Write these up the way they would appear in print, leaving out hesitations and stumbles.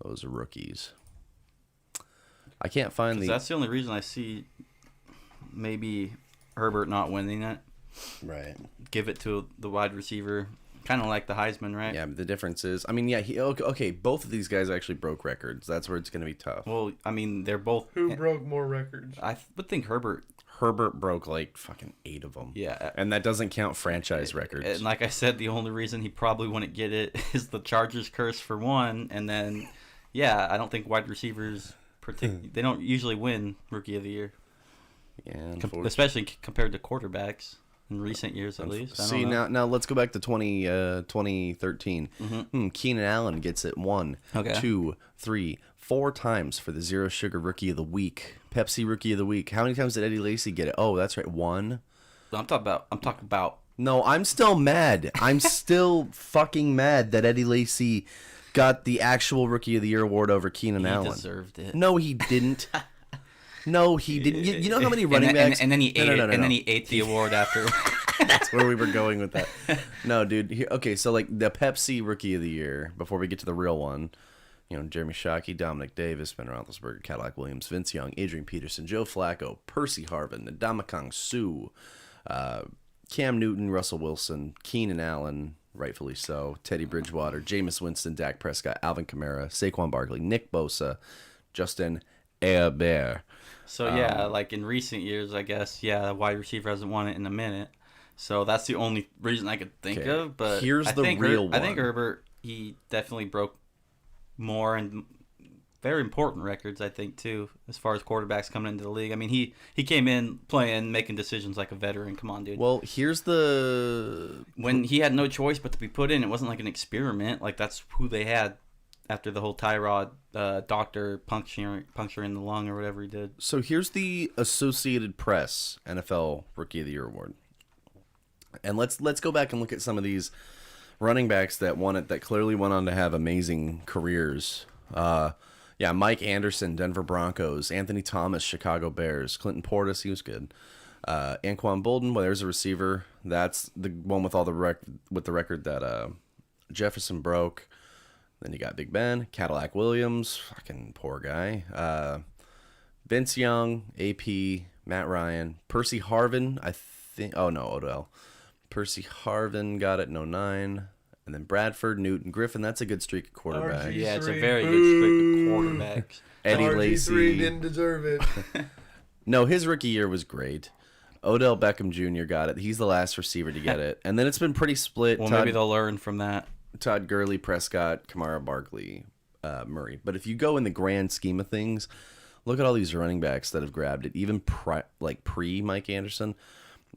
those rookies. I can't find That's the only reason I see maybe Herbert not winning it. Right. Give it to the wide receiver. Kind of like the Heisman, right? Yeah, but the difference is, I mean, yeah, okay, both of these guys actually broke records. That's where it's going to be tough. Well, I mean, they're both... Who broke more records? I would think Herbert broke like fucking 8 of them. Yeah. And that doesn't count franchise records. And like I said, the only reason he probably wouldn't get it is the Chargers curse for one. And then, yeah, I don't think wide receivers, they don't usually win Rookie of the Year. Yeah, especially compared to quarterbacks in recent years, at least. See, now let's go back to 2013. Mm-hmm. Keenan Allen gets it 1, 2, 3, 4 times for the Zero Sugar Rookie of the Week. Pepsi Rookie of the Week. How many times did Eddie Lacy get it? Oh, that's right, 1. I'm talking about. No, I'm still mad. I'm still fucking mad that Eddie Lacy got the actual Rookie of the Year award over Keenan Allen. He deserved it. No, he didn't. No, he didn't. You know how many running backs? And then he ate it. And then he ate the award after. That's where we were going with that. No, dude. Okay, so like the Pepsi Rookie of the Year, before we get to the real one, you know, Jeremy Shockey, Dominic Davis, Ben Roethlisberger, Cadillac Williams, Vince Young, Adrian Peterson, Joe Flacco, Percy Harvin, Ndamukong Suh, Cam Newton, Russell Wilson, Keenan Allen, rightfully so, Teddy Bridgewater, Jameis Winston, Dak Prescott, Alvin Kamara, Saquon Barkley, Nick Bosa, Justin Herbert. So, yeah, like in recent years, I guess, yeah, wide receiver hasn't won it in a minute. So that's the only reason I could think of. But here's the real one. I think Herbert, he definitely broke more and very important records, I think, too, as far as quarterbacks coming into the league. I mean, he came in playing, making decisions like a veteran. Come on, dude. Well, here's the... When he had no choice but to be put in, it wasn't like an experiment. Like, that's who they had after the whole Tyrod doctor puncturing the lung or whatever he did. So here's the Associated Press NFL Rookie of the Year award. And let's go back and look at some of these running backs that won it that clearly went on to have amazing careers. Yeah, Mike Anderson, Denver Broncos. Anthony Thomas, Chicago Bears. Clinton Portis, he was good. Anquan Bolden, well, there's a receiver. That's the one with all the record that Jefferson broke. Then you got Big Ben, Cadillac Williams, fucking poor guy. Vince Young, AP, Matt Ryan, Percy Harvin, I think. Oh no, Odell. Percy Harvin got it in 09. And then Bradford, Newton, Griffin. That's a good streak of quarterbacks. RG3, yeah, it's a very good streak of quarterbacks. Eddie RG3 Lacy didn't deserve it. No, his rookie year was great. Odell Beckham Jr. got it. He's the last receiver to get it. And then it's been pretty split. Well, maybe they'll learn from that. Todd Gurley, Prescott, Kamara, Barkley, Murray. But if you go in the grand scheme of things, look at all these running backs that have grabbed it. Even pre Mike Anderson.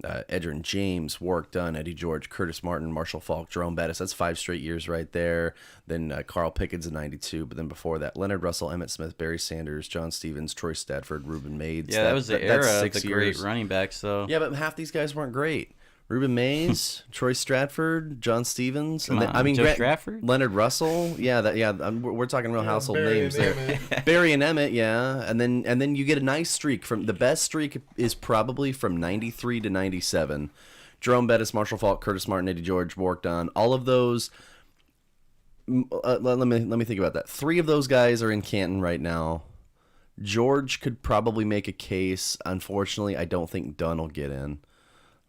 Edgerrin James, Warwick Dunn, Eddie George, Curtis Martin, Marshall Faulk, Jerome Bettis. That's 5 straight years right there. Then Carl Pickens in 92. But then before that, Leonard Russell, Emmitt Smith, Barry Sanders, John Stevens, Troy Stafford, Reuben Mays. Yeah, that was the era of the great running backs, though. Yeah, but half these guys weren't great. Reuben Mays, Troy Stratford, John Stevens, and then, Joe Stratford? Leonard Russell. We're talking real household names there. Barry and Emmett, yeah, and then you get a nice streak. From the best streak is probably from 93 to 97. Jerome Bettis, Marshall Faulk, Curtis Martin, Eddie George, Warwick Dunn, all of those. Let me think about that. 3 of those guys are in Canton right now. George could probably make a case. Unfortunately, I don't think Dunn will get in.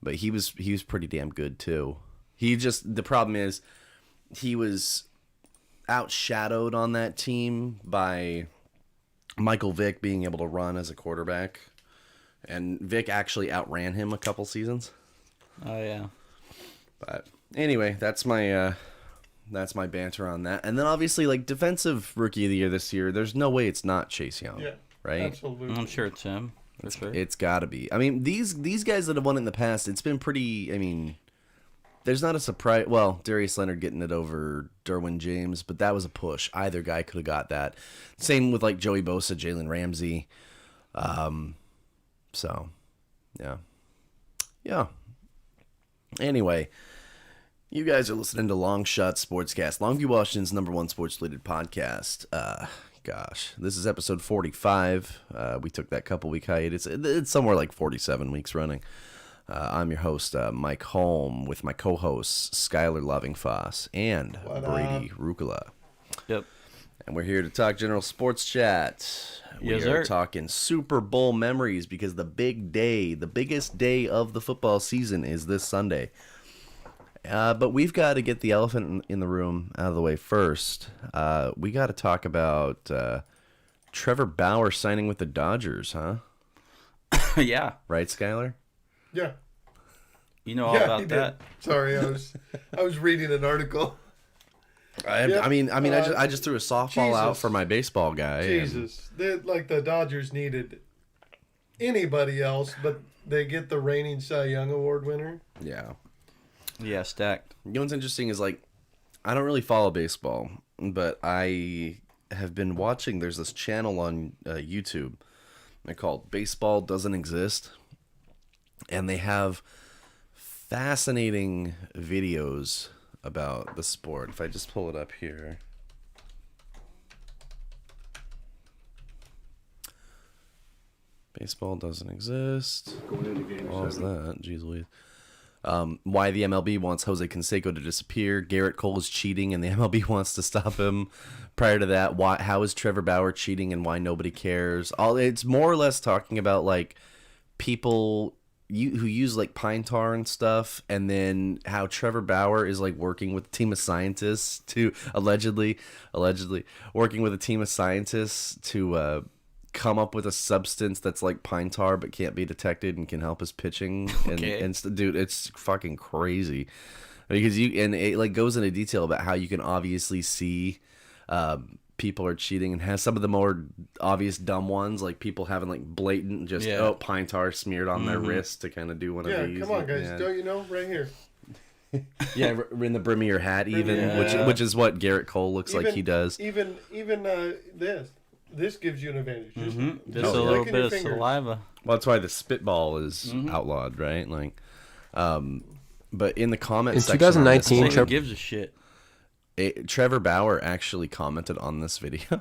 But he was pretty damn good too. The problem is he was outshadowed on that team by Michael Vick being able to run as a quarterback. And Vick actually outran him a couple seasons. Oh yeah. But anyway, that's my banter on that. And then obviously like defensive rookie of the year this year, there's no way it's not Chase Young. Yeah. Right? Absolutely. I'm sure it's him. For sure. It's got to be. I mean, these guys that have won it in the past, it's been pretty. I mean, there's not a surprise. Well, Darius Leonard getting it over Derwin James, but that was a push. Either guy could have got that. Same with like Joey Bosa, Jalen Ramsey. So, yeah. Anyway, you guys are listening to Long Shot Sportscast, Longview, Washington's #1 sports-related podcast. Gosh, this is episode 45. We took that couple-week hiatus. It's somewhere like 47 weeks running. I'm your host, Mike Holm, with my co-hosts, Skyler Lovingfoss and Brady Rucola. Yep. And we're here to talk general sports chat. We Yes, are sir. talking Super Bowl memories because the big day, the biggest day of the football season is this Sunday. But we've got to get the elephant in the room out of the way first. We got to talk about Trevor Bauer signing with the Dodgers, huh? Yeah. Right, Skyler? Yeah. You know all Yeah, about he that. did. Sorry, I was reading an article. I mean, I just threw a softball out Jesus. for my baseball guy. and- Jesus, the Dodgers needed anybody else, but they get the reigning Cy Young Award winner. yeah. Yeah, stacked. You know what's interesting is, like, I don't really follow baseball, but I have been watching. There's this channel on YouTube. They're called Baseball Doesn't Exist. And they have fascinating videos about the sport. If I just pull it up here. Baseball Doesn't Exist. Going into game What was 7. that? Jeez Louise. Why the MLB wants Jose Canseco to disappear. Garrett Cole is cheating and the MLB wants to stop him. Prior to that, how is Trevor Bauer cheating and why nobody cares? It's more or less talking about, like, people who use, like, pine tar and stuff, and then how Trevor Bauer is, like, working with a team of scientists to allegedly working with a team of scientists to come up with a substance that's like pine tar but can't be detected and can help his pitching. Okay. Dude, it's fucking crazy because it like goes into detail about how you can obviously see people are cheating and has some of the more obvious dumb ones, like people having like blatant just pine tar smeared on their wrist to kind of do one Yeah, of these. come on, guys, Yeah. don't you know? Right here. Yeah, in the brim of your hat, even Yeah. which is what Garrett Cole looks like he does. Even this gives you an advantage. Just, Just just a little licking bit your of fingers. saliva. Well, that's why the spitball is outlawed, right? Like, but in the comments In section on this 2019, one, Who gives a shit? Trevor Bauer actually commented on this video.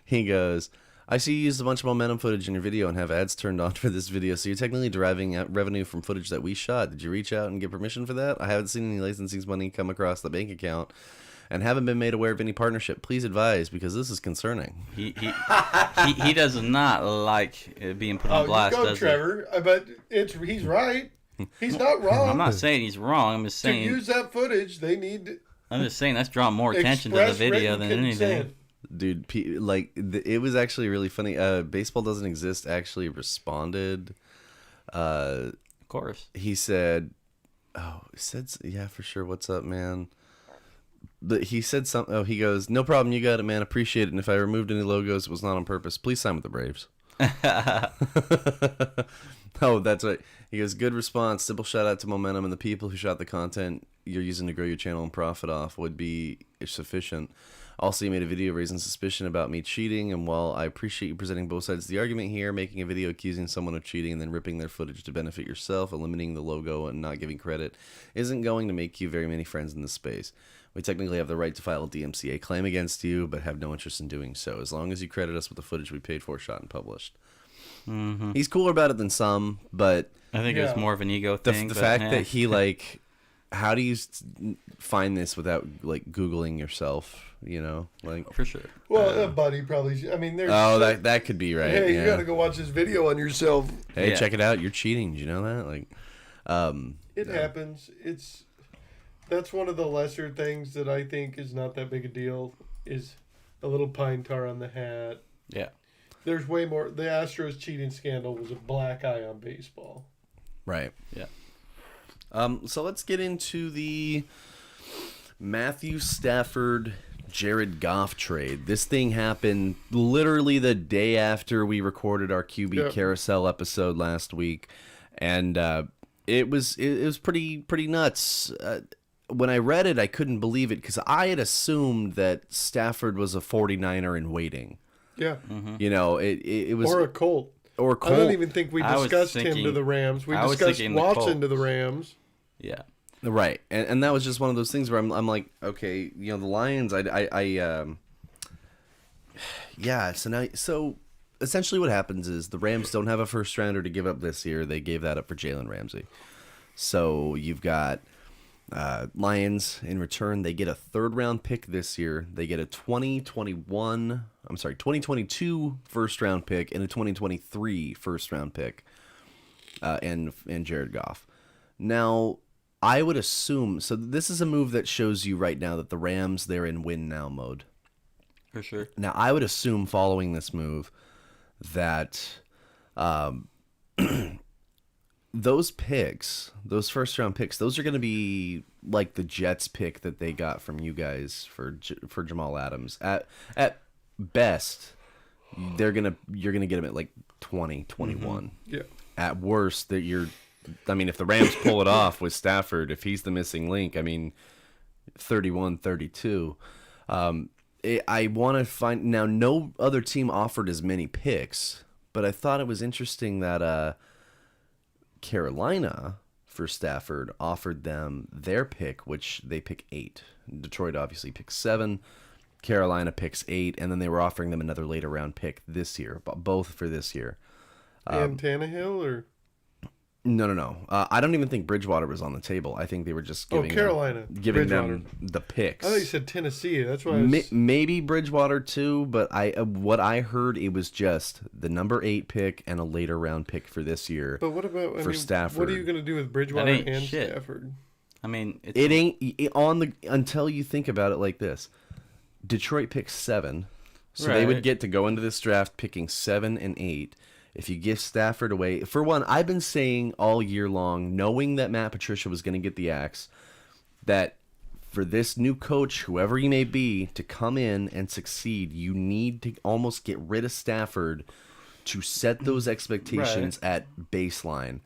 He goes, "I see you used a bunch of momentum footage in your video and have ads turned on for this video, so you're technically deriving revenue from footage that we shot. Did you reach out and get permission for that? I haven't seen any licensing money come across the bank account and haven't been made aware of any partnership. Please advise, because this is concerning." He does not like it being put on Oh, blast, you go, does Trevor. But he's right. He's not he? wrong. I'm not saying he's wrong. I'm just to saying. use that footage, they need I'm just saying that's drawing more attention to the express video written than anything. consent. Dude, it was actually really funny. Baseball Doesn't Exist actually responded. Of course. He said, yeah, for sure. What's up, man? But he said something. Oh, he goes, "No problem. You got it, man. Appreciate it. And if I removed any logos, it was not on purpose. Please sign with the Braves." Oh, that's right. He goes, "Good response. Simple shout out to Momentum and the people who shot the content you're using to grow your channel and profit off would be sufficient. Also, you made a video raising suspicion about me cheating, and while I appreciate you presenting both sides of the argument here, making a video accusing someone of cheating and then ripping their footage to benefit yourself, eliminating the logo and not giving credit, isn't going to make you very many friends in this space. We technically have the right to file a DMCA claim against you, but have no interest in doing so, as long as you credit us with the footage we paid for, shot, and published." He's cooler about it than some, but I think it was more of an ego the thing. fact that he, like, how do you find this without, like, Googling yourself, you know? Like, for sure. Well, buddy, probably. I mean, there's. oh, that could be right. Hey, yeah. you got to go watch this video on yourself. Hey, Yeah. check it out. You're cheating. Did you know that? Like, It happens. That's one of the lesser things that I think is not that big a deal. Is a little pine tar on the hat. Yeah. There's way more. The Astros cheating scandal was a black eye on baseball. right. Yeah. So let's get into the Matthew Stafford, Jared Goff trade. This thing happened literally the day after we recorded our QB carousel episode last week, and it was pretty nuts. When I read it, I couldn't believe it because I had assumed that Stafford was a 49er in waiting. Yeah. You know, it was Or a Colt. or I Colt. don't even think we I was discussed him thinking- to the Rams. We I was discussed thinking the Watson Colts. to the Rams. Yeah. Right, and that was just one of those things where I'm like, okay, you know, the Lions, yeah. So essentially, what happens is the Rams don't have a first rounder to give up this year. They gave that up for Jalen Ramsey. So you've got Lions, in return, they get a third-round pick this year. They get a 2022 first-round pick and a 2023 first-round pick, and Jared Goff. Now, I would assume, so this is a move that shows you right now that the Rams, they're in win-now mode. For sure. Now, I would assume following this move that those picks, those first-round picks, those are going to be like the Jets pick that they got from you guys for Jamal Adams. At best, you're gonna get him at like 20, 21. Mm-hmm. Yeah. At worst, if the Rams pull it off with Stafford, if he's the missing link, 31, 32. I want to find now. No other team offered as many picks, but I thought it was interesting that Carolina for Stafford offered them their pick, which they pick 8. Detroit obviously picks 7. Carolina picks 8, and then they were offering them another later round pick this year, both for this year. And Tannehill or. No. I don't even think Bridgewater was on the table. I think they were just giving them the picks. I thought you said Tennessee. That's why maybe Bridgewater too, but what I heard, it was just the number 8 pick and a later round pick for this year. But what about Stafford? What are you going to do with Bridgewater and Stafford? It ain't until you think about it like this. Detroit picks 7, so they would get to go into this draft picking 7 and 8. If you give Stafford away, for one, I've been saying all year long, knowing that Matt Patricia was going to get the axe, that for this new coach, whoever he may be, to come in and succeed, you need to almost get rid of Stafford to set those expectations at baseline.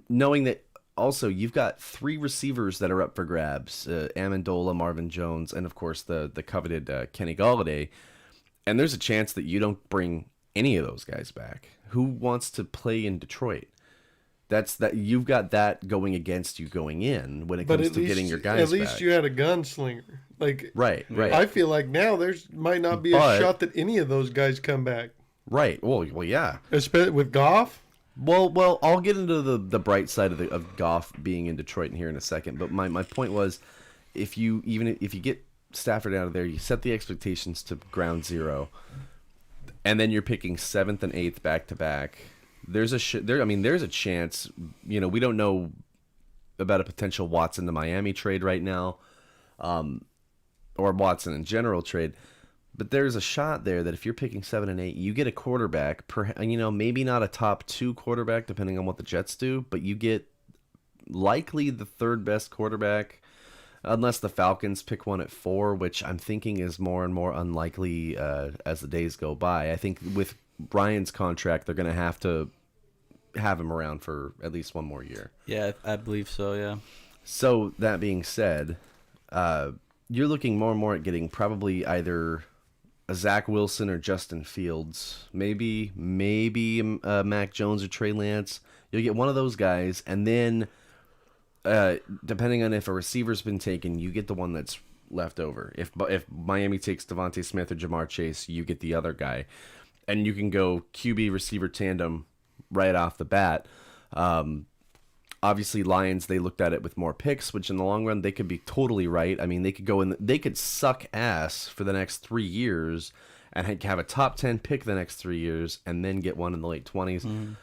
Knowing that also you've got 3 receivers that are up for grabs, Amendola, Marvin Jones, and of course the coveted Kenny Golladay, and there's a chance that you don't bring any of those guys back. Who wants to play in Detroit? You've got that going against you going in when it comes to getting your guys back. At least you had a gunslinger. Right. I feel like now might not be a shot that any of those guys come back. Right. Well, yeah. Especially with Goff. Well, I'll get into the bright side of Goff being in Detroit in here in a second. But my point was, if you get Stafford out of there, you set the expectations to ground zero. And then you're picking 7th and 8th back to back. There's a chance. We don't know about a potential Watson to Miami trade right now, or Watson in general trade. But there's a shot there that if you're picking 7 and 8, you get a quarterback. Maybe not a top 2 quarterback depending on what the Jets do, but you get likely the 3rd best quarterback. Unless the Falcons pick one at 4, which I'm thinking is more and more unlikely as the days go by. I think with Brian's contract, they're going to have him around for at least one more year. Yeah, I believe so, yeah. So, that being said, you're looking more and more at getting probably either a Zach Wilson or Justin Fields. Maybe Mac Jones or Trey Lance. You'll get one of those guys, and then depending on if a receiver's been taken, you get the one that's left over. If Miami takes Devontae Smith or Jamar Chase, you get the other guy. And you can go QB receiver tandem right off the bat. Obviously, Lions, they looked at it with more picks, which in the long run, they could be totally right. They could go in, they could suck ass for the next 3 years and have a top 10 pick the next 3 years and then get one in the late 20s.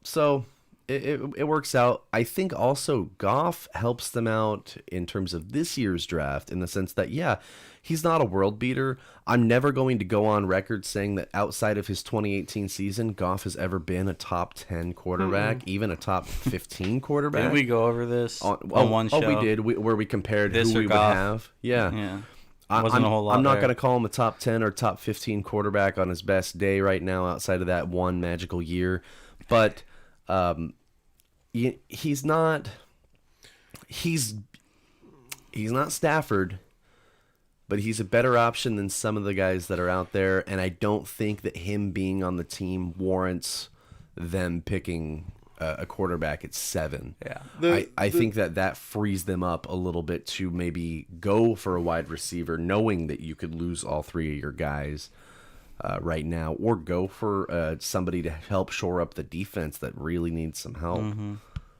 So it works out. I think also Goff helps them out in terms of this year's draft in the sense that, yeah, he's not a world beater. I'm never going to go on record saying that outside of his 2018 season, Goff has ever been a top 10 quarterback, even a top 15 quarterback. Did we go over this on one show? Oh, we did, where we compared this who we Goff. would have. Yeah. Wasn't a whole lot. I'm not going to call him a top 10 or top 15 quarterback on his best day right now outside of that one magical year. But he's not Stafford, but he's a better option than some of the guys that are out there, and I don't think that him being on the team warrants them picking a quarterback at 7. Yeah, I think that frees them up a little bit to maybe go for a wide receiver, knowing that you could lose all 3 of your guys right now, or go for somebody to help shore up the defense that really needs some help.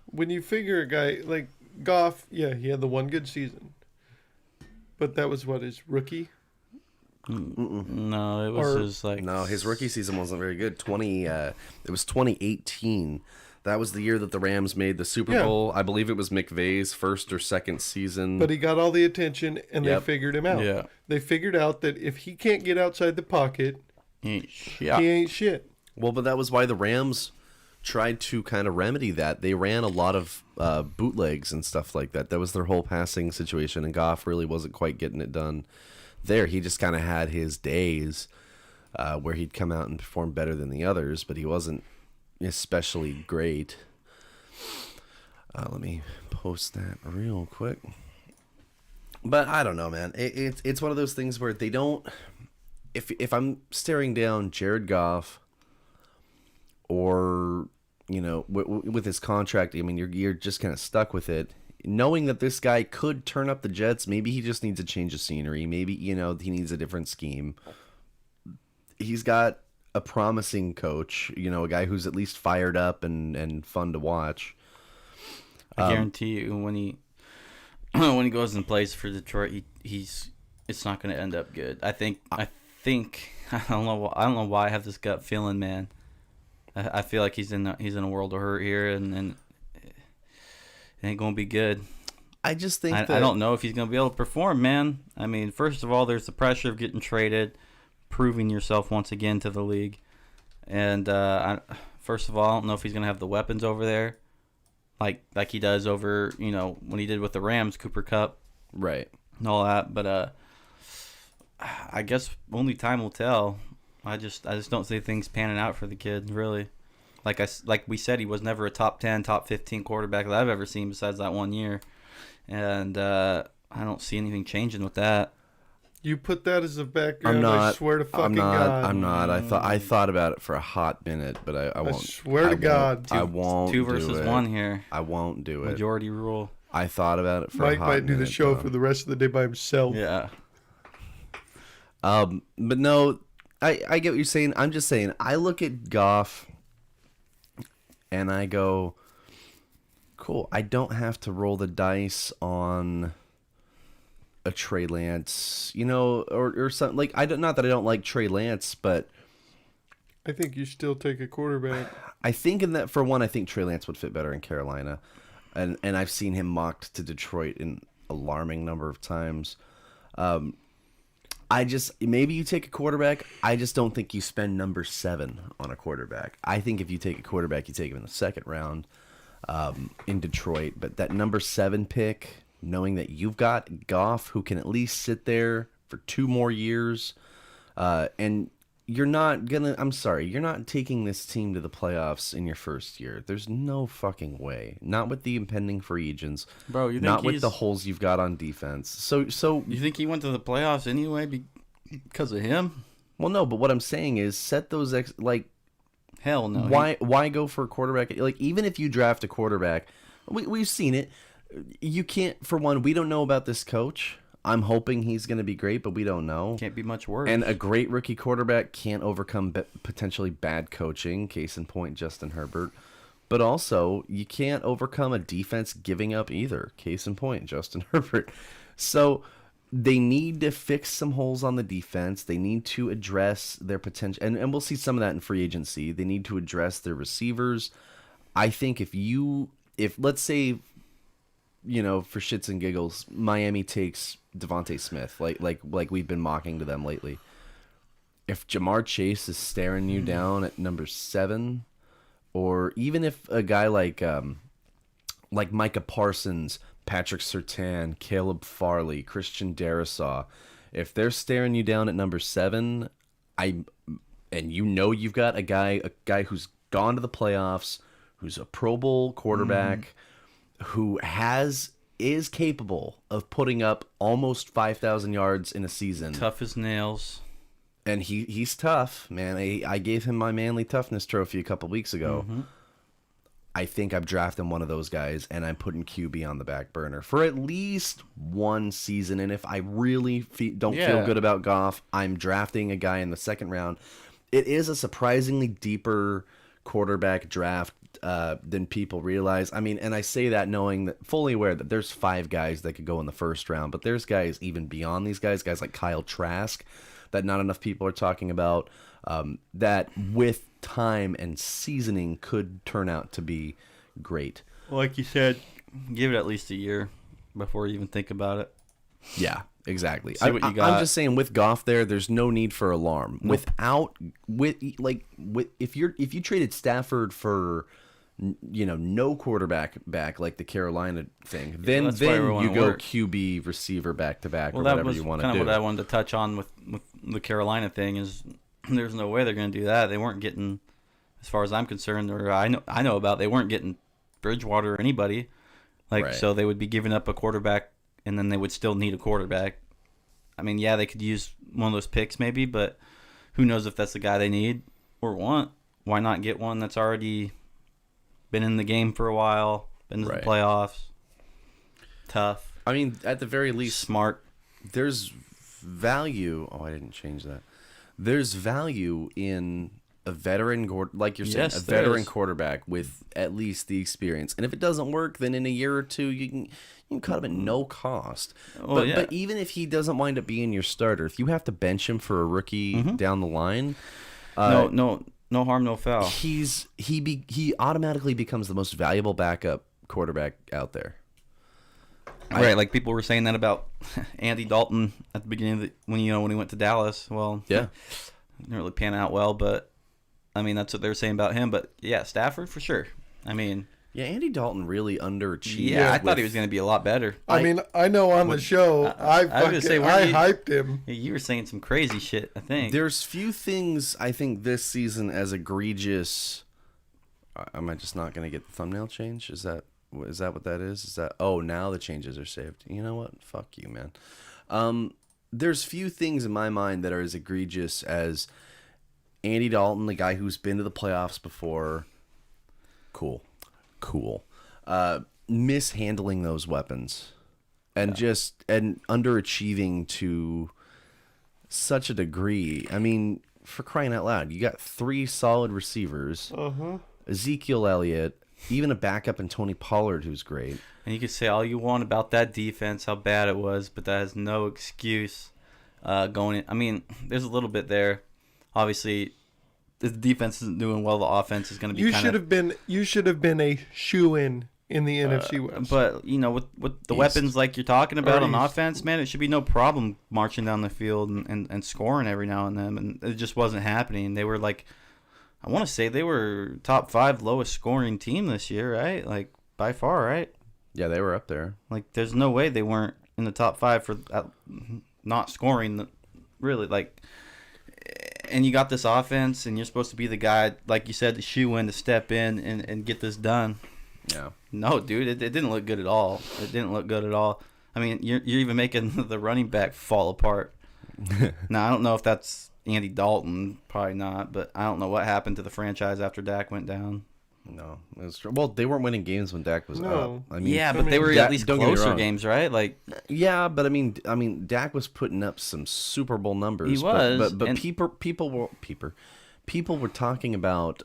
When you figure a guy like Goff, yeah, he had the one good season. But that was what, his rookie? No, it was his like. No, his rookie season wasn't very good. It was 2018. That was the year that the Rams made the Super Bowl. I believe it was McVay's first or second season. But he got all the attention, and they figured him out. Yeah. They figured out that if he can't get outside the pocket, He he ain't shit. Well, but that was why the Rams tried to kind of remedy that. They ran a lot of bootlegs and stuff like that. That was their whole passing situation, and Goff really wasn't quite getting it done there. He just kind of had his days where he'd come out and perform better than the others, but he wasn't especially great. Let me post that real quick. But I don't know, man. It's one of those things where they don't. If I'm staring down Jared Goff, or with his contract, I mean, you're just kind of stuck with it, knowing that this guy could turn up the Jets. Maybe he just needs a change of scenery. Maybe he needs a different scheme. He's got a promising coach, a guy who's at least fired up and fun to watch. I guarantee you, when he when he goes and plays for Detroit, it's not going to end up good. I think I don't know why I have this gut feeling, man. I feel like he's in a world of hurt here, and it ain't going to be good. I just think I don't know if he's going to be able to perform, man. I mean, first of all, there's the pressure of getting traded, proving yourself once again to the league. And first of all, I don't know if he's going to have the weapons over there like he does over, when he did with the Rams, Cooper Kupp. Right. And all that. But I guess only time will tell. I just don't see things panning out for the kid, really. Like we said, he was never a top 10, top 15 quarterback that I've ever seen besides that 1 year. And I don't see anything changing with that. You put that as a background. I swear to fucking God. I'm not. I thought about it for a hot minute, but I won't. I swear to God. I won't. 2 versus 1 here. I won't do it. Majority rule. I thought about it for a hot minute. Mike might do the show though. for the rest of the day by himself. Yeah. But no, I get what you're saying. I'm just saying, I look at Goff and I go, cool, I don't have to roll the dice on a Trey Lance, or something. Like, not that I don't like Trey Lance, but I think you still take a quarterback. I think for one, I think Trey Lance would fit better in Carolina. And I've seen him mocked to Detroit an alarming number of times. Maybe you take a quarterback. I just don't think you spend number 7 on a quarterback. I think if you take a quarterback, you take him in the second round in Detroit. But that number 7 pick, knowing that you've got Goff, who can at least sit there for 2 more years, and you're not taking this team to the playoffs in your first year. There's no fucking way. Not with the impending free agents. Bro, you think not with the holes you've got on defense. So you think he went to the playoffs anyway because of him? Well, no, but what I'm saying is set those hell no. Why go for a quarterback? Like, even if you draft a quarterback, we've seen it. You can't, for one, we don't know about this coach. I'm hoping he's going to be great, but we don't know. Can't be much worse. And a great rookie quarterback can't overcome potentially bad coaching, case in point, Justin Herbert. But also, you can't overcome a defense giving up either, case in point, Justin Herbert. So they need to fix some holes on the defense. They need to address their potential, and we'll see some of that in free agency. They need to address their receivers. I think if let's say, for shits and giggles, Miami takes Devontae Smith, like we've been mocking to them lately. If Jamar Chase is staring you down at number 7, or even if a guy like Micah Parsons, Patrick Surtain, Caleb Farley, Christian Darrisaw, if they're staring you down at number 7, and you've got a guy who's gone to the playoffs, who's a Pro Bowl quarterback, who is capable of putting up almost 5,000 yards in a season. Tough as nails. And he's tough, man. I gave him my manly toughness trophy a couple weeks ago. Mm-hmm. I think I'm drafting one of those guys, and I'm putting QB on the back burner for at least 1 season. And if I really don't feel good about Goff, I'm drafting a guy in the second round. It is a surprisingly deeper quarterback draft than people realize. I mean, and I say that knowing that fully aware that there's 5 guys that could go in the first round, but there's guys even beyond these guys like Kyle Trask that not enough people are talking about, that with time and seasoning could turn out to be great. Like you said, give it at least a year before you even think about it. Yeah, exactly. See what you got. I'm just saying, with Goff there's no need for alarm. Nope. If you traded Stafford for no quarterback back like the Carolina thing, then that's why you everyone go work. QB receiver back to back or That whatever was you want to kind do. of what I wanted to touch on with the Carolina thing is there's no way they're going to do that. They weren't getting, as far as I'm concerned, or I know about, they weren't getting Bridgewater or anybody. Right. So they would be giving up a quarterback, and then they would still need a quarterback. I mean, yeah, they could use one of those picks maybe, but who knows if that's the guy they need or want. Why not get one that's already been in the game for a while, been to the playoffs, tough. I mean, at the very least, smart. There's value. Oh, I didn't change that. There's value in a veteran, like you're saying, Yes, a veteran is. quarterback with at least the experience. And if it doesn't work, then in a year or two, you can cut him at no cost. Oh, yeah. But even if he doesn't wind up being your starter, if you have to bench him for a rookie down the line, No harm, no foul. he automatically becomes the most valuable backup quarterback out there. Right, like people were saying that about Andy Dalton at the beginning of when he went to Dallas. Well, Yeah. didn't really pan out well, but I mean that's what they were saying about him. But yeah, Stafford for sure. I mean, Yeah, Andy Dalton really underachieved. yeah, I thought he was going to be a lot better. I mean, I know on the show, I was gonna say, weren't you- hyped him. You were saying some crazy shit, I think. There's few things I think this season as egregious. Am I just not going to get the thumbnail change? Is that what that is? Is that now the changes are saved? You know what? Fuck you, man. There's few things in my mind that are as egregious as Andy Dalton, the guy who's been to the playoffs before. Cool. Mishandling those weapons and and underachieving to such a degree. I mean, for crying out loud, you got 3 solid receivers. Ezekiel Elliott, even a backup in Tony Pollard, who's great. And you can say all you want about that defense, how bad it was, but that has no excuse going in. I mean, there's a little bit there. Obviously, if the defense isn't doing well, the offense is going to be You should have been a shoo-in in the NFC West. But, with the East. weapons like you're talking about Or on East. offense, man, it should be no problem marching down the field and scoring every now and then. And it just wasn't happening. They were like, I want to say they were top 5 lowest scoring team this year, right? Like, by far, right? Yeah, they were up there. Like, there's no way they weren't in the top 5 for not scoring, really. Like, and you got this offense, and you're supposed to be the guy, like you said, the shoe-in to step in and get this done. Yeah. No, dude, it didn't look good at all. It didn't look good at all. I mean, you're even making the running back fall apart. Now, I don't know if that's Andy Dalton, probably not, but I don't know what happened to the franchise after Dak went down. No, it was true. Well, they weren't winning games when Dak was No. up. I mean, Yeah, but they were Dak- at least don't get me closer wrong. games, right? Like, Yeah, but I mean, Dak was putting up some Super Bowl numbers. He was, but and- people were talking about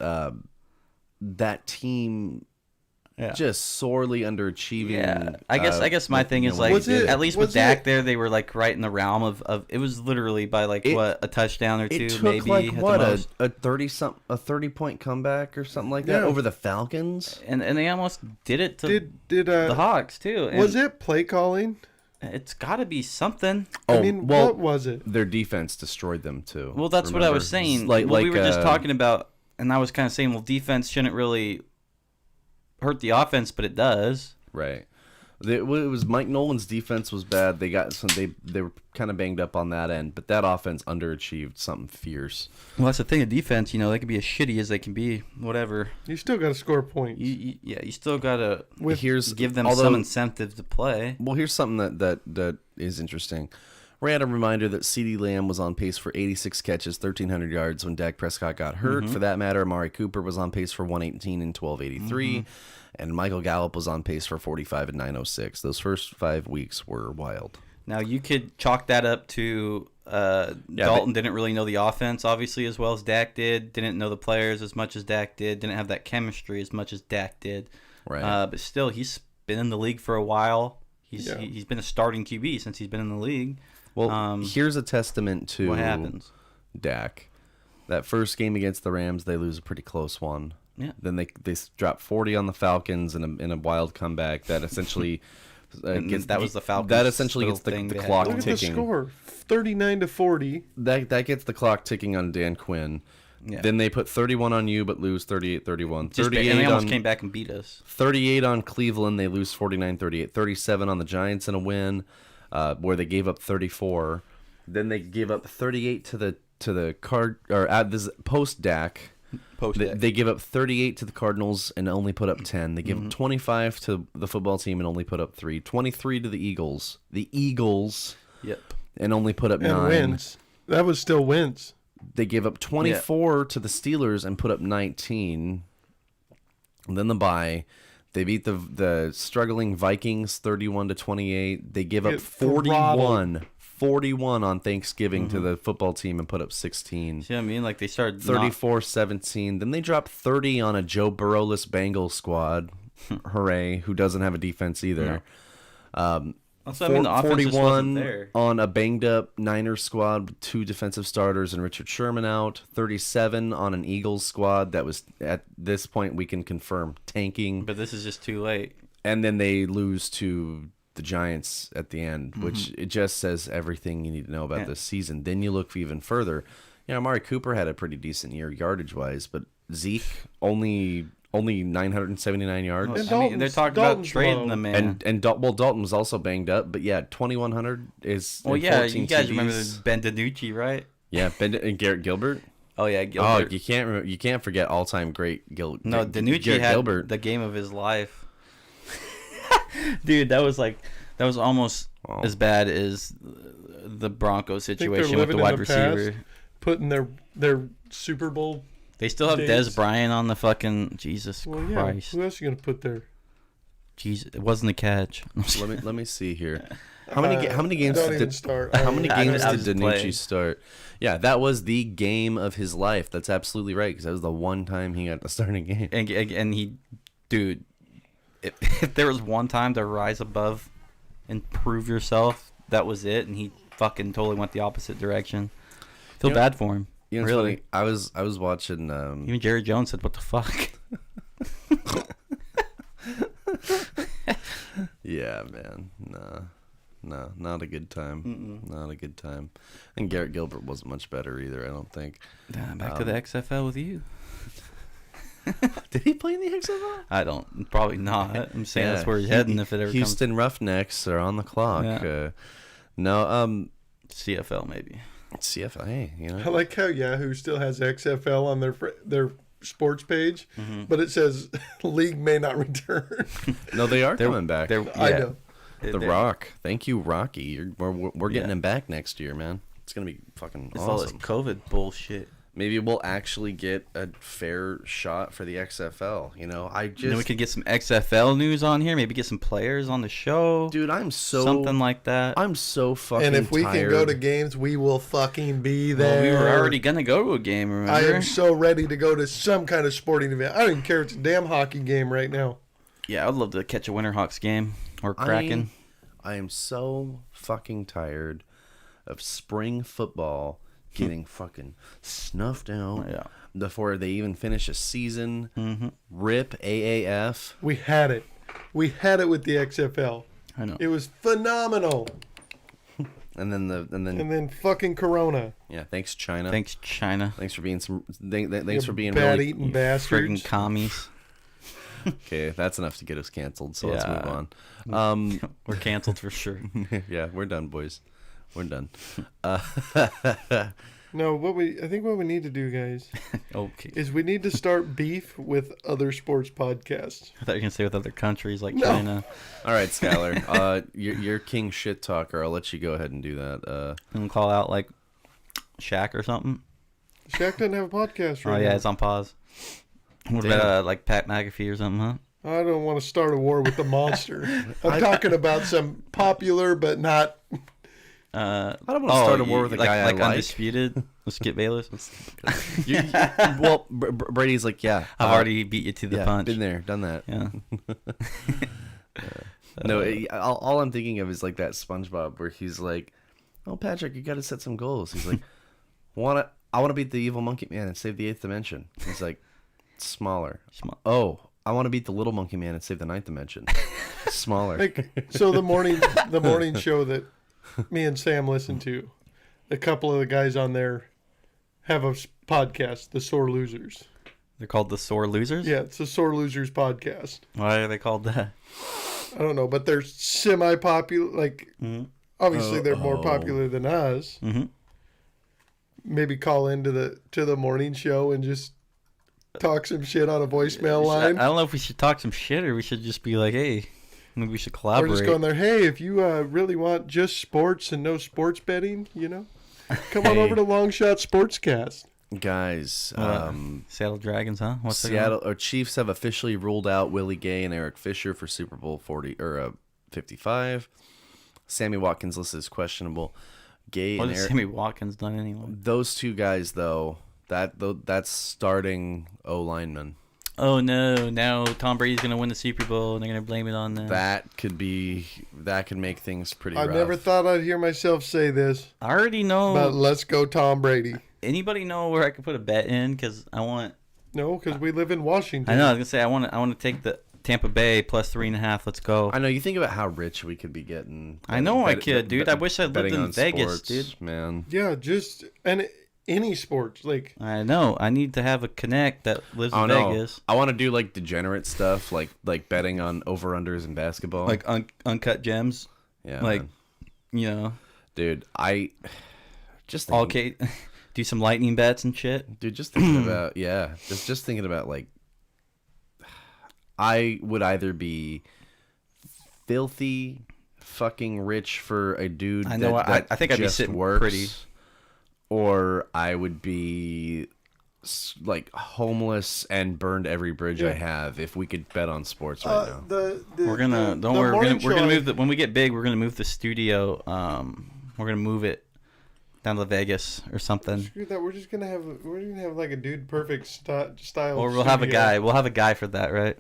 that team yeah. just sorely underachieving. Yeah, I guess my thing is like Was it- at least with was Dak it- there, they were like right in the realm of it was literally by like a touchdown or two, It took maybe like at the what most. a 30-point comeback or something like that Yeah. over the Falcons. And they almost did it to Did the Hawks too. And was it play calling? It's got to be something. I mean, what was it? Their defense destroyed them too. Well, that's what I was saying. Like we were just talking about, and I was kind of saying, well, defense shouldn't really hurt the offense, but it does. Right. It was Mike Nolan's defense was bad. They got some. They were kind of banged up on that end, but that offense underachieved something fierce. Well, that's the thing of defense. They can be as shitty as they can be, whatever. You still got to score points. You still gotta give them some incentive to play. Well, here's something that is interesting. Random reminder that CeeDee Lamb was on pace for 86 catches, 1,300 yards when Dak Prescott got hurt. For that matter, Amari Cooper was on pace for 118 and 1,283. And Michael Gallup was on pace for 45 and 906. Those first 5 weeks were wild. Now, you could chalk that up to Dalton didn't really know the offense, obviously, as well as Dak did. Didn't know the players as much as Dak did. Didn't have that chemistry as much as Dak did. Right. But still, he's been in the league for a while. He's been a starting QB since he's been in the league. Well, here's a testament to what happens. Dak. That first game against the Rams, they lose a pretty close one. Yeah. Then they drop 40 on the Falcons in a wild comeback that essentially that was the Falcons. That essentially gets the clock Look ticking. at the score, 39-40. That gets the clock ticking on Dan Quinn. Yeah. Then they put 31 on you, but lose 38-31. 38 and they almost came back and beat us. 38 on Cleveland, they lose 49-38. 37 on the Giants in a win, where they gave up 34. Then they gave up 38 to the this post Dak. They give up 38 to the Cardinals and only put up 10. They give up 25 to the football team and only put up 3. 23 to the Eagles. The Eagles. Yep. And only put up 9. And wins. That was still wins. They give up 24 to the Steelers and put up 19. And then the bye. They beat the struggling Vikings 31-28. They give up 41 on Thanksgiving to the football team and put up 16. See what I mean? Like they started 34-17. Then they dropped 30 on a Joe Burrow-less Bengals squad. Hooray, who doesn't have a defense either. No. Also, I mean, the offense 41 just wasn't there. On a banged-up Niners squad with 2 defensive starters and Richard Sherman out. 37 on an Eagles squad that was, at this point, we can confirm, tanking. But this is just too late. And then they lose to the Giants at the end, which it just says everything you need to know about this season. Then you look even further. You know, Amari Cooper had a pretty decent year yardage-wise, but Zeke only 979 yards. I mean, they're talking about trading the man. And Dalton was also banged up, but yeah, 2,100 is. Well, yeah, you guys remember Ben DiNucci, right? Yeah, Ben and Garrett Gilbert. Oh yeah, Gilbert. Oh, you can't forget all-time great Gilbert. No, DiNucci had Gilbert. The game of his life. Dude, that was almost as bad as the Broncos situation with the wide receiver. Putting their Super Bowl. They still have Dez Bryant on the fucking Jesus Christ. Who else are you gonna put there? Jesus, it wasn't a catch. let me see here. How many games did DiNucci start? Yeah, that was the game of his life. That's absolutely right, because that was the one time he got the starting game. And he, dude, if there was one time to rise above and prove yourself, that was it. And he fucking totally went the opposite direction. Feel bad for him. You know, really. Funny. I was watching. Even Jerry Jones said, "What the fuck." Yeah, man. No, not a good time. Not a good time. And Garrett Gilbert wasn't much better either, I don't think. Back to the XFL with you. Did he play in the XFL? Probably not. I'm saying that's where he's heading if it ever Houston Roughnecks are on the clock. Yeah. CFL maybe. CFL, hey, you know. I like how Yahoo still has XFL on their sports page, but it says league may not return. No, they are coming back. I know. The Rock. Thank you, Rocky. We're getting him back next year, man. It's going to be fucking awesome. All this COVID bullshit. Maybe we'll actually get a fair shot for the XFL. You know, then we could get some XFL news on here. Maybe get some players on the show. Dude, something like that. I'm so fucking tired. And if we can go to games, we will fucking be there. Well, we were already gonna go to a game. Remember? I am so ready to go to some kind of sporting event. I don't even care if it's a damn hockey game right now. Yeah, I'd love to catch a Winterhawks game or Kraken. I am so fucking tired of spring football getting fucking snuffed out before they even finish a season. RIP AAF. We had it with the XFL. I know. It was phenomenal. And then fucking Corona. Yeah, thanks China. Thanks for being thanks for being bad really eating bastards. Freaking commies. Okay, that's enough to get us canceled. So let's move on. We're canceled for sure. Yeah, we're done, boys. We're done. No, I think what we need to do, guys, okay, is we need to start beef with other sports podcasts. I thought you were gonna say with other countries like China. All right, Skyler, you're king shit talker. I'll let you go ahead and do that. And call out like Shaq or something. Shaq doesn't have a podcast right now. Oh yeah, it's on pause. What about like Pat McAfee or something, huh? I don't want to start a war with the monster. I'm talking about some popular but not I don't want to start a war with a guy I like. Undisputed. Let's get Bayless. Well, Brady's like, yeah, I've already beat you to the punch. Been there, done that. Yeah. No, all I'm thinking of is like that SpongeBob where he's like, "Oh, Patrick, you got to set some goals." He's like, I want to beat the evil monkey man and save the 8th dimension. He's like, smaller. Oh, I want to beat the little monkey man and save the 9th dimension. Smaller. Like, so the morning show that me and Sam listen to, a couple of the guys on there have a podcast, The Sore Losers. They're called The Sore Losers? Yeah, it's the Sore Losers podcast. Why are they called that? I don't know, but they're semi-popular. Like, obviously they're more popular than us. Mm-hmm. Maybe call into the morning show and just talk some shit on a voicemail line. I don't know if we should talk some shit or we should just be like, hey, maybe we should collaborate. We're just going there, hey, if you really want just sports and no sports betting, come on over to Long Shot Sportscast. Guys, Seattle Dragons, huh? What's Seattle Chiefs have officially ruled out Willie Gay and Eric Fisher for Super Bowl 55. Sammy Watkins listed as questionable. Gay what and has Eric, Sammy Watkins done anyway? Those two guys, though, that's starting O lineman. Oh no! Now Tom Brady's gonna win the Super Bowl, and they're gonna blame it on them. That could make things pretty rough. I never thought I'd hear myself say this. I already know. But let's go Tom Brady. Anybody know where I could put a bet in? Because I want. No, because we live in Washington. I know. I was gonna say I want to take the Tampa Bay plus 3.5. Let's go. I know. You think about how rich we could be getting. I know I could, dude. I wish I lived in Vegas, sports, dude. Man. Yeah, just any sports, like. I know. I need to have a connect that lives in Vegas. I want to do like degenerate stuff, like betting on over-unders in basketball, like uncut gems. Yeah, like man. Dude, I just thinking, okay. Do some lightning bets and shit. Dude, just thinking about just thinking about like I would either be filthy fucking rich for a dude I know that I think I'd be sitting works, pretty, or I would be like homeless and burned every bridge I have if we could bet on sports right now. We're gonna move when we get big, we're gonna move the studio. We're gonna move it down to Vegas or something. Screw that. We're gonna have like a Dude Perfect style. Or we'll have a guy. We'll have a guy for that, right?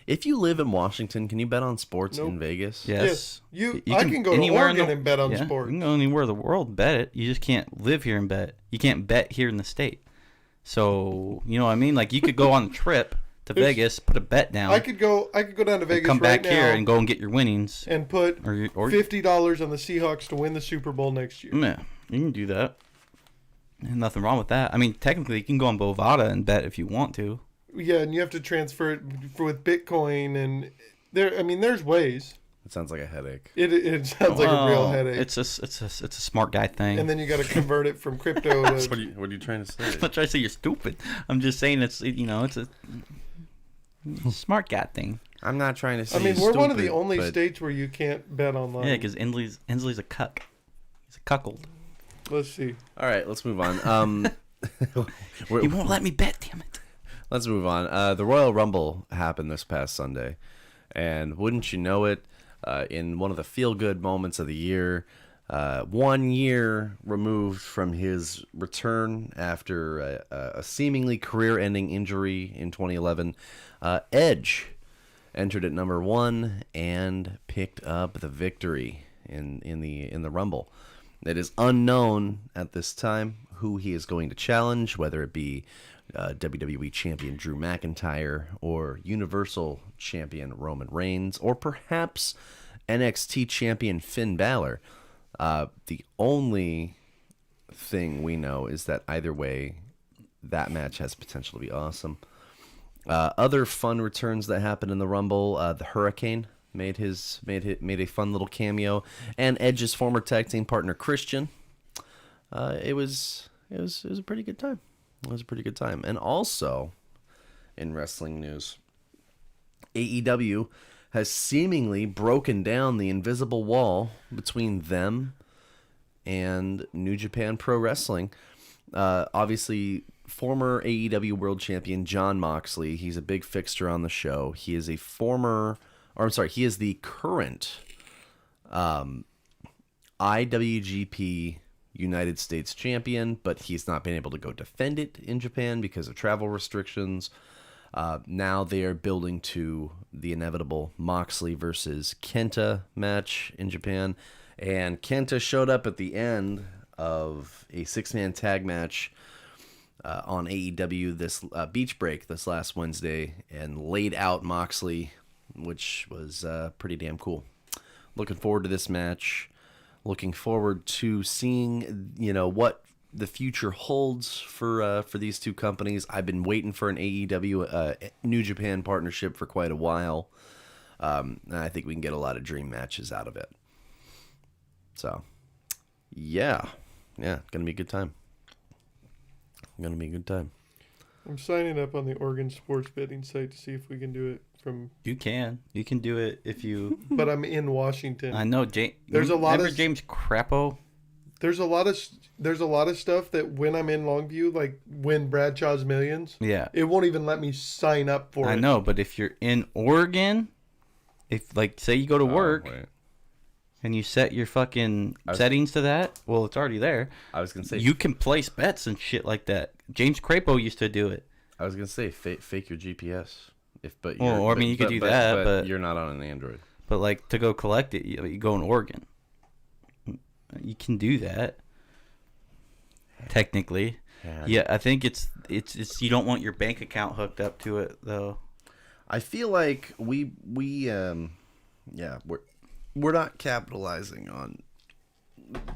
If you live in Washington, can you bet on sports in Vegas? Yes. I can go to Oregon and bet on sports. You can go anywhere in the world and bet it. You just can't live here and bet. You can't bet here in the state. So, you know what I mean? Like, you could go on a trip to Vegas, put a bet down. I could go down to Vegas come back right here now and go and get your winnings. And put $50 on the Seahawks to win the Super Bowl next year. Yeah, you can do that. There's nothing wrong with that. I mean, technically, you can go on Bovada and bet if you want to. Yeah, and you have to transfer it with Bitcoin, and there's ways. It sounds like a headache. It sounds like a real headache. It's a smart guy thing. And then you got to convert it from crypto to. What are you trying to say? I'm not trying to say you're stupid. I'm just saying it's a smart guy thing. I'm not trying to say. We're one of the only states where you can't bet online. Yeah, because Inslee's a cuck. He's a cuckold. Let's see. All right, let's move on. You won't let me bet, damn it. Let's move on. The Royal Rumble happened this past Sunday, and wouldn't you know it, in one of the feel-good moments of the year, 1 year removed from his return after a seemingly career-ending injury in 2011, Edge entered at number 1 and picked up the victory in the Rumble. It is unknown at this time who he is going to challenge, whether it be WWE Champion Drew McIntyre or Universal Champion Roman Reigns, or perhaps NXT Champion Finn Balor. The only thing we know is that either way, that match has potential to be awesome. Other fun returns that happened in the Rumble, the Hurricane made a fun little cameo, and Edge's former tag team partner Christian. It was a pretty good time. It was a pretty good time. And also, in wrestling news, AEW has seemingly broken down the invisible wall between them and New Japan Pro Wrestling. Obviously, former AEW World Champion Jon Moxley, he's a big fixture on the show. He is he is the current IWGP United States champion, but he's not been able to go defend it in Japan because of travel restrictions. Now they are building to the inevitable Moxley versus Kenta match in Japan. And Kenta showed up at the end of a 6-man tag match on AEW this Beach Break this last Wednesday and laid out Moxley, which was pretty damn cool. Looking forward to this match. Looking forward to seeing, what the future holds for these two companies. I've been waiting for an AEW New Japan partnership for quite a while. And I think we can get a lot of dream matches out of it. So, yeah, gonna be a good time. I'm signing up on the Oregon sports betting site to see if we can do it from. You can do it if you. But I'm in Washington. I know, James. There's a lot of James Crapo. There's a lot of stuff that when I'm in Longview, like when Bradshaw's Millions, it won't even let me sign up for it. I know, but if you're in Oregon, if say you go to work. And you set your fucking settings to that? Well, it's already there. I was going to say... You can place bets and shit like that. James Crapo used to do it. I was going to say fake your GPS. You could do that, but... you're not on an Android. But, to go collect it, you go in Oregon. You can do that. Technically. Yeah, I think it's you don't want your bank account hooked up to it, though. I feel like we're not capitalizing on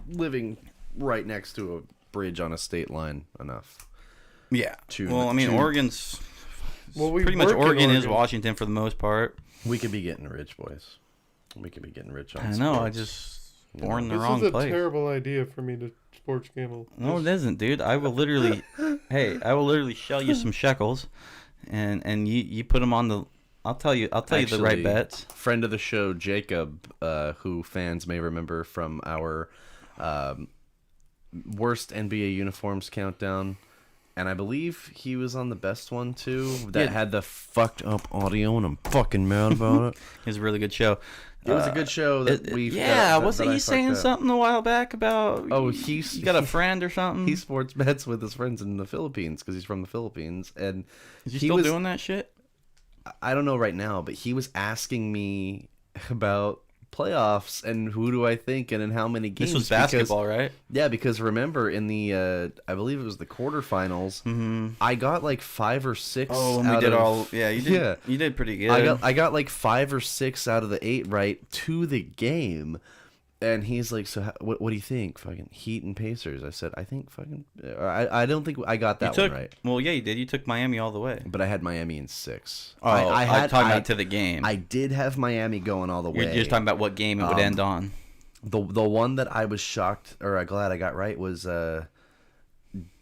living right next to a bridge on a state line enough. Yeah. Oregon's... pretty much Oregon is Washington for the most part. We could be getting rich, boys. We could be getting rich on I know, I just... born in the wrong place. This is a terrible idea for me to sports gamble. No, it isn't, dude. I will literally... I will literally shell you some shekels, and you put them on the... I'll tell you the right bets. Friend of the show, Jacob, who fans may remember from our worst NBA uniforms countdown, and I believe he was on the best one too. That had the fucked up audio, and I'm fucking mad about it. It was a really good show. It was a good show that we. Wasn't he saying something a while back about? Oh, you got a friend or something? He sports bets with his friends in the Philippines because he's from the Philippines, and is he still doing that shit? I don't know right now, but he was asking me about playoffs and who do I think and in how many games. This was basketball, right? Yeah, because remember in the I believe it was the quarterfinals, I got like 5 or 6. Oh, and we did all. Yeah, you did. Yeah. You did pretty good. I got like 5 or 6 out of the 8 right to the game. And he's like, so what do you think? Fucking Heat and Pacers. I said, I think fucking... I don't think I got that one right. Well, yeah, you did. You took Miami all the way. But I had Miami in 6. Oh, I had talking about to the game. I did have Miami going all the way. You're just talking about what game it would end on. The one that I was shocked, or glad I got right, was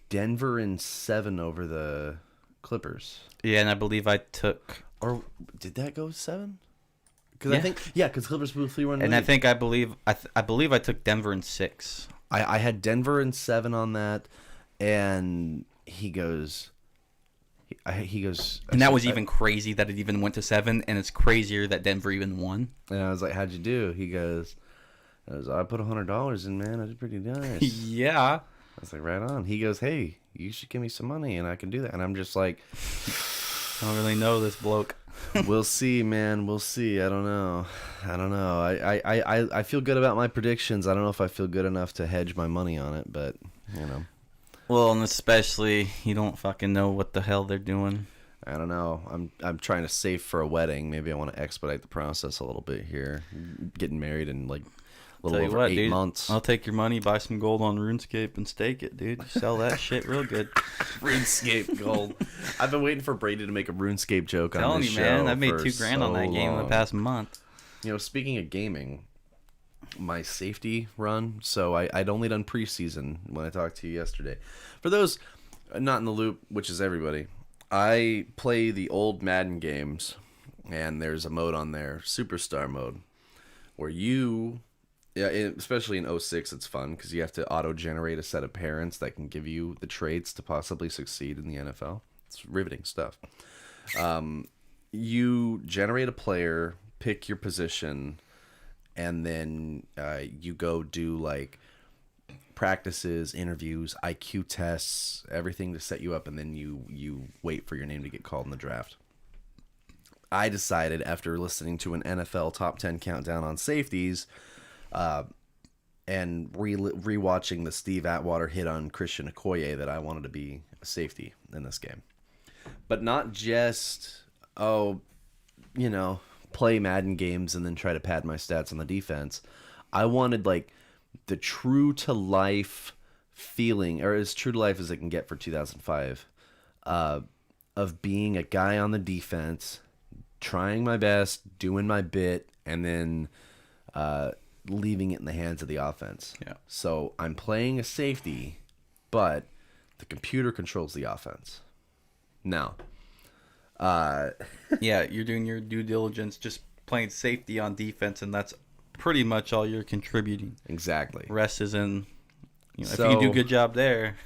Denver in 7 over the Clippers. Yeah, and I believe I took... Or did that go 7? Because I think because Clippers blew 3-1. And I believe I took Denver in 6. I had Denver in 7 on that, and he goes, and that was even crazy that it even went to 7, and it's crazier that Denver even won. And I was like, "How'd you do?" He goes, "I put $100 in, man. I did pretty nice." Yeah. I was like, "Right on." He goes, "Hey, you should give me some money, and I can do that." And I'm just like, I don't really know this bloke. We'll see, man. We'll see. I don't know. I feel good about my predictions. I don't know if I feel good enough to hedge my money on it, but Well, and especially you don't fucking know what the hell they're doing. I don't know. I'm trying to save for a wedding. Maybe I want to expedite the process a little bit here. Getting married in like a little over 8 months. I'll take your money, buy some gold on RuneScape, and stake it, dude. Sell that shit real good. RuneScape gold. I've been waiting for Brady to make a RuneScape joke on this show. Man, I made $2,000 on that game in the past month. Speaking of gaming, my safety run. So I'd only done preseason when I talked to you yesterday. For those not in the loop, which is everybody, I play the old Madden games, and there's a mode on there, Superstar mode, where you... Yeah, especially in 06, it's fun because you have to auto-generate a set of parents that can give you the traits to possibly succeed in the NFL. It's riveting stuff. You generate a player, pick your position, and then you go do like practices, interviews, IQ tests, everything to set you up, and then you wait for your name to get called in the draft. I decided after listening to an NFL top 10 countdown on safeties and rewatching the Steve Atwater hit on Christian Okoye that I wanted to be a safety in this game. But not just, play Madden games and then try to pad my stats on the defense. I wanted like the true to life feeling, or as true to life as it can get for 2005, of being a guy on the defense, trying my best, doing my bit, and then leaving it in the hands of the offense. Yeah. So I'm playing a safety, but the computer controls the offense. Now, yeah, you're doing your due diligence, just playing safety on defense, and that's pretty much all you're contributing. Exactly. Rest is in, if So- you do a good job there.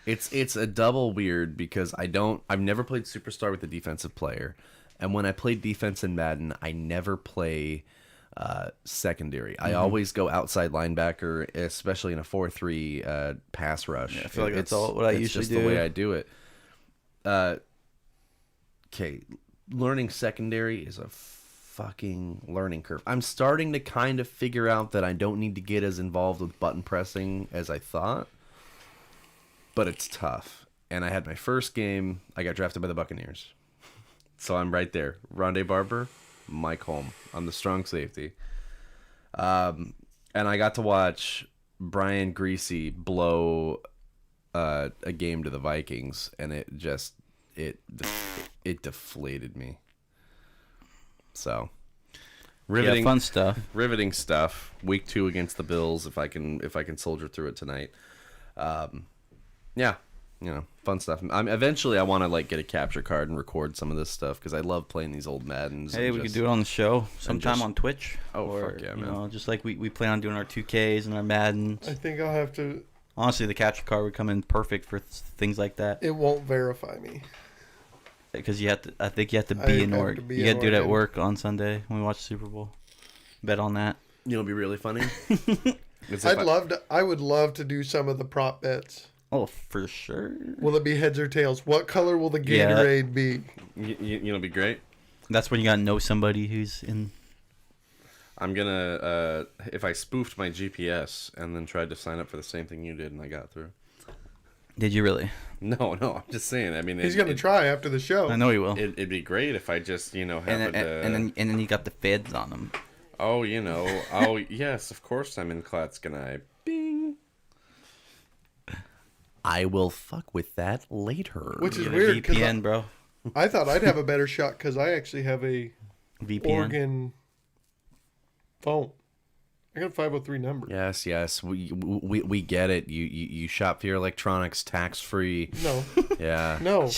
It's a double weird because I've never played Superstar with a defensive player, and when I played defense in Madden, I never play secondary. I always go outside linebacker, especially in a 4-3 pass rush. Yeah, I feel like that's what I usually It's just do. the way I do it. Okay, learning secondary is a fucking learning curve. I'm starting to kind of figure out that I don't need to get as involved with button pressing as I thought, but it's tough. And I had my first game, I got drafted by the Buccaneers. So I'm right there. Rondé Barber, Mike Holm. I'm the strong safety. And I got to watch Brian Greasy blow a game to the Vikings, and it just it deflated me. So riveting, fun stuff. Riveting stuff. Week 2 against the Bills. If I can soldier through it tonight. Yeah, fun stuff. Eventually I want to like get a capture card and record some of this stuff because I love playing these old Maddens. Hey, we could do it on the show sometime on Twitch. Oh, or, fuck yeah, man. Just like we plan on doing our 2Ks and our Maddens. I think I'll have to. Honestly, the capture card would come in perfect for things like that. It won't verify me. Because I think you have to I be in have work. to be You in got to do it at work. work on Sunday when we watch the Super Bowl. Bet on that. It'll be really funny. I would love to do some of the prop bets. Oh, for sure. Will it be heads or tails? What color will the Yeah. Gatorade be? It'll be great. That's when you got to know somebody who's in. I'm gonna if I spoofed my GPS and then tried to sign up for the same thing you did and I got through. Did you really? No, I'm just saying. I mean, He's going to try after the show. I know he will. It'd be great if I just happened to. And then you got the feds on him. Oh, oh yes, of course I'm in Klatskani. Bing. I will fuck with that later. Which is Get a weird, 'cause VPN, bro. I thought I'd have a better shot because I actually have a VPN. Oregon phone. I got a 503 number. Yes, we get it. You shop for your electronics tax free. No, Yeah. no.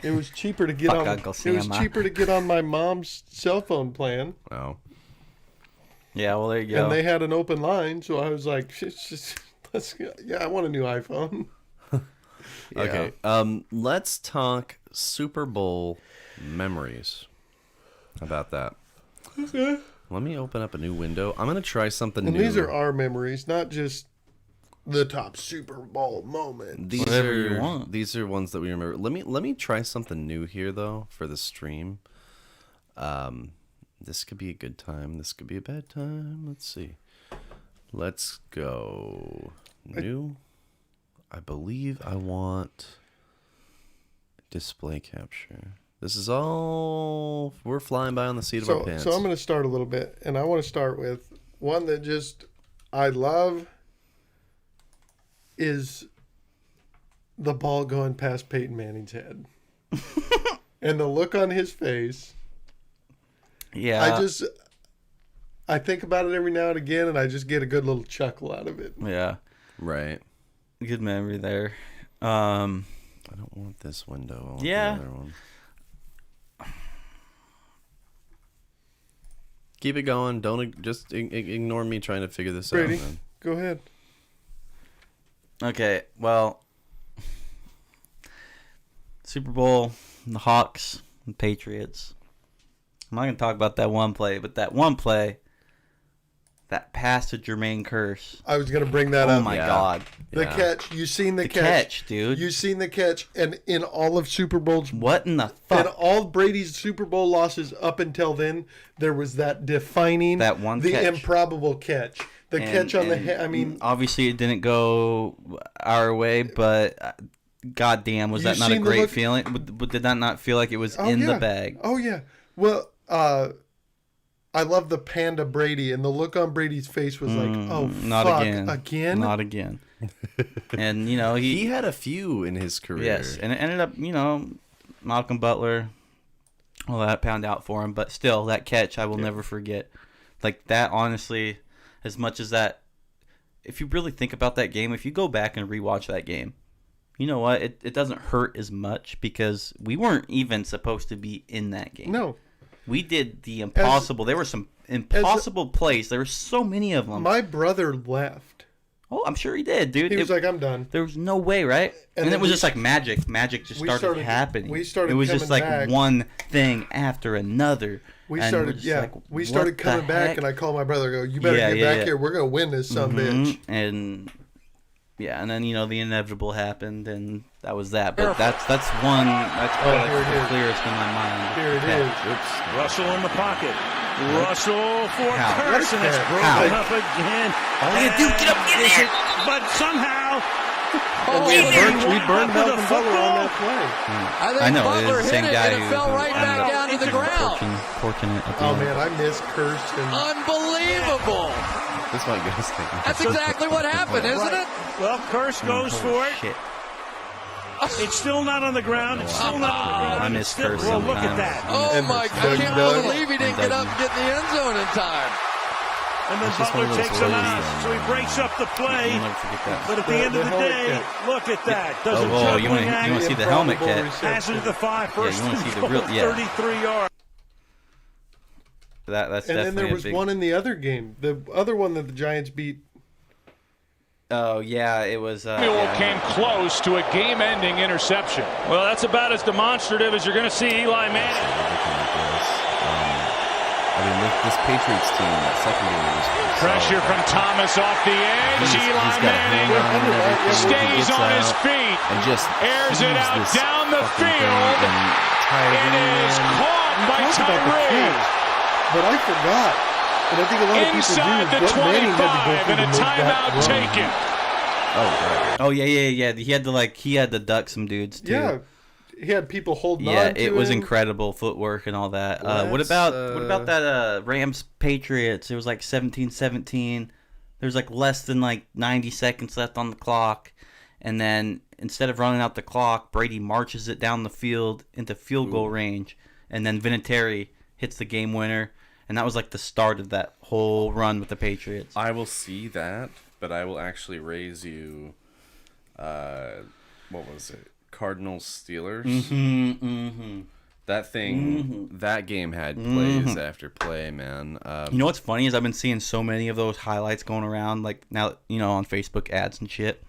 It was cheaper to get Fuck on. Uncle It was Sam, huh? cheaper to get on my mom's cell phone plan, Oh. Yeah, well, there you go. and they had an open line. So I was like, I want a new iPhone. Yeah. Okay. Let's talk Super Bowl memories. How about that? Okay. Let me open up a new window. I'm gonna try something And new. these are our memories, not just the top Super Bowl moment. These Whatever are you want. These are ones that we remember. Let me try something new here though for the stream. This could be a good time. This could be a bad time. Let's see. Let's go. New. I believe I want display capture. This is all we're flying by on the seat of our pants. So I'm going to start a little bit, and I want to start with one that just I love is the ball going past Peyton Manning's head. And the look on his face. Yeah. I think about it every now and again, and I just get a good little chuckle out of it. Yeah. Right. Good memory there. I don't want this window. I want Yeah. the other one. Keep it going. Don't just ignore me trying to figure this Brady, out. Man. go ahead. Okay, well, Super Bowl, the Hawks, and Patriots. I'm not going to talk about that one play, but that one play That pass to Jermaine Kearse. I was gonna bring that up. Oh my God. The catch. You seen the catch, dude. You seen the catch, and in all of Super Bowls, what in the in fuck? all Brady's Super Bowl losses up until then, there was that defining, that one the catch. Improbable catch, the catch on the head. I mean, obviously it didn't go our way, but goddamn, was that not a great feeling? Did that not feel like it was in the bag? Oh yeah. Well, I love the panda Brady, and the look on Brady's face was like, "Oh, not fuck, again, not again." And you know he had a few in his career. Yes, and it ended up, you know, Malcolm Butler, all that pound out for him, but still, that catch I will never forget. Like that, honestly, as much as that, if you really think about that game, if you go back and rewatch that game, you know what? It doesn't hurt as much because we weren't even supposed to be in that game. No. We did the impossible. There were some impossible plays. There were so many of them. My brother left. Oh, I'm sure he did, dude. He was like, "I'm done." There was no way, right? And it was just like magic. Magic just started happening. It was just like back. one thing after another. We started coming back, and I called my brother. I go, "You better get back here. We're gonna win this bitch." And yeah, and then you know the inevitable happened, and that was that. But that's one. That's probably the clearest in my mind. Here it is. Oops. Russell in the pocket. Russell for Kearse, and it's broken up again. Oh, yeah, dude, get up, get there! But somehow, we burned Malcolm Butler on that play. I know, Butler it is the same hit guy it, and it fell right back down to the ground. Fortunate. Oh man, I miss Kearse. Unbelievable! This might get us taken. That's exactly what happened, isn't it? Well, Kearse goes for it. Shit. It's still not on the ground. It's still not on the ground. I miss Kearse Well, look at sometimes. that. Oh my! I can't believe he didn't get up and get in the end zone in time. And then It's just one Butler of those takes him ways, out, so he breaks up the play. I'll never forget that. But at the end of the day, look at that. Does a you juggling want to act, see the helmet catch? passes the 5, first you want to see and the real, goal, 33 yards. That's And definitely then there was one in the other game, the other one that the Giants beat. Oh yeah, it was. Came close to a game-ending interception. Well, that's about as demonstrative as you're going to see Eli Manning. I mean, this Patriots team, that secondary was Pressure from Thomas off the edge. Eli Manning stays on his feet and just airs it out down the field. It is caught by Tyree. But I forgot. And I think a lot of Inside the people do. 25 and a timeout taken. Oh yeah. He had to duck some dudes too. Yeah, he had people holding on to Yeah, it was him. incredible footwork and all that. What about that Rams Patriots? It was like 17-17. There's like less than like 90 seconds left on the clock, and then instead of running out the clock, Brady marches it down the field into field goal range, and then Vinatieri hits the game winner. And that was like the start of that whole run with the Patriots. I will see that, but I will actually raise you, what was it? Cardinals Steelers. That thing, that game had plays after play, man. You know what's funny is I've been seeing so many of those highlights going around, like now, you know, on Facebook ads and shit.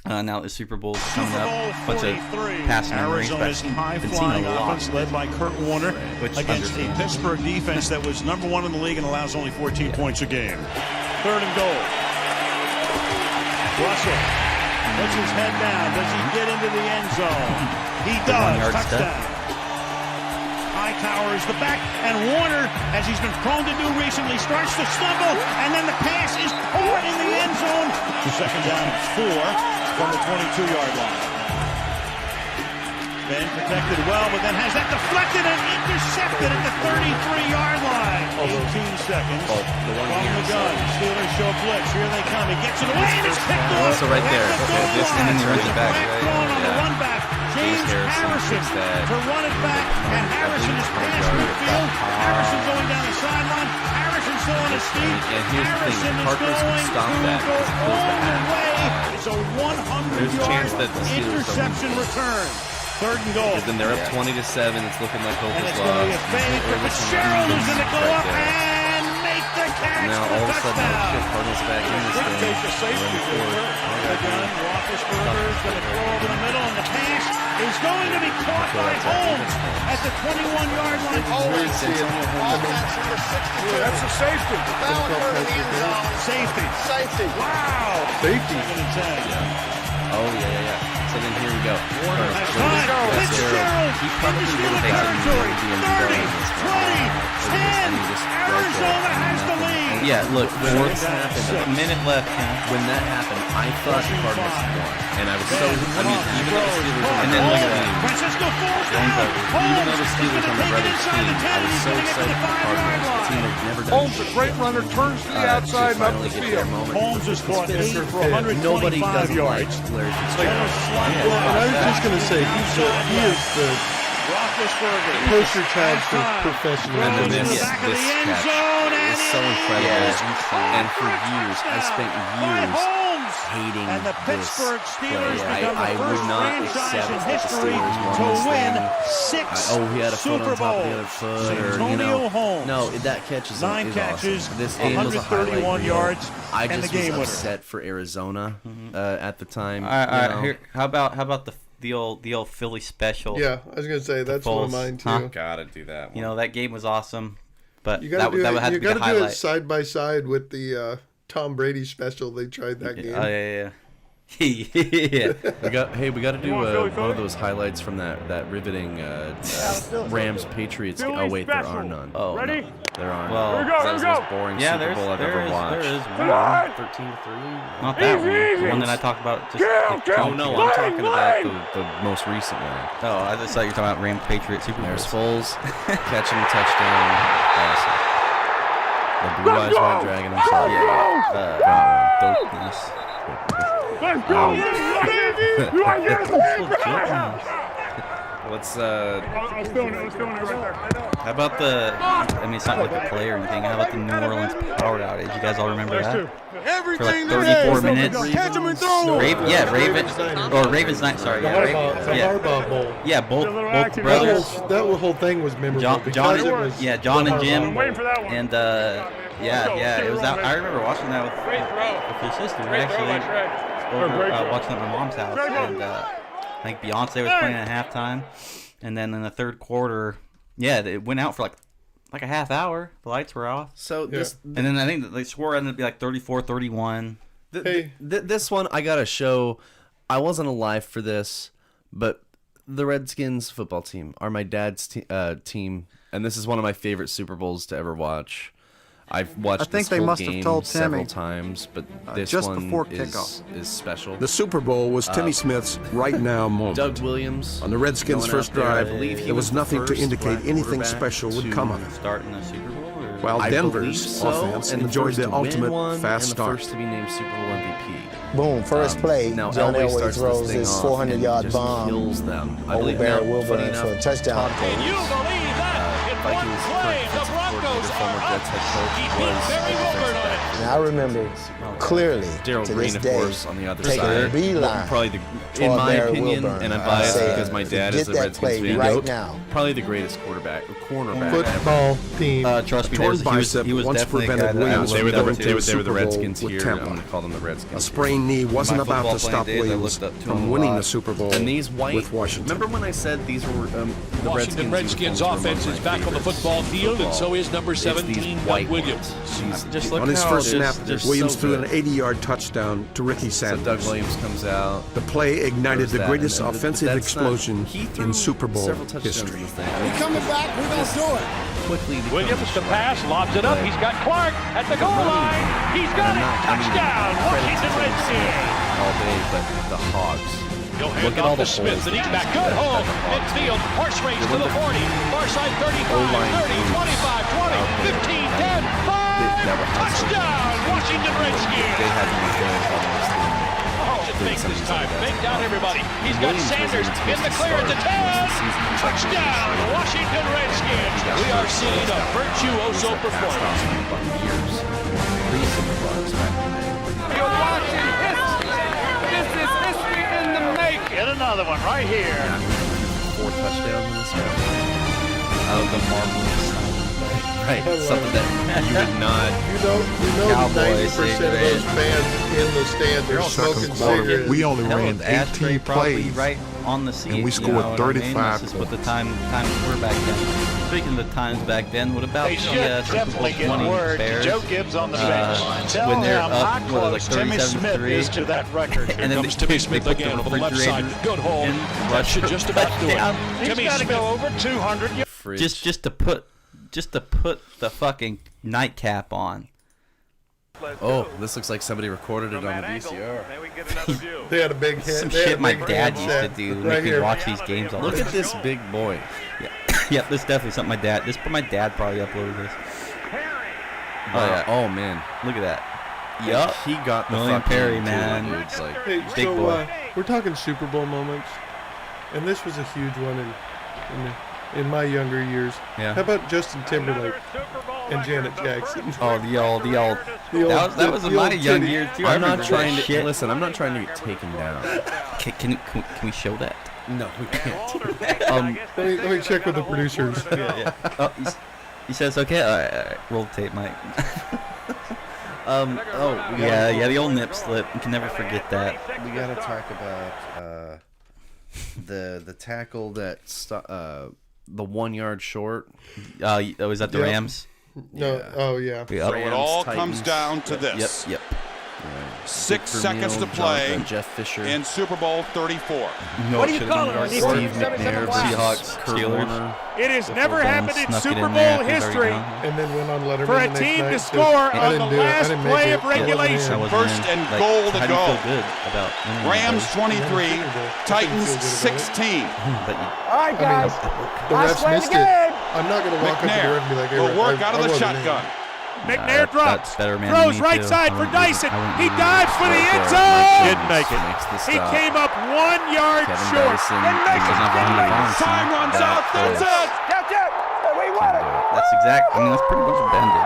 Now the Super Bowl's coming up, bunch of passing memories. Arizona's high-flying offense led by Kurt Warner against a Pittsburgh defense that was number 1 in the league and allows only 14 points a game. 3rd and goal. Russell puts his head down. Does he get into the end zone? He does. Touchdown. Hightower is the back, and Warner, as he's been prone to do recently, starts to stumble, and then the pass is caught in the end zone. 2nd down, 4 from the 22-yard line. Ben protected well, but then has that deflected and intercepted at the 33-yard line. 18 seconds from the gun. Steelers show blitz. Here they come. He gets it away, and it's picked off. Also right there. Okay, This and then he runs it back, right? On the Yeah. run back. James Harrison to run it back, and Harrison is past midfield. Harrison going down the sideline. Harrison still on his feet. And here's the thing, the Cardinals could stop that because it goes to half. It's a 100-yard There's a chance that the Steelers don't interception win. return. 3rd and goal. Then they're up 20-7. It's looking like hope And is it's going to be a lost. fake, but Fitzgerald is going to go up and make the catch Now for all of a sudden, touchdown. shit, Cardinals back in this thing. Take the safety Running forward. Roethlisberger is going to throw over the middle, and the pass is going to be caught by Holmes at the 21-yard line. That's a safety. Safety. Wow. Safety. Oh, yeah. So then here we go. Fitzgerald into Steeler territory. 30, 20, 10. Arizona has the lead. Yeah, look, fourth, a minute left. When that happened, I thought the Cardinals had won. And I was so, I mean, even though the Steelers were on And then look at the Francisco falls team, down. even though the Steelers on the Brothers team, I was so excited for the Cardinals. The team had never done Holmes, a great runner, turns to the outside and up the field. Holmes has caught 8 for 125 Nobody doesn't like yards. Larry Fitzgerald. Well, and I was just going to say, he is the poster child for professional. And then Throws in this the back of the end catch zone, and is so in. incredible. And for years, I spent years hating and the this Pittsburgh Steelers play. become I the would first not franchise accept in that the history Steelers won to this win thing. 6 Oh, he had a foot Super on top of the other Bowls. foot, or Antonio Holmes. No, that catch is 9 catches, awesome. This game was a highlight 131 reel. yards, I and just the game was winner. upset for Arizona at the time. All right, you know. here, how about the old Philly special? Yeah, I was going to say, that's one of Foles, mine, too. huh? Gotta do that one. You know, that game was awesome, but You that got to do would have it, to be the do highlight. it side by side with the Tom Brady special. They tried that game. Oh yeah. Yeah. We got to do one of those highlights from that riveting Rams Patriots. Oh wait, there are none. Oh, Ready? no. There aren't. Well, that was the most boring Yeah, Super Bowl I've there ever is watched. one. 13-3. Not that Easy. one. The one that I talked about. Just Oh no, I'm talking about the most recent one. Oh, I just thought you were talking about Rams Patriots Super Bowl. There's Foles catching a touchdown. Awesome. The Blue Eyes White Dragon himself. Dopeness. Let's go, baby! You are getting Let's I was doing it right there. How about I mean, it's not like a play or anything. How about the New Orleans power outage? You guys all remember that? For like 34 minutes. Catch him and throw him! Ravens night. Sorry, The Harbaugh Bowl. Yeah, both action. brothers. That whole thing was memorable. John because it was John and Jim. I'm waiting for that one. And it was out. I remember watching that with your sister. We actually watching at my mom's house, and I think Beyonce was playing at halftime, and then in the third quarter, it went out for like a half hour. The lights were off. So And then I think the score ended up being like 34-31. This one I gotta show. I wasn't alive for this, but the Redskins football team are my dad's team, and this is one of my favorite Super Bowls to ever watch. I've watched this whole game several times, but this just one before is kickoff. special. The Super Bowl was Timmy Smith's right now moment. Doug Williams On the Redskins' going first out there, I drive, believe he there was the nothing to first indicate black anything quarterback special would to come of it. Starting the Super Bowl. While I Denver's believe so, offense and the enjoyed first the to win ultimate one, fast and start. the first to be named Super Bowl MVP. Boom, first play, Now John Elway Elway starts throws this thing his off 400-yard and just bomb kills them. I over believe Barry now, funny Wilburn for a enough, touchdown. Todd Can you Bowles, believe that? In one Vikings play, the defensive Broncos coordinator, are former up. Jets head coach, He beat was Barry Wilburn on it. And I remember clearly Daryl to Green, this of day course, on the other taking side. a beeline Probably in toward my Barry opinion, Wilburn. and I'm biased Said, because my dad "Get is a that Redskins play fan. right now." Probably the greatest cornerback football team. Trust me, Torn he bicep was once definitely a guy prevented that I Williams looked from up going to. to the Super the Bowl Redskins with here. Tampa. I'm going to call them the A Redskins. sprained knee wasn't My about football to stop playing days, I Williams looked up to him from a winning lot. the Super Bowl And these white, with Washington. remember when I said these were the Washington Redskins uniforms were offense among is my back on the favorites football in field, and so is number It's these 17, white Doug Williams. ones. Just look On his how first snap, just Williams so threw an good. 80-yard touchdown to Ricky So Sanders. Doug Williams comes out. The play ignited There's the that, greatest and offensive that's not- explosion he threw in Super Bowl several touchdowns in history. this thing. Coming back, we're going to do it. Quickly becomes Williams a to pass, lobs it up. He's got Clark at the goal line. He's got it. Touchdown, Washington Redskins. all day, but the Hogs. He'll hand Look at all off the to Smith, holes and he's that back. they Good got hole. at the Hogs. Midfield, horse race to the 40. Far side 35, O-line 30, moves 25, 20, out there. 15, 10, 5. That were Touchdown, Washington Redskins. They had me going almost Fake some of this these time. other guys. Fake down everybody. He's got Williams Sanders wasn't in the supposed to clear at the start 10. most of the season. Touchdown, Washington Redskins. We are seeing a virtuoso performance. Buccaneers. Pre-Super Bowls back in the day. You're watching history. This is history in the making. Get another one right here. 4 touchdowns in this game. The marvelous. Right, something that you would not. You know, Cowboys, 90% of those fans in the stands are Second smoking quarter, cigarettes. we only Hell, ran the ashtray 18 probably plays. right on the seat. And we you scored know what 35 That's just what the times were back then. Speaking of the times back then, what about the Super Bowl 20 Bears? Joe Gibbs on the bench. Tell when me they're how up, close Timmy Smith 37-3, is to that record. and then Timmy Smith again for the left side. Good hold. That should just about do it. Timmy's got to go over 200 yards. Just to put the fucking nightcap on. Oh, this looks like somebody recorded it on the VCR. They had a big hit. Some They had shit a my big dad hit used to set do. right Make me here. watch these games all the Look time. at this big boy. Yep, this is definitely something my dad probably uploaded this. Oh yeah. Oh man. Look at that. Like, Yup. he got the William fucking Perry, tool, man. dude. It's like Hey, Big so boy. we're talking Super Bowl moments, and this was a huge one in my younger years. Yeah. How about Justin Timberlake and Janet Jackson? Oh, the old. That was in the my old young titty. years too. I'm I not trying to shit. listen. I'm not trying to get taken down. Can we show that? No, we can't. Let me check with the producers. Yeah. Oh, he says okay. All right. Roll the tape, Mike. Yeah, the old nip slip. You can never forget that. We gotta talk about the tackle that the 1 yard short. Was that the Yep. Rams? No, Yeah. oh yeah. Yep. It all Titans. comes down to this. Yep. 6 Victor seconds Meal, to play Jonathan, Jeff Fisher, in Super Bowl 34. What do you call it? Steve McNair, Seahawks, Kurt Steelers. Warner. It has never Bone happened in snuck it Super in Bowl there. He's already history gone. And then went on Letterman for a the next team night to and score said, I on the didn't do it. I last didn't make play it. of regulation. I wasn't First in. and Like, goal to how do you go. feel good about winning Rams those? 23, Titans 16. But All right, guys. The I refs swear to missed it. God. I'm not going to walk up to the ref and be like, hey, will work I out of the wasn't in. shotgun. McNair drops, that's better man throws than me, right too. side I for wouldn't do Dyson. it. I wouldn't He do it. dives for the Right end there, zone. Mike Didn't make Jones it. makes the He stop. came up 1 yard Kevin short. Dyson Didn't make doesn't it. have any bounce. Time runs out. That's it. We won it. That's exact. I mean, that's pretty much bended.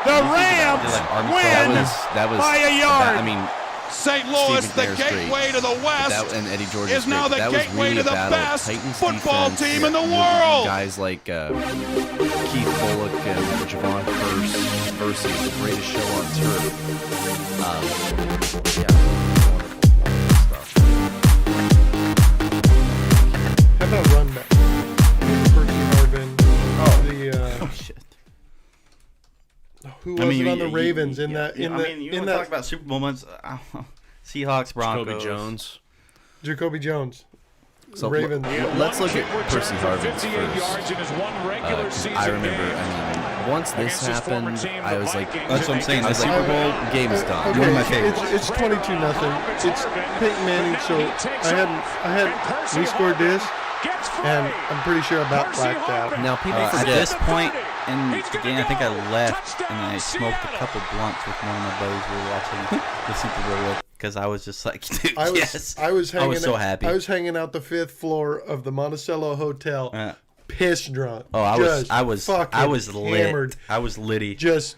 The They're Rams like army win That was by a yard. I mean, St. Louis, Steve the McNair's great. gateway to the West, and Eddie George is now the that was gateway really to the a battle. best Titans football defense, team in the with world. Guys like Keith Bullock and Javon Hurst versus the greatest show on turf. How about run back? Percy Harvin. Shit. Who was it on the Ravens in that? You that talk about Super Bowl months. Seahawks, Broncos. Jacoby Jones. Jacoby Jones. So Ravens. let's look at Percy Harvin's 58 yards in first. his one regular season I remember. game. I mean, once this Against his former happened, team, I the was like, Vikings. That's what I'm saying. the The Super Bowl game is done. Okay, One of my favorites. It's 22-0. It's Peyton Manning. So we scored this, and I'm pretty sure about blacked out. Now people At forget. this point in the game, I think I left and I smoked a couple blunts with one of my buddies we were watching the Super Bowl with because I was just like, dude, I was so happy. I was hanging out the 5th floor of the Monticello Hotel, piss drunk. Oh, I was fucking lit. hammered. I was litty. Just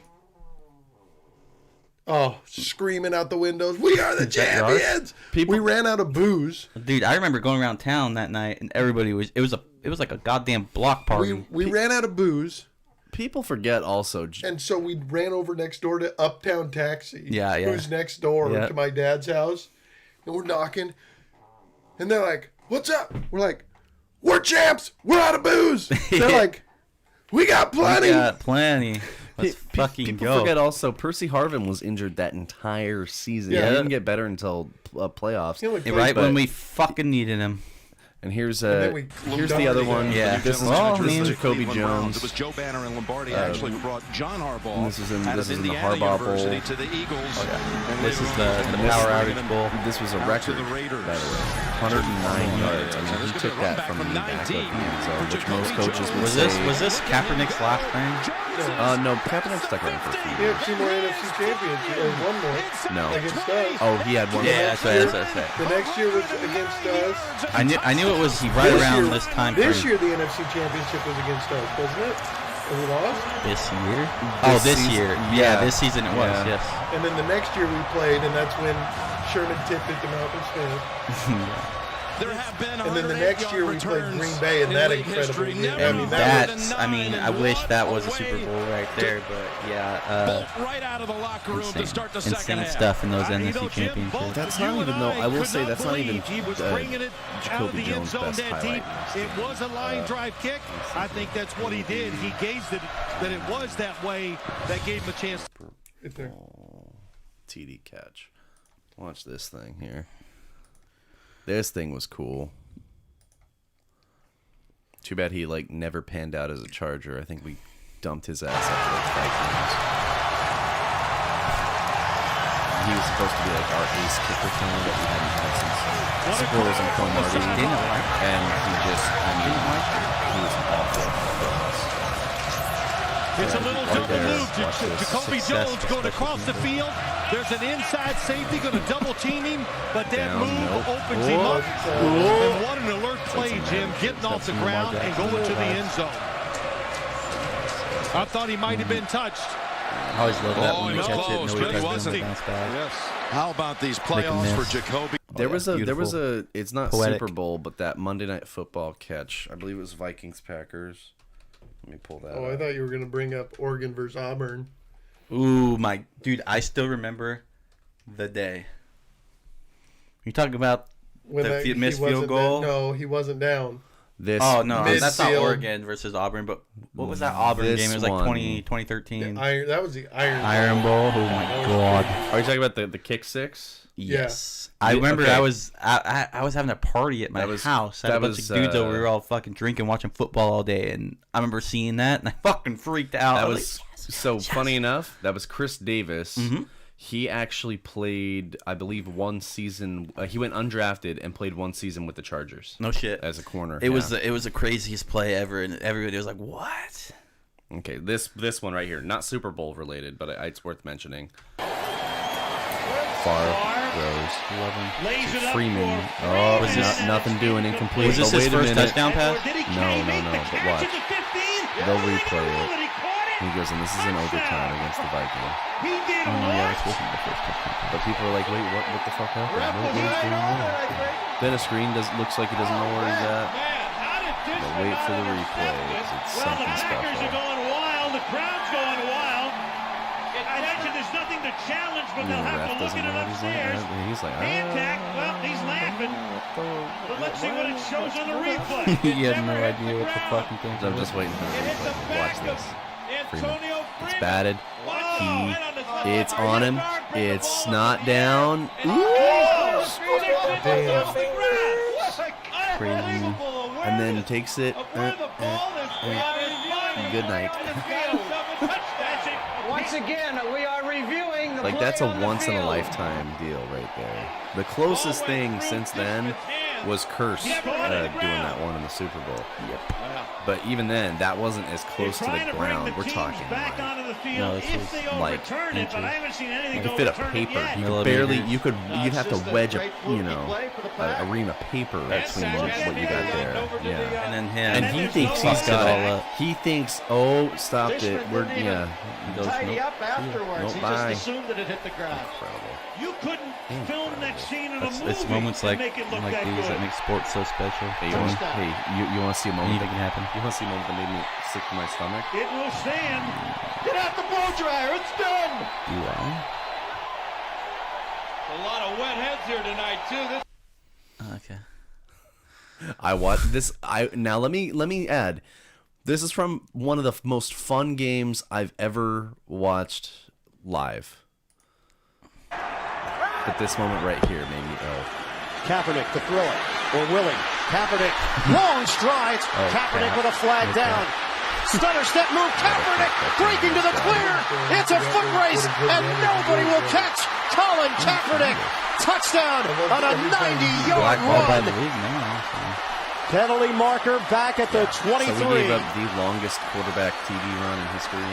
screaming out the windows, "We are the champions!" We ran out of booze. Dude, I remember going around town that night and everybody was. It was like a goddamn block party. We ran out of booze. People forget also. And so we ran over next door to Uptown Taxi. Yeah. Who's next door Yeah. to my dad's house. And we're knocking. And they're like, "What's up?" We're like, "We're champs. We're out of booze." They're like, "We got plenty." We got plenty. Let's fucking People go. forget also Percy Harvin was injured that entire season. Yeah. He didn't get better until playoffs. He only played Right when but- we fucking needed him. And here's then we here's dumped the other it one. again. Yeah. This is Well, I this mean- is Jacoby Jones. It was Joe Banner and Lombardi actually who brought John Harbaugh. And this is in out this of is in the Indiana Harbaugh Bowl. University to the Eagles. And This they is were the bringing power him outage bowl. This was a out record, to the Raiders. by the way. 109 yards. I mean, he took that from the back of the end zone, which most coaches would say. Was this Kaepernick's last thing? No, Kaepernick stuck around for a few He had years. 2 more NFC championships. Or 1 more. No. Against us. Oh, he had one. Yeah, that's what I said. The next year was against us. I knew it was right This around year- this time This frame. year the NFC championship was against us, wasn't it? And we lost. This year? This season- year. yeah. Yeah, this season it was. Yeah. Yes. And then the next year we played, and that's when Sherman tipped it to Malcolm Smith. There have been And then the next year we played Green Bay, and that incredible year. I wish that was a Super Bowl right there, but yeah. Right out of the locker room to start the second insane half. stuff in those NFC championships. That's not even, though, I will say that's not even He was bringing it out of Jacoby the end Jones' zone best that deep. highlight. It was a line drive kick. I think that's what he did. He gauged it that it was that way. That gave him a chance. TD catch. Watch this thing here. This thing was cool. Too bad he never panned out as a Charger. I think we dumped his ass after those Vikings. He was supposed to be our ace kicker center that we hadn't had since Squirrels and Cromartie. And he was awful for us. It's a little double move. Jacoby Jones going across the field. There's an inside safety going to double team him, but that move opens him up. And what an alert play, Jim, getting off the ground and going to the end zone. I thought he might have been touched. I always love that when you catch it. Nobody touches it, bounce back. Yes. How about these playoffs for Jacoby? There was a it's not Poetic. Super Bowl, but that Monday Night Football catch. I believe it was Vikings-Packers. Let me pull that up. I thought you were going to bring up Oregon versus Auburn. Ooh, my dude! I still remember the day. You talking about When the missed field goal? No, he wasn't down. That's not Oregon versus Auburn. But what was that Auburn game? It was like 2013. That was the Iron Bowl. Oh my God! Are you talking about the kick six? Yes. Yeah. I remember I was having a party at my house. I had a bunch of dudes over. We were all fucking drinking, watching football all day, and I remember seeing that, and I fucking freaked out. That was funny enough. That was Chris Davis. Mm-hmm. He actually played, I believe, one season. He went undrafted and played one season with the Chargers. No shit. As a corner. It was the craziest play ever, and everybody was like, "What?" Okay, this one right here, not Super Bowl related, but it's worth mentioning. Favre throws. Freeman. Oh, was this nothing doing, incomplete. Was this his first touchdown pass? No. But watch. They'll replay it. He goes, and this is in overtime against the Vikings. This wasn't the first touchdown pass. But people are like, wait, what the fuck happened? What is going on? Then a screen looks like he doesn't know where he's at. But wait for the replay. It's something special. The going wild. The crowd's going wild. I mentioned there's nothing to challenge, but they'll have to look at it upstairs. He's like, Contact. Well, he's laughing. But let's see what it shows on the replay. You have no idea what the fucking thing is. I'm just waiting for the replay. Watch this. Freeman. It's batted. It's on him. It's not down. Crazy. And then takes it. Good night. Once again, we are reviewing the that's a once-in-a-lifetime deal right there. The closest thing since then was Curse doing that one in the Super Bowl. Yep. But even then, that wasn't as close to the ground. We're talking like you could fit a paper. You could barely. You'd have to wedge a ream of paper between what you got there. Yeah. And then him. And he thinks he's got it all up. He thinks, oh, stopped it. We're He goes, nope, bye. Assumed that it hit the ground. Incredible. You couldn't film that scene in a movie. It's moments like these that make sports so special. Hey, you want to see a moment Anything can happen. You want to see a moment that made me sick to my stomach? It will stand. Get out the blow dryer. It's done. Do I? A lot of wet heads here tonight too. Okay. I watched this. Now let me add. This is from one of the most fun games I've ever watched live. But this moment right here made me ill. Kaepernick to throw it, or Willing. Kaepernick, long strides. Kaepernick with a flag down. Stutter step move. Kaepernick breaking to the clear. It's a foot race, and nobody will catch Colin Kaepernick. Touchdown on a 90-yard run. Penalty marker back at the 23. So we gave up the longest quarterback TD run in history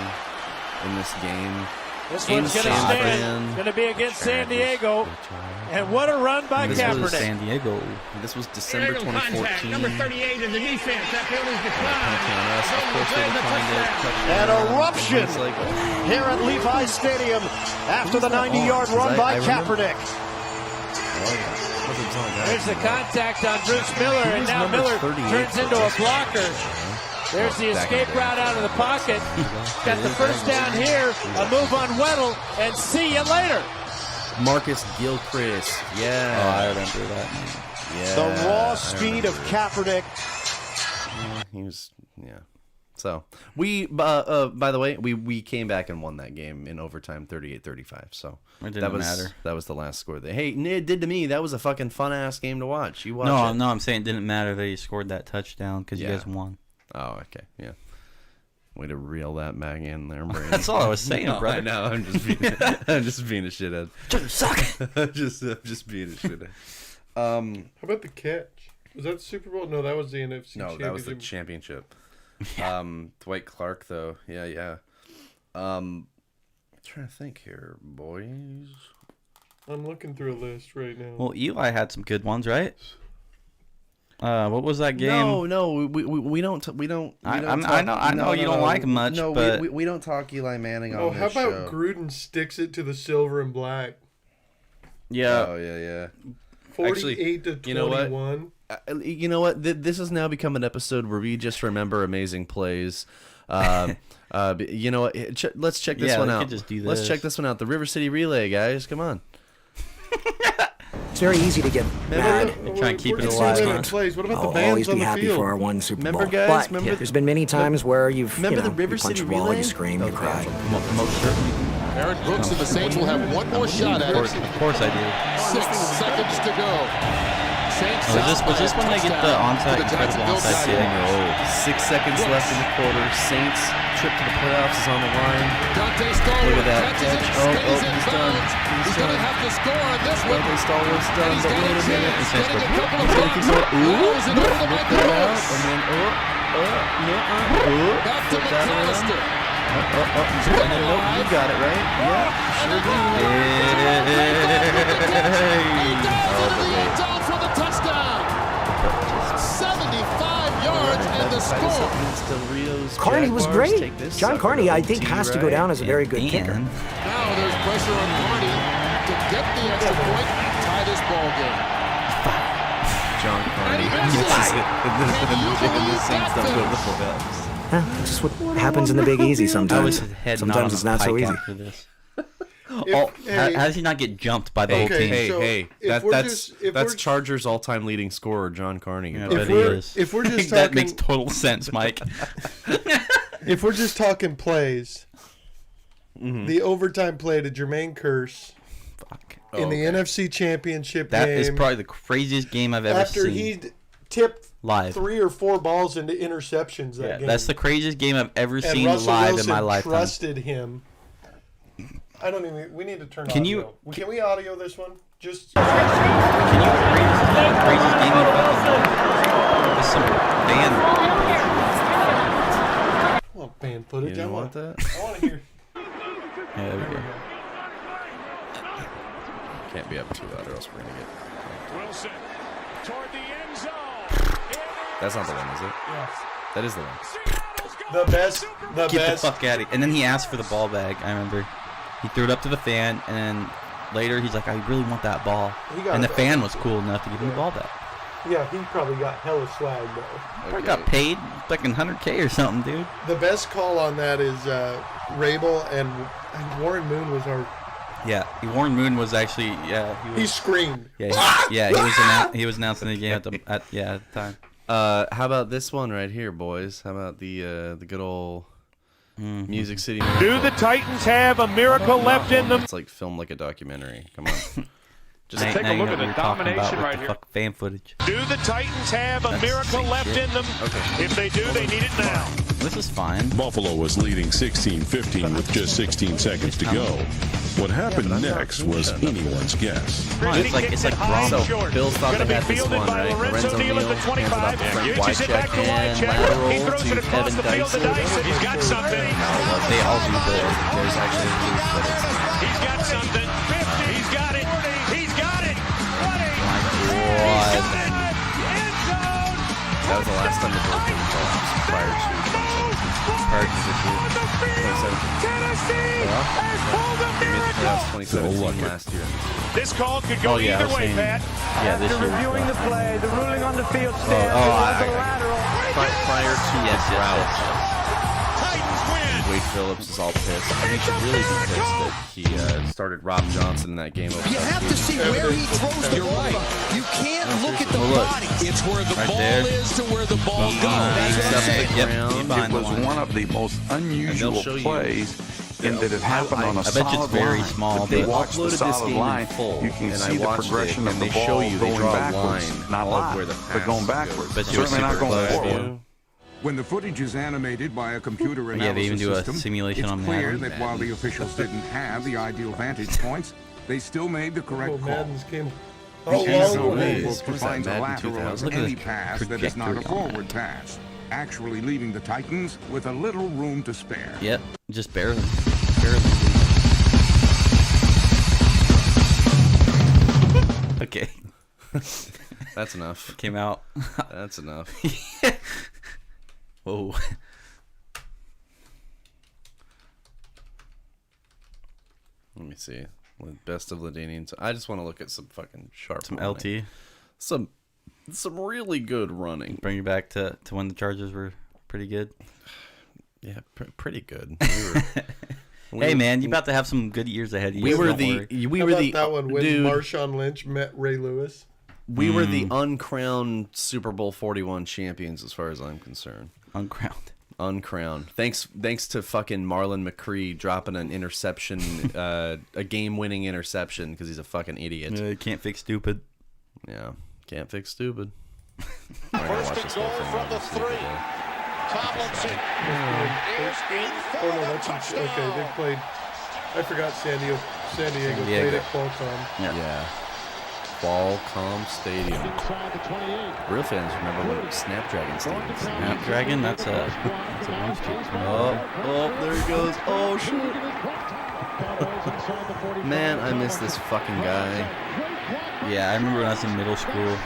in this game. This one's going to stand. It's going to be against San Diego. And what a run by Kaepernick. This was San Diego. This was December 2014. Number 38 in the defense. That penalty's declined. An eruption here at Levi Stadium after the 90-yard run by Kaepernick. There's the contact on Bruce Miller, and now Miller turns into a blocker. There's the escape route out of the pocket. Got the first down here, a move on Weddle, and see you later. Marcus Gilchrist. Yeah. Oh, I remember that. Yeah. The raw speed of Kaepernick. Yeah, he was, yeah. So, by the way, we came back and won that game in overtime 38-35. So, it didn't matter. That was the last score. Hey, it did to me. That was a fucking fun-ass game to watch. You watch it? No, I'm saying it didn't matter that he scored that touchdown because you guys won. Oh, okay. Yeah. Way to reel that back in there, Brady. That's all I was saying, brother. I know. I'm just being a shithead. Just suck. I'm just being a shithead. How about the catch? Was that the Super Bowl? No, that was the NFC No, that was the championship. Dwight Clark, though. Yeah. I'm trying to think here, boys. I'm looking through a list right now. Well, Eli had some good ones, right? What was that game? No, we don't. I know you don't like him much, but we don't talk Eli Manning on Oh, this how about show. Gruden sticks it to the silver and black? Yeah. Oh, yeah. 48 to 21. You know what? This has now become an episode where we just remember amazing plays. You know what? Let's check this one out. Just do this. Let's check this one out. The River City Relay, guys. Come on. It's very easy to get mad. Try and keep it alive. What about I'll the always bands on be the happy field? for our one Super Bowl. Remember, guys? But there's been many times where you've Remember the River you punch City a wall, Relay? you scream, you cry. Most certainly. Aaron Brooks and the Saints will have one more shot at it. Of course I do. 6 seconds to go. Saints was this when they get the onside, incredible onside kick? 6 seconds left in the quarter. Saints trip to the playoffs is on the line. Look at that catch. Oh, he's done. He's going to have to score on this one. Dante Stallworth's done, but wait a minute. He's going to get a couple of He's going to keep going. Ooh, is it over to Michael Lewis? And then, Back to McAllister. And then, nope, you got it, right? Yeah, sure do. Down for the touchdown. 75 yards and the score. Carney was great. John Carney, I think, has to go down as a very good kicker. Now there's pressure on Carney to get the extra point and tie this ball game. John Carney. The Saints don't go to the playoffs. That's just what happens in the Big Easy sometimes. Sometimes it's not so easy. How does he not get jumped by the whole team? Hey, that's Chargers' all-time leading scorer, John Carney. Yeah, if we're just that talking, makes total sense, Mike. If we're just talking plays, the overtime play to Jermaine Kearse in the NFC Championship game. That is probably the craziest game I've ever seen. After he tipped live 3 or 4 balls into interceptions that game. That's the craziest game I've ever seen Russell live Wilson in my lifetime. Trusted him. I don't even. We need to turn. Can audio. Can we audio this one? Just. Can you craziest game I've ever? There's some band. I want band footage. You want that? I want to hear. Yeah, there we go. Can't be up too loud, or else we're gonna get. Wilson toward the end zone. That's not the one, is it? Yes. That is the one. The best. Get the fuck out of here. And then he asked for the ball back. I remember. He threw it up to the fan, and then later he's like, I really want that ball. And the fan was cool enough to give him the ball back. Yeah, he probably got hella swag, though. Probably got paid like $100K or something, dude. The best call on that is Rabel and Warren Moon was our... Yeah, Warren Moon was actually, he screamed. Yeah, he was announcing the game at the time. How about this one right here, boys? How about the good old... Music City Miracle. Do the Titans have a miracle left in them? It's like filmed like a documentary. Come on. Just take a look at the domination right here. Fan footage. Do the Titans have a miracle left in them? Okay. If they do, they need it now. This is fine. Buffalo was leading 16-15 with just 16 seconds to go. What happened next was anyone's guess. It's like drama. So, Bills thought they had this one, right? Lorenzo Neal hands it off to Frank Wycheck and lateral to Kevin Dicey. He's got something. They all do this. There's actually a case that it's... He's got something. 50. He's got it. He's got it. 20. My God. He's got it. End zone. That was the last time the Bills did playoffs prior to this year. 2017. 2017 last year. This call could go either way, Pat. Yeah, this year. Reviewing the play, the ruling on the field stand. Prior to the drought. Wade Phillips is all pissed. I think he should really be pissed that he started Rob Johnson in that game. You have to see where he throws the ball. You can't look at the body. It's where the ball is to where the ball goes. It was one of the most unusual plays in that it happened on a solid line. I bet it's very small. They watch the solid line. You can see the progression of the ball going backwards. Not live, but going backwards. Certainly not going forward. When the footage is animated by a computer analysis they even do a system, simulation it's on clear Madden. that while the officials didn't have the ideal vantage points, they still made the correct call. Madden's came The NFL rulebook defines a lateral as any pass that is not a forward pass, actually leaving the Titans with a little room to spare. Yep, just barely. Okay. That's enough. Came out. That's enough. Whoa. Let me see. Best of Ladanians. I just want to look at some fucking sharp. Some running. LT. Some really good running. Bring you back to when the Chargers were pretty good. Yeah, pretty good. Hey man, you about to have some good years ahead of you. How about that one when Marshawn Lynch met Ray Lewis? We were the uncrowned Super Bowl 41 champions, as far as I'm concerned. Uncrowned. Thanks to fucking Marlon McCree dropping an interception, a game-winning interception because he's a fucking idiot. Can't fix stupid. Yeah, can't fix stupid. First and goal from the 3. Tomlinson is in for the touchdown. Okay, they played. I forgot San Diego played at Qualcomm. Yeah. Qualcomm Stadium. Real fans remember when it was Snapdragon Stadium. Snapdragon? That's a one street. Oh, there he goes. Oh, shit. Man, I miss this fucking guy. Yeah, I remember when I was in middle school.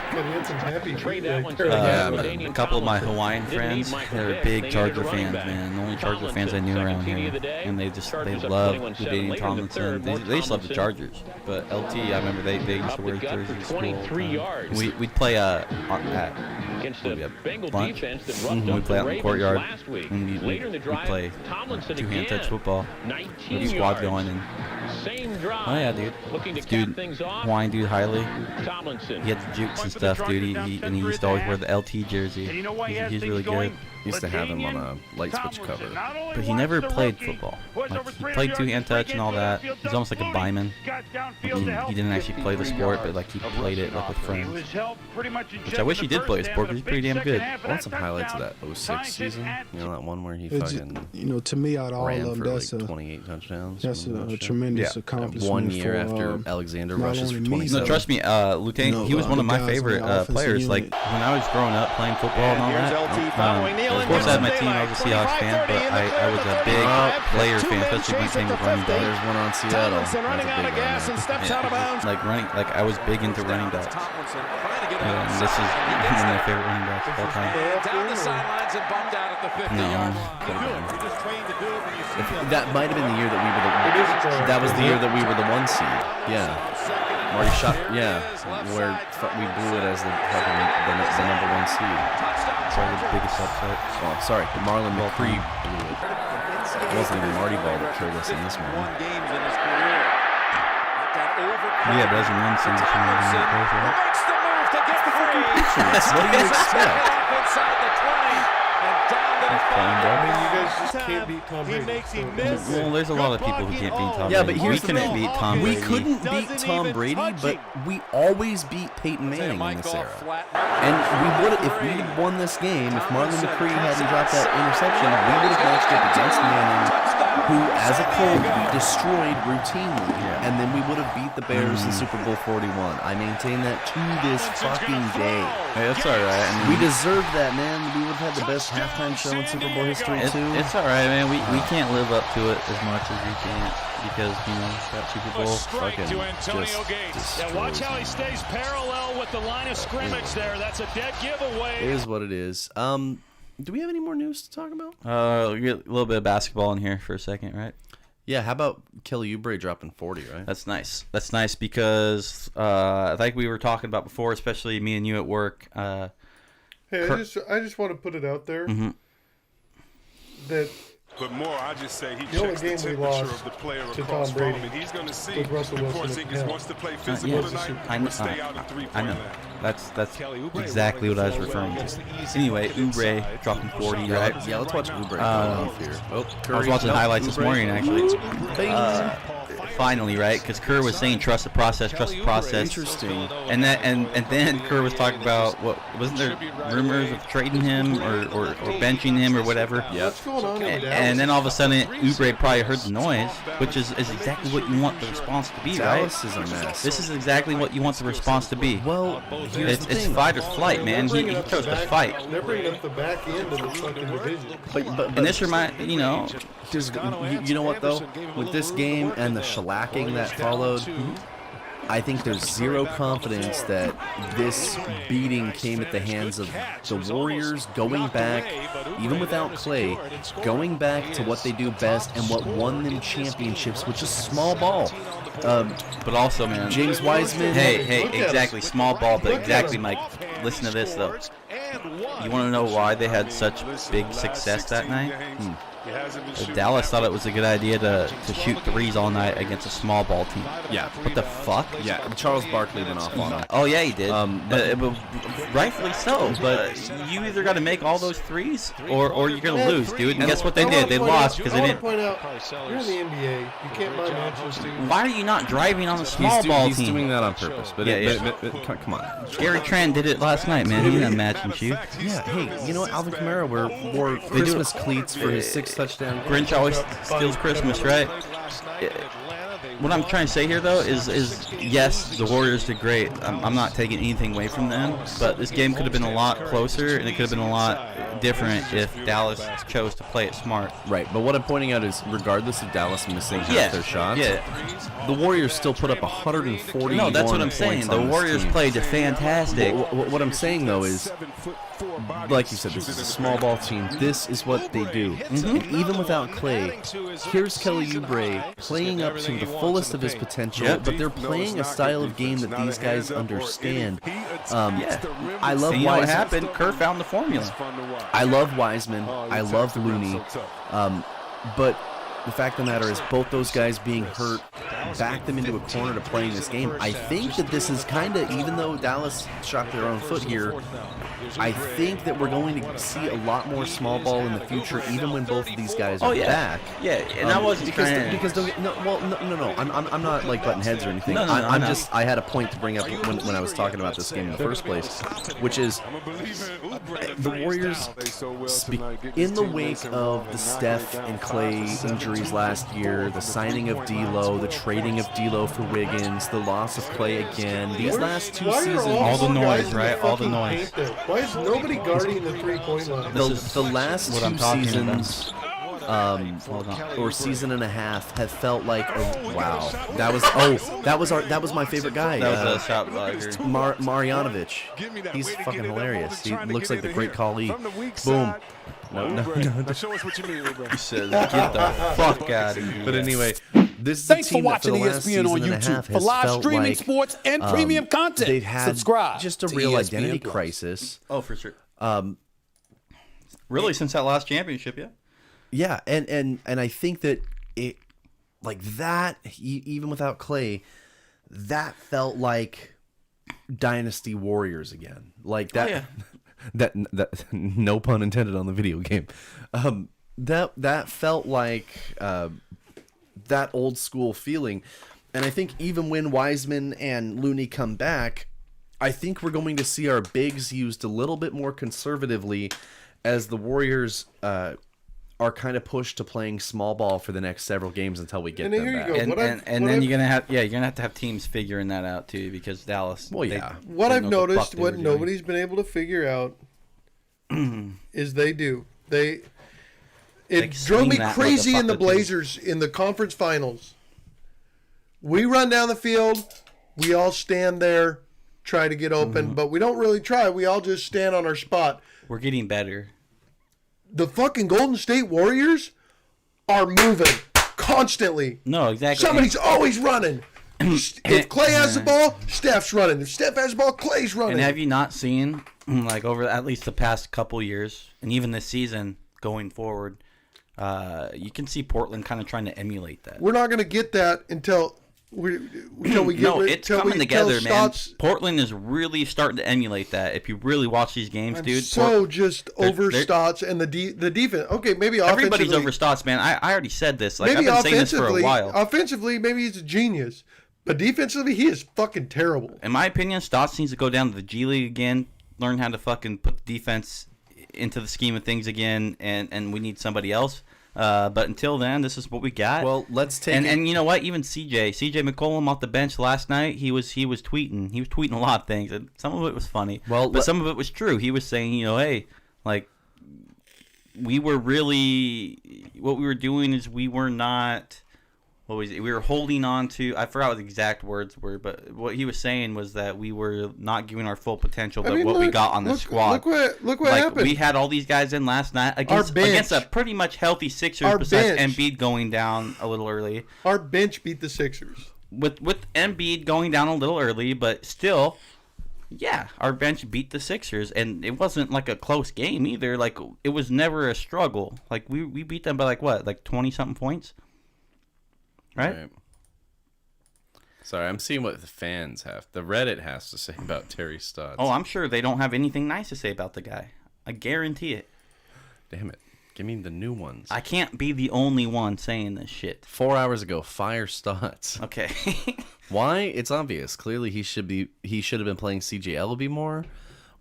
A couple of my Hawaiian friends, they were big Charger fans, man. The only Charger fans I knew around here. And they love Ladanian Tomlinson. They just love the Chargers. But LT, I remember they used to wear jerseys to school. We'd play at lunch. We'd play out in the courtyard. And we'd play two-hand touch football. With the squad going. And oh yeah, dude. Hawaiian dude highly. He had the jukes and stuff, dude. He used to always wear the LT jersey. He's really good. Used to have him on a light switch cover. But he never played football. Like, he played two-hand touch and all that. He's almost like a byman. He didn't actually play the sport, but like he played it like with friends. Which I wish he did play a sport because he's pretty damn good. I want some highlights of that 06 season. You know that one where he fucking to me, out of all ran of them, for that's like 28 touchdowns. That's a tremendous accomplishment. 1 year after Alexander rushes for 27. No, trust me, Lieutenant, he was one of my favorite players. Like when I was growing up playing football and all that. Of course, I had my team. I was a Seahawks fan, but I was a big player fan, especially when it came to running back. There's one on Seattle. That's a big one. Like running, like I was big into running backs. And this is one of my favorite running backs of all time. No. That might have been the year that we were that was the year that we were the 1 seed. Yeah. Marty shot. Yeah. Where we blew it as the number 1 seed. Sorry, the biggest upset. Oh, sorry. Marlon McCree blew it. It wasn't even Marty Ball that killed us in this one. Yeah, but as a 1 seed, it's not even that close, right? What do you expect? You guys just can't beat Tom Brady. Well, there's a lot of people who can't beat Tom Brady. Yeah, but here's we couldn't beat Tom Brady. We couldn't beat Tom Brady, but we always beat Peyton Manning in this era. And we would, if we had won this game, if Marlon McCree hadn't dropped that interception, we would have matched up against Manning who, as a Colt, we destroyed routinely, and then we would have beat the Bears in Super Bowl 41. I maintain that to this fucking day. Hey, that's all right. I mean, we deserved that, man. We would have had the best halftime show in Super Bowl history, too. It's all right, man. We can't live up to it as much as we can't because, that Super Bowl fucking to Antonio Gates. Yeah, watch how he stays parallel with the line of scrimmage there. That's a dead giveaway. It is what it is. Do we have any more news to talk about? We get a little bit of basketball in here for a second, right? Yeah, how about Kelly Oubre dropping 40, right? That's nice. That's nice because like we were talking about before, especially me and you at work. Hey, I just want to put it out there that But more, I just say he the only checks the game we temperature lost of the player to across Tom Brady from him, and he's going to see with Russell if Wilson Porzingis wants to play physical yeah. tonight or stay out in three-point land. That's exactly what I was referring to. Anyway, Oubre dropping 40, right? Yeah, let's watch Oubre go off here. I was watching highlights this morning, actually. Finally, right? Because Kerr was saying trust the process, trust the process. Interesting. And then Kerr was talking about wasn't there rumors of trading him or benching him or whatever? Yeah. what's going on in Dallas? And then all of a sudden, Oubre probably heard the noise, which is exactly what you want the response to be, right? Dallas is a mess. This is exactly what you want the response to be. Well, it's fight or flight, man. He chose to fight. They're bringing up the back end of the fucking division. But And this reminds, you know what though? With this game and the shellacking that followed, I think there's zero confidence that this beating came at the hands of the Warriors going back, even without Clay, going back to what they do best and what won them championships, which is small ball. But also, man, James Wiseman. Hey, exactly, small ball, but exactly, Mike. Listen to this though. You want to know why they had such big success that night? Dallas thought it was a good idea to shoot threes all night against a small ball team. Yeah. What the fuck? Yeah, Charles Barkley went off on him. Oh, yeah, he did. But rightfully so. But you either got to make all those threes or you're going to lose, dude. And guess what they did? They lost because they didn't. Point out, you're in the NBA. You can't buy matches, dude. Why are you not driving on the small ball team? He's doing that on purpose. But, but come on. Gary Trent did it last night, man. He didn't match and shoot. Yeah, hey, you know what? Alvin Kamara wore Christmas cleats for his 6th touchdown. Grinch always steals Christmas, right? What I'm trying to say here, though, is yes, the Warriors did great. I'm not taking anything away from them, but this game could have been a lot closer, and it could have been a lot different if Dallas chose to play it smart. Right, but what I'm pointing out is, regardless of Dallas missing half their shots, the Warriors still put up 140. No, that's what I'm saying. The Warriors played fantastic. What I'm saying, though, is, like you said, this is a small ball team. This is what they do. And even without Clay, here's Kelly Oubre playing up to the fullest of his potential, but they're playing a style of game that these guys understand. I love Wiseman. What happened? Kerr found the formula. I love Wiseman. I love Looney. But the fact of the matter is, both those guys being hurt backed them into a corner to playing this game. I think that this is kind of, even though Dallas shot their own foot here, I think that we're going to see a lot more small ball in the future, even when both of these guys are back. Yeah, and I wasn't because I'm not like butting heads or anything. I had a point to bring up when I was talking about this game in the first place, which is the Warriors, in the wake of the Steph and Clay injuries last year, the signing of D'Lo, the trading of D'Lo for Wiggins, the loss of Clay again, these last 2 seasons, all the noise, right? All the noise. Why is nobody guarding the 3-point line? The last 2 seasons, or season and a half, have felt like wow. That was my favorite guy. That was a shot blogger. Marjanovic. He's fucking hilarious. He looks like the great Khali. Boom. No. Show us what you mean, bro. He says, "Get the fuck out of here." But anyway, this is Thanks a team for watching that for the ESPN last on season and a YouTube half for has live felt streaming like, sports and premium content. They've had Subscribe just a to real ESPN identity Plus. crisis. Oh, for sure. Really, since that last championship, yeah. Yeah, and I think that it, like that, even without Clay, that felt like Dynasty Warriors again. Like that. Oh, yeah. That no pun intended on the video game. That felt like that old school feeling, and I think even when Wiseman and Looney come back, I think we're going to see our bigs used a little bit more conservatively as the Warriors are kind of pushed to playing small ball for the next several games until we get them back. And then you're gonna have to have teams figuring that out too, because Dallas. Well, yeah. What I've noticed, what nobody's been able to figure out, is it drove me crazy in the Blazers in the conference finals. We run down the field, we all stand there, try to get open, but we don't really try. We all just stand on our spot. We're getting better. The fucking Golden State Warriors are moving constantly. No, exactly. Somebody's always running. If Clay has the ball, Steph's running. If Steph has the ball, Clay's running. And have you not seen, like, over at least the past couple years, and even this season going forward, you can see Portland kind of trying to emulate that. We're not going to get that until we get no, it's coming together, man. Portland is really starting to emulate that. If you really watch these games, dude. Just over Stotts and the defense. Okay, maybe everybody's over Stotts, man. I already said this. Like, I've been saying this for a while. Offensively, maybe he's a genius, but defensively, he is fucking terrible. In my opinion, Stotts needs to go down to the G League again, learn how to fucking put the defense into the scheme of things again, and we need somebody else. But until then, this is what we got. Well, let's take and you know what? Even CJ McCollum off the bench last night, he was tweeting. He was tweeting a lot of things, and some of it was funny. Well, but some of it was true. He was saying, hey, like, we were really, what we were doing is we were not. What was it? We were holding on to. I forgot what the exact words were, but what he was saying was that we were not giving our full potential. But we got on the squad. Look what happened. We had all these guys in last night against a pretty much healthy Sixers. Besides Embiid going down a little early, our bench beat the Sixers. With Embiid going down a little early, but still, yeah, our bench beat the Sixers, and it wasn't like a close game either. Like, it was never a struggle. Like, we beat them by like 20-something points. Right? Sorry, I'm seeing what the fans have. The Reddit has to say about Terry Stotts. Oh, I'm sure they don't have anything nice to say about the guy. I guarantee it. Damn it. Give me the new ones. I can't be the only one saying this shit. 4 hours ago, fire Stotts. Okay. Why? It's obvious. Clearly, he should have been playing CJ Ellaby more.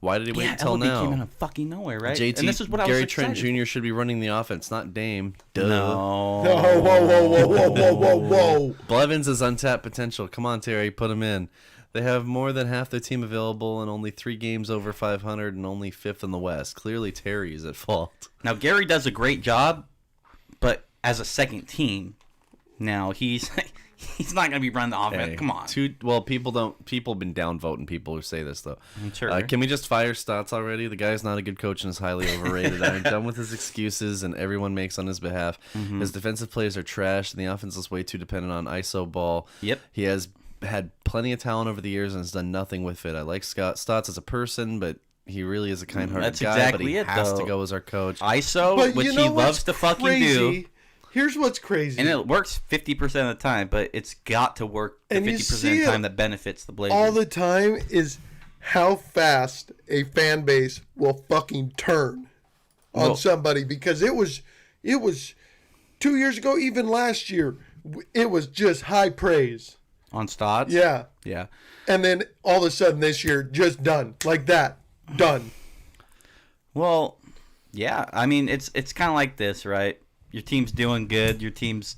Why did he wait until now? Came out of fucking nowhere, right? JT, and this is what Gary I was Trent Jr. should be running the offense, not Dame. Duh. No. Whoa. Blevins is untapped potential. Come on, Terry, put him in. They have more than half their team available and only 3 games over 500 and only 5th in the West. Clearly, Terry's at fault. Now, Gary does a great job, but as a second team, now he's not going to be running the offense. Hey, come on. People have been downvoting people who say this, though. Sure. Can we just fire Stotts already? The guy's not a good coach and is highly overrated. I'm done with his excuses and everyone makes on his behalf. Mm-hmm. His defensive plays are trash, and the offense is way too dependent on ISO ball. Yep. He has had plenty of talent over the years and has done nothing with it. I like Stotts as a person, but he really is a kind-hearted guy. Exactly but he has to go as our coach. ISO, which he loves to fucking do. Here's what's crazy. And it works 50% of the time, but it's got to work the 50% of the time that benefits the Blazers. All the time is how fast a fan base will fucking turn on somebody, because it was 2 years ago, even last year, it was just high praise. On Stotts? Yeah. Yeah. And then all of a sudden this year, just done. Like that. Done. Well, yeah. I mean, it's kind of like this, right? Your team's doing good. Your team's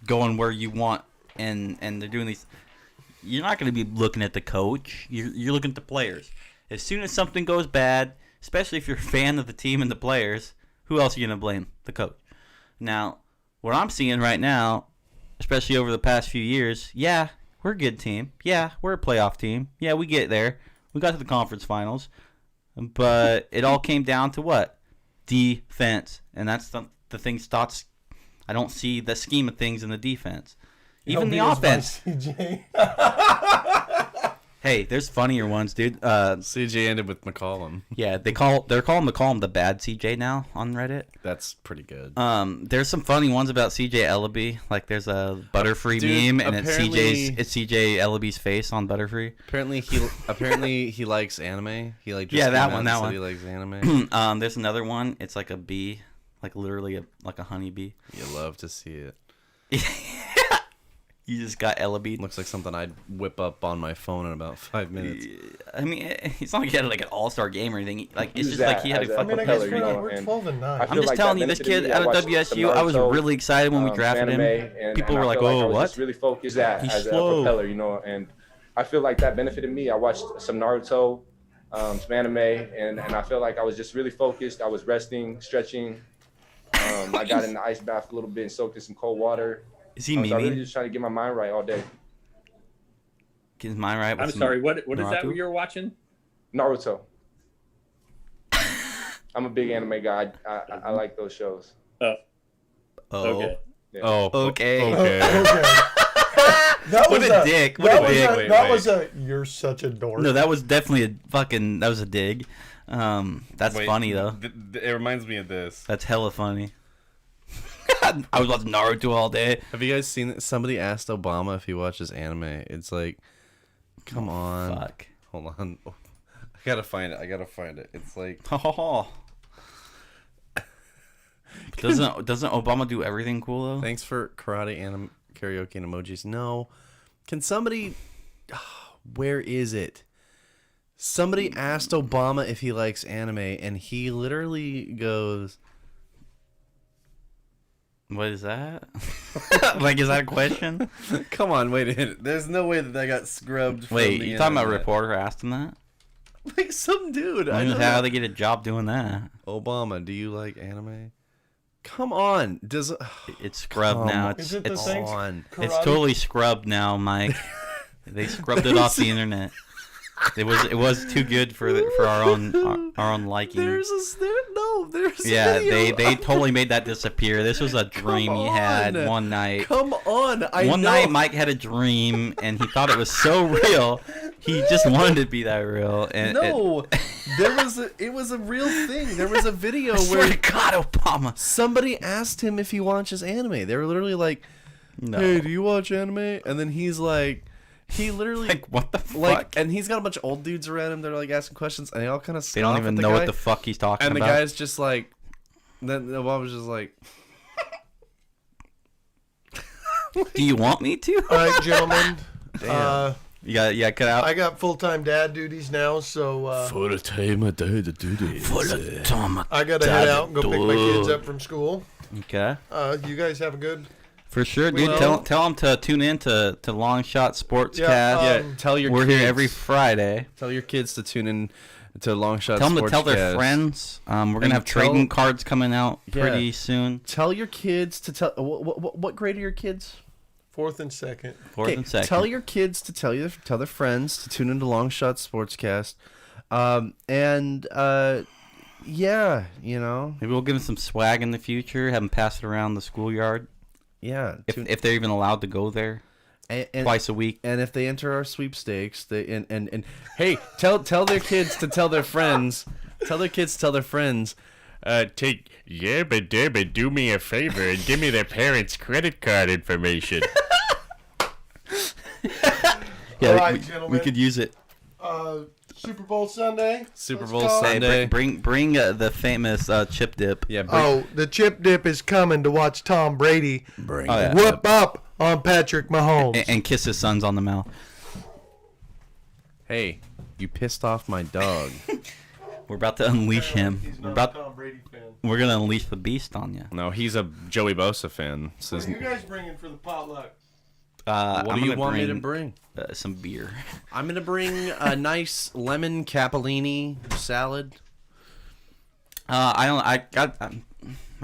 going where you want, and they're doing these. You're not going to be looking at the coach. You're looking at the players. As soon as something goes bad, especially if you're a fan of the team and the players, who else are you going to blame? The coach. Now, what I'm seeing right now, especially over the past few years, yeah, we're a good team. Yeah, we're a playoff team. Yeah, we get there. We got to the conference finals. But it all came down to what? Defense. And that's the thing Stotts, I don't see the scheme of things in the defense. Even the offense. Hey, there's funnier ones, dude. CJ ended with McCollum. Yeah, they're calling McCollum the bad CJ now on Reddit. That's pretty good. There's some funny ones about CJ Ellaby. Like there's a Butterfree meme, and it's CJ Ellaby's face on Butterfree. Apparently he likes anime. He like that one. He likes anime. There's another one. It's like a bee, like literally like a honeybee. You love to see it. You just got Ellaby. Looks like something I'd whip up on my phone in about 5 minutes. I mean, it's not like he had like an all-star game or anything. Like it's just like he had a fucking. We're 12-9. I'm just telling you, this kid out of WSU, I was really excited when we drafted him. People were like, "Oh, what?" Just really focused as a propeller, and I feel like that benefited me. I watched some Naruto, some anime, and I feel like I was just really focused. I was resting, stretching. I got in the ice bath a little bit and soaked in some cold water. Is he I was memeing? really just trying to get my mind right all day. Get his mind right. I'm sorry. What is that you were watching? Naruto. I'm a big anime guy. I like those shows. Oh. Okay. Yeah. Oh. Okay. Okay. That What was a dick. What a dick. That was a. You're such a dork. No, that was definitely a fucking. That was a dig. That's funny though. It reminds me of this. That's hella funny. I was watching Naruto all day. Have you guys seen it? Somebody asked Obama if he watches anime. It's like, come on. Fuck. Hold on. I gotta find it. It's like. Oh. Doesn't Obama do everything cool though? Thanks for karate and karaoke and emojis. No. Can somebody. Where is it? Somebody asked Obama if he likes anime, and he literally goes. What is that? Like, is that a question? Come on, wait a minute. There's no way that got scrubbed. Wait, from you the talking about a internet. reporter asking that? Like some dude. I don't know how they get a job doing that. Obama, do you like anime? Come on. Does it's scrubbed now? Is it the thing? It's totally scrubbed now, Mike. They scrubbed it off the internet. It was too good for our own liking. There's yeah, a video. they totally made that disappear. This was a dream he had one night. Come on, One night Mike had a dream and he thought it was so real. He just wanted it to be that real. And it was a real thing. There was a video I swear where to God, Obama. Somebody asked him if he watches anime. They were literally like, No. "Hey, do you watch anime?" And then he's like. He literally like what the fuck? Like, and he's got a bunch of old dudes around him. They're like asking questions, and they all kind of They don't even know what the fuck he's talking about. about. And the guy's just like, then the mom was just like, "Do you want me to?" All right, gentlemen. You got cut out. I got full-time dad duties now, so full-time dad duties. Full-time. I gotta head out and go pick my kids up from school. Okay. You guys have a good. For sure, dude. Well, Tell them to tune in to Long Shot Sportscast. Yeah, tell your We're kids. here every Friday. Tell your kids to tune in to Long Shot Tell them Sportscast. to tell their friends. We're gonna have trading cards coming out pretty soon. Tell your kids to tell. What grade are your kids? Fourth and second. Fourth and second. Tell your kids to tell their friends to tune into Long Shot Sportscast, yeah, you know, maybe we'll give them some swag in the future. Have them pass it around the schoolyard. Yeah, if they're even allowed to go there, and twice a week. And if they enter our sweepstakes, and hey, tell their kids to tell their friends. Tell their kids to tell their friends. But do me a favor and give me their parents' credit card information. Yeah, all right, we gentlemen. could use it. Super Bowl Sunday. Super Bowl Sunday. Hey, bring the famous chip dip. Yeah. The chip dip is coming to watch Tom Brady yeah. whoop up on Patrick Mahomes and kiss his sons on the mouth. Hey, you pissed off my dog. We're about to unleash him. He's not a Tom Brady fan. We're gonna unleash the beast on you. No, he's a Joey Bosa fan. What are you guys bringing for the potluck? What do you want me to bring? Some beer. I'm gonna bring a nice lemon capellini salad. My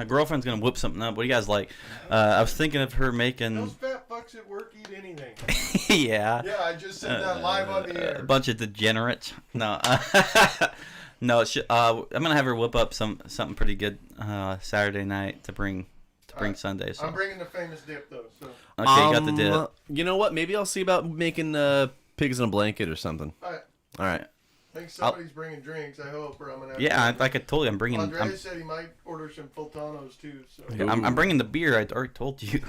girlfriend's gonna whip something up. What do you guys like? I was thinking of her making. Those fat fucks at work eat anything. Yeah. Yeah, I just said that live on the air. A bunch of degenerates. No. No. I'm gonna have her whip up something pretty good Saturday night to bring Sunday. So. I'm bringing the famous dip though. So. Okay, you got the dip. You know what? Maybe I'll see about making pigs in a blanket or something. All right. I think somebody's bringing drinks. I hope, or I'm gonna. Yeah, I told you I'm bringing. Andres said he might order some Fultanos too. So. Yeah, I'm bringing the beer. I already told you.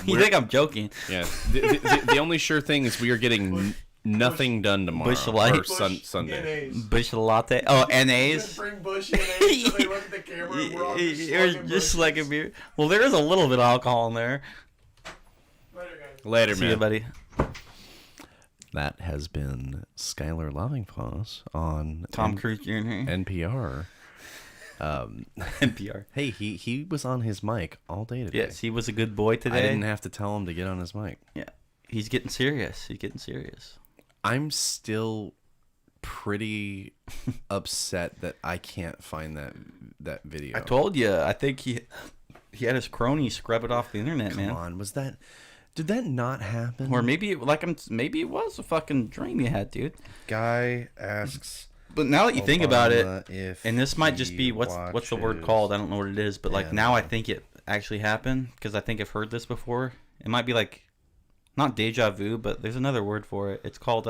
You think I'm joking? Yeah. The only sure thing is we are getting nothing done tomorrow. Bush Light. Or Sunday. Bush Latte. Oh, NAs. Bring Bush NAs so they look at the camera and we're all just just like a beer. Well, there is a little bit of alcohol in there. Later, guys. Later, See man. you, buddy. That has been Skyler Lovingpaws on Tom Cruise Jr. NPR. NPR. Hey, he was on his mic all day today. Yes, he was a good boy today. I didn't have to tell him to get on his mic. Yeah, he's getting serious. He's getting serious. I'm still pretty upset that I can't find that video. I told you. I think he had his crony scrub it off the internet, man. Come on, did that not happen? Or maybe it was a fucking dream you had, dude. Guy asks. But now that you think about it, if and this might just be what's the word called? I don't know what it is, but like now I think it actually happened because I think I've heard this before. It might be like not deja vu, but there's another word for it. It's called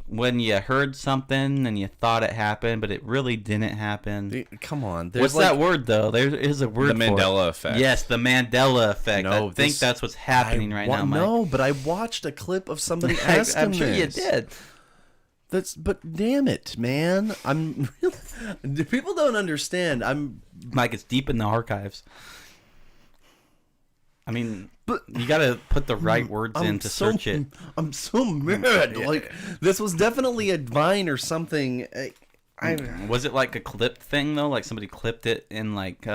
when you heard something and you thought it happened, but it really didn't happen. Come on, what's that word though? There is a word. The Mandela effect. Yes, the Mandela effect. No, I think that's what's happening right now, Mike. No, but I watched a clip of somebody asking I'm sure this. you did. But damn it, man! People don't understand. Mike, it's deep in the archives. I mean, but you got to put the right words in to search it. I'm so mad. Like this was definitely a Vine or something. Was it like a clipped thing though? Like somebody clipped it and like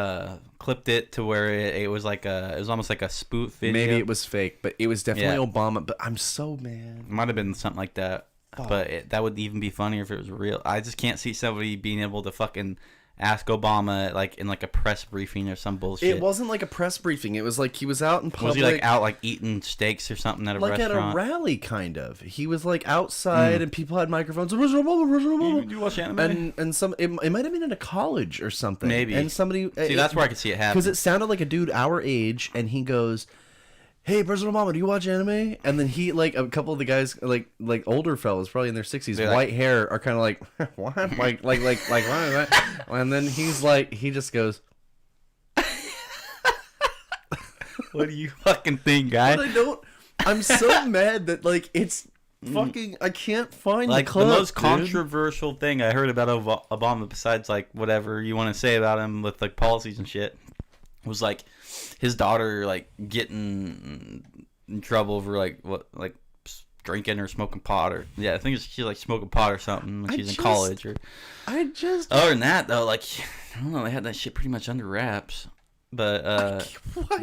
clipped it to where it was like it was almost like a spoof video. Maybe it was fake, but it was definitely Obama. But I'm so mad. It might have been something like that. But that would even be funnier if it was real. I just can't see somebody being able to fucking ask Obama like in like a press briefing or some bullshit. It wasn't like a press briefing. It was like he was out in public. Was he like out like eating steaks or something at a restaurant? Like at a rally, kind of. He was like outside and people had microphones. Do you watch anime? And some it might have been in a college or something. Maybe. And somebody that's where I could see it happen. Because it sounded like a dude our age, and he goes, "Hey, President Obama, do you watch anime?" And then he, like, a couple of the guys, like older fellas, probably in their 60s, white hair, are kind of like, what? Like, what? And then he just goes, what do you fucking think, guy? But I'm so mad that, like, it's fucking, I can't find like the clip, the most dude. controversial thing I heard about Obama, besides, like, whatever you want to say about him with, like, policies and shit, was, like, his daughter, like, getting in trouble for, like, what, like, drinking or smoking pot, or I think she's like smoking pot or something when she's in college. Or other than that, though, like, I don't know, they had that shit pretty much under wraps. But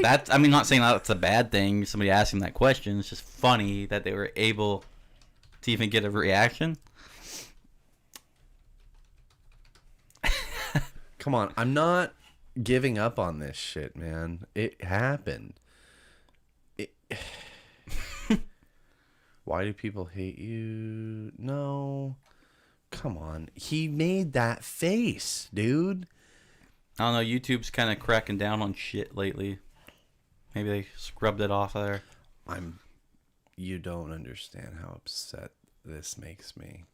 that's, I mean, not saying that's a bad thing. Somebody asked him that question. It's just funny that they were able to even get a reaction. Come on, I'm not giving up on this shit, man. It happened. Why do people hate you? No. Come on. He made that face, dude. I don't know. YouTube's kind of cracking down on shit lately. Maybe they scrubbed it off of there. You don't understand how upset this makes me.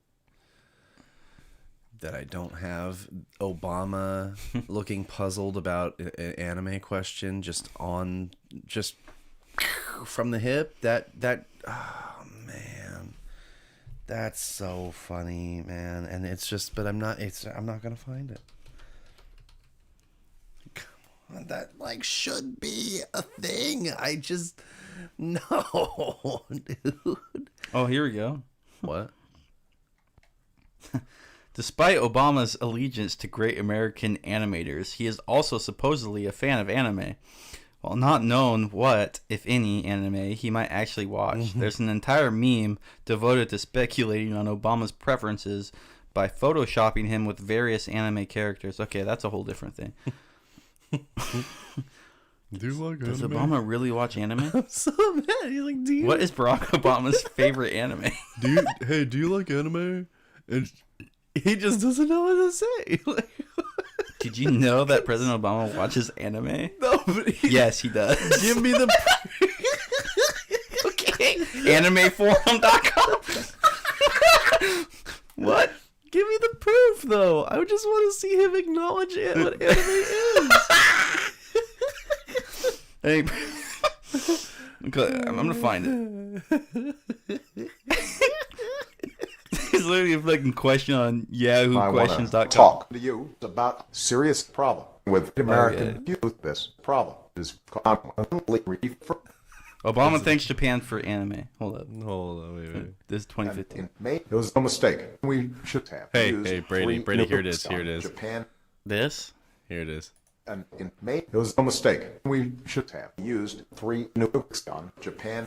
That I don't have Obama looking puzzled about an anime question just from the hip. That oh man, that's so funny, man. And it's just, but I'm not gonna find it. Come on, that like should be a thing. I just no, dude. Oh, here we go. What? Despite Obama's allegiance to great American animators, he is also supposedly a fan of anime. While not known what, if any, anime he might actually watch, there's an entire meme devoted to speculating on Obama's preferences by photoshopping him with various anime characters. Okay, that's a whole different thing. Do you like Does anime? Obama really watch anime? I'm so mad. He's like, do you? What is Barack Obama's favorite anime? Do you like anime? And he just doesn't know what to say. Did you know that President Obama watches anime? No, but yes, he does. Give me the okay. Animeforum.com. What? Give me the proof, though. I just want to see him acknowledge it, what anime is. Hey, okay, I'm gonna find it. It's literally a fucking question on YahooQuestions.com. Talk to you about a serious problem with American youth. This problem is constantly Obama thanks Japan for anime. Hold up. Wait. This is 2015. In May, it was no mistake. We should have. Hey, Brady, here it is. Japan. This? Here it is. And in May, it was no mistake. We should have used 3 nukes on Japan.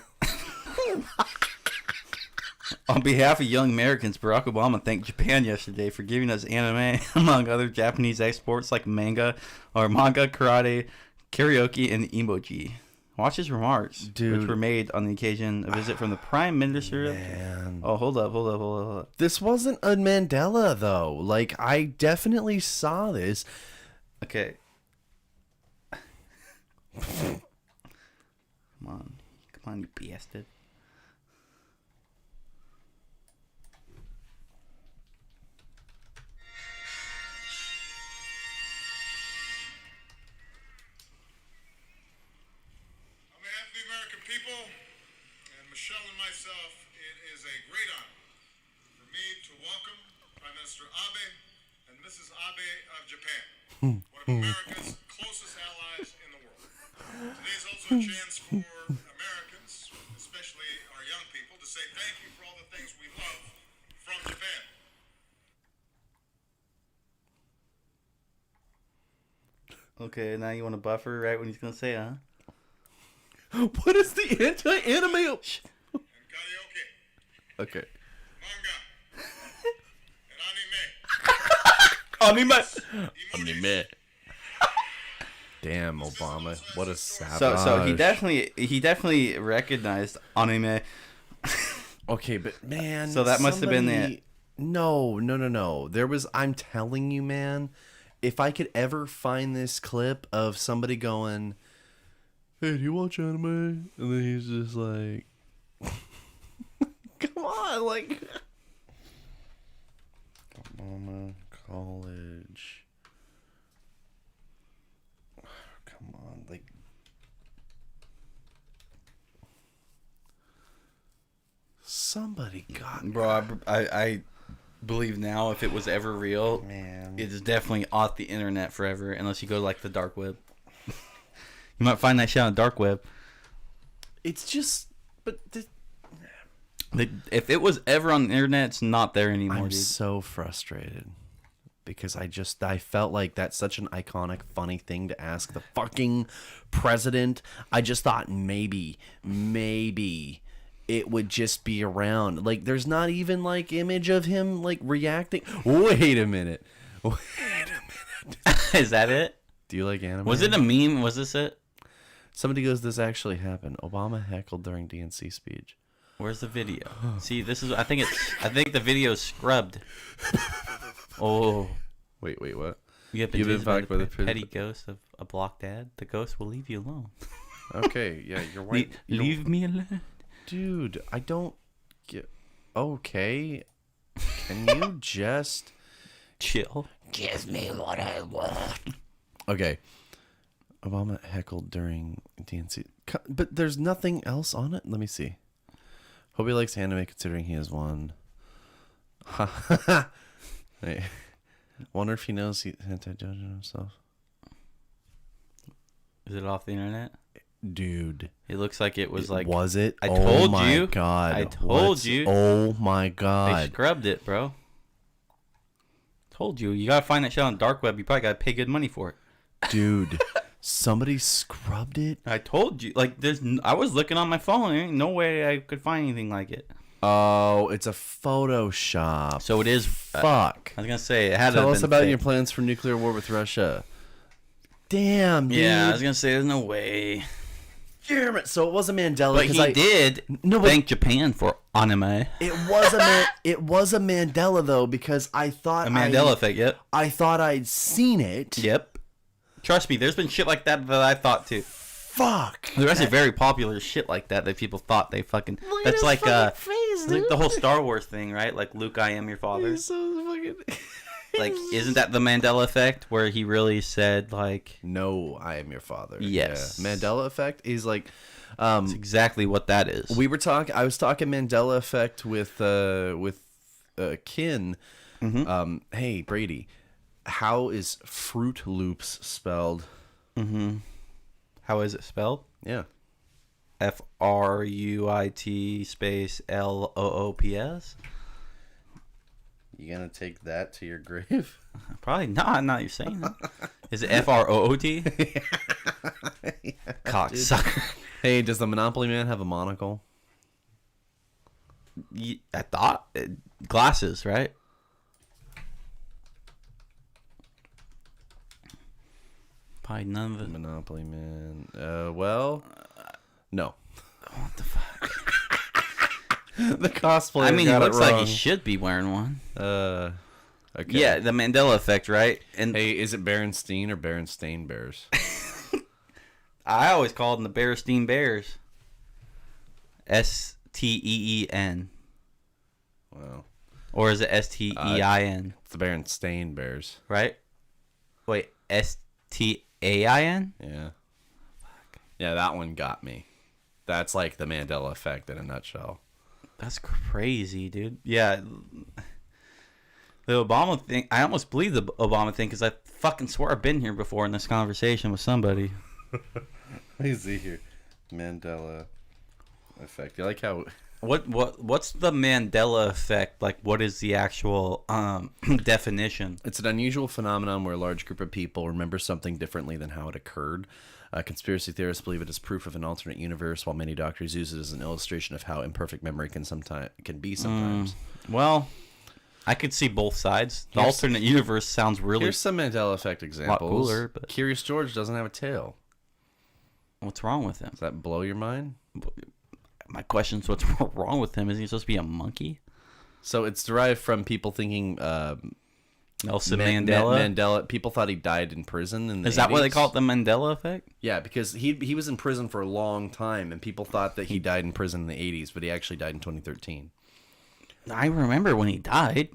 On behalf of young Americans, Barack Obama thanked Japan yesterday for giving us anime, among other Japanese exports like manga, karate, karaoke, and emoji. Watch his remarks, dude, which were made on the occasion of a visit from the Prime Minister. Man. Oh, hold up. This wasn't a Mandela, though. Like, I definitely saw this. Okay. Come on, you bastard. People and Michelle and myself, it is a great honor for me to welcome Prime Minister Abe and Mrs. Abe of Japan, one of America's closest allies in the world. Today is also a chance for Americans, especially our young people, to say thank you for all the things we love from Japan. Okay, now you want to buffer right when he's going to say it, huh? What is the anti-anime? Okay. Anime. Damn, Obama, what a savage. So he definitely recognized anime. Okay, but man, so that must have been it. No. There was. I'm telling you, man. If I could ever find this clip of somebody going, "Hey, do you watch anime?" And then he's just like, "Come on, like, Obama college. Come on, like." Somebody got bro. I believe now, if it was ever real, man, it is definitely off the internet forever, unless you go to like the dark web. You might find that shit on the dark web. It's just, but if it was ever on the internet, it's not there anymore. I'm dude. so frustrated because I felt like that's such an iconic, funny thing to ask the fucking president. I just thought maybe it would just be around. Like, there's not even like image of him like reacting. Wait a minute. Is that it? Do you like anime? Was it a meme? Was this it? Somebody goes, "This actually happened. Obama heckled during DNC speech." Where's the video? See, this is. I think the video is scrubbed. Oh, wait, what? You've been fucked by the petty ghost of a blocked ad. The ghost will leave you alone. Okay, yeah, you're right. Leave me alone, dude. I don't get. Okay, can you just chill? Give me what I want. Okay. Obama heckled during DNC. But there's nothing else on it? Let me see. Hope he likes anime considering he has one. Hey. Wonder if he knows he's anti-judging himself. Is it off the internet? Dude. It looks like it was like... Was it? I told you. Oh my God. I told you. Oh my God. They scrubbed it, bro. Told you. You gotta find that shit on the dark web. You probably gotta pay good money for it. Dude. Somebody scrubbed it? I told you. Like, I was looking on my phone. There ain't no way I could find anything like it. Oh, it's a Photoshop. So it is. Fuck. I was gonna say it had. Tell us about your plans for nuclear war with Russia. Damn, dude. Yeah, I was gonna say there's no way. Damn it. So it was a Mandela. But he did thank Japan for anime. It was a Mandela though, because I thought a Mandela effect. Yep. I thought I'd seen it. Yep. Trust me, there's been shit like that I thought too. Fuck. There's actually very popular shit like that people thought they fucking. That's like like the whole Star Wars thing, right? Like Luke, I am your father. So fucking. Like, isn't that the Mandela effect where he really said like, "No, I am your father"? Yes. Yeah. Mandela effect is like. That's exactly what that is. I was talking Mandela effect with Kin. Mm-hmm. Hey Brady, how is Fruit Loops spelled? Mm-hmm. How is it spelled? Yeah. Fruit space LOOPS. You gonna take that to your grave? Probably not. Not you're saying that. Is it FROOT? Yeah, cocksucker. Hey, does the Monopoly Man have a monocle? I thought glasses, right? Probably none of it. Monopoly Man. Well, no. What the fuck? The cosplay. I mean, he looks like he should be wearing one. Okay. Yeah, the Mandela effect, right? And hey, is it Berenstein or Berenstain Bears? I always called them the Berenstein Bears. STEEN. Wow. Or is it STEIN? It's the Berenstain Bears, right? Wait, STAIN? Yeah. Yeah, that one got me. That's like the Mandela effect in a nutshell. That's crazy, dude. Yeah. The Obama thing, I almost believe the Obama thing because I fucking swore I've been here before in this conversation with somebody. Let me see here. Mandela effect. You like how... What's the Mandela effect? Like, what is the actual definition? It's an unusual phenomenon where a large group of people remember something differently than how it occurred. Conspiracy theorists believe it is proof of an alternate universe, while many doctors use it as an illustration of how imperfect memory can be sometimes. Well, I could see both sides. The alternate universe sounds really... Here's some Mandela effect examples. A lot cooler, but... Curious George doesn't have a tail. What's wrong with him? Does that blow your mind? My question is, what's wrong with him? Is he supposed to be a monkey? So it's derived from people thinking Nelson Mandela. Mandela. People thought he died in prison. In the Is that 80s. why they call it the Mandela effect? Yeah, because he was in prison for a long time, and people thought that he died in prison in the 80s, but he actually died in 2013. I remember when he died.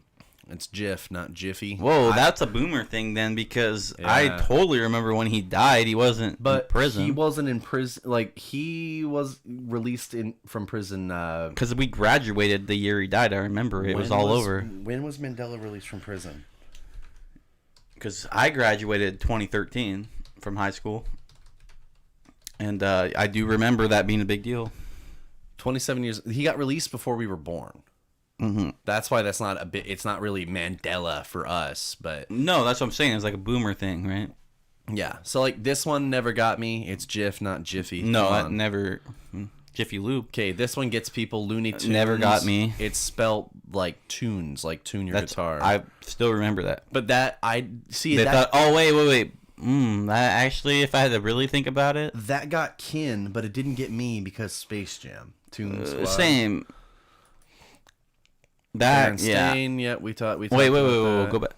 It's Jiff, not Jiffy. Whoa, that's a boomer thing then, because I totally remember when he died. He wasn't in prison. He wasn't in prison. Like, he was released from prison. Because we graduated the year he died. I remember it was all over. When was Mandela released from prison? Because I graduated 2013 from high school. And I do remember that being a big deal. 27 years. He got released before we were born. Mm-hmm. That's why that's not a bit. It's not really Mandela for us, but no, that's what I'm saying. It's like a boomer thing, right? Yeah. So like this one never got me. It's Jiff, not Jiffy. No, that never. Jiffy Lube. Okay, this one gets people. Looney Tunes never got me. It's spelled like tunes, like tune your guitar. I still remember that. But that I see. They thought, oh wait. That actually, if I had to really think about it, that got Kin, but it didn't get me because Space Jam tunes. Same. That yeah, we talked. Wait, go back.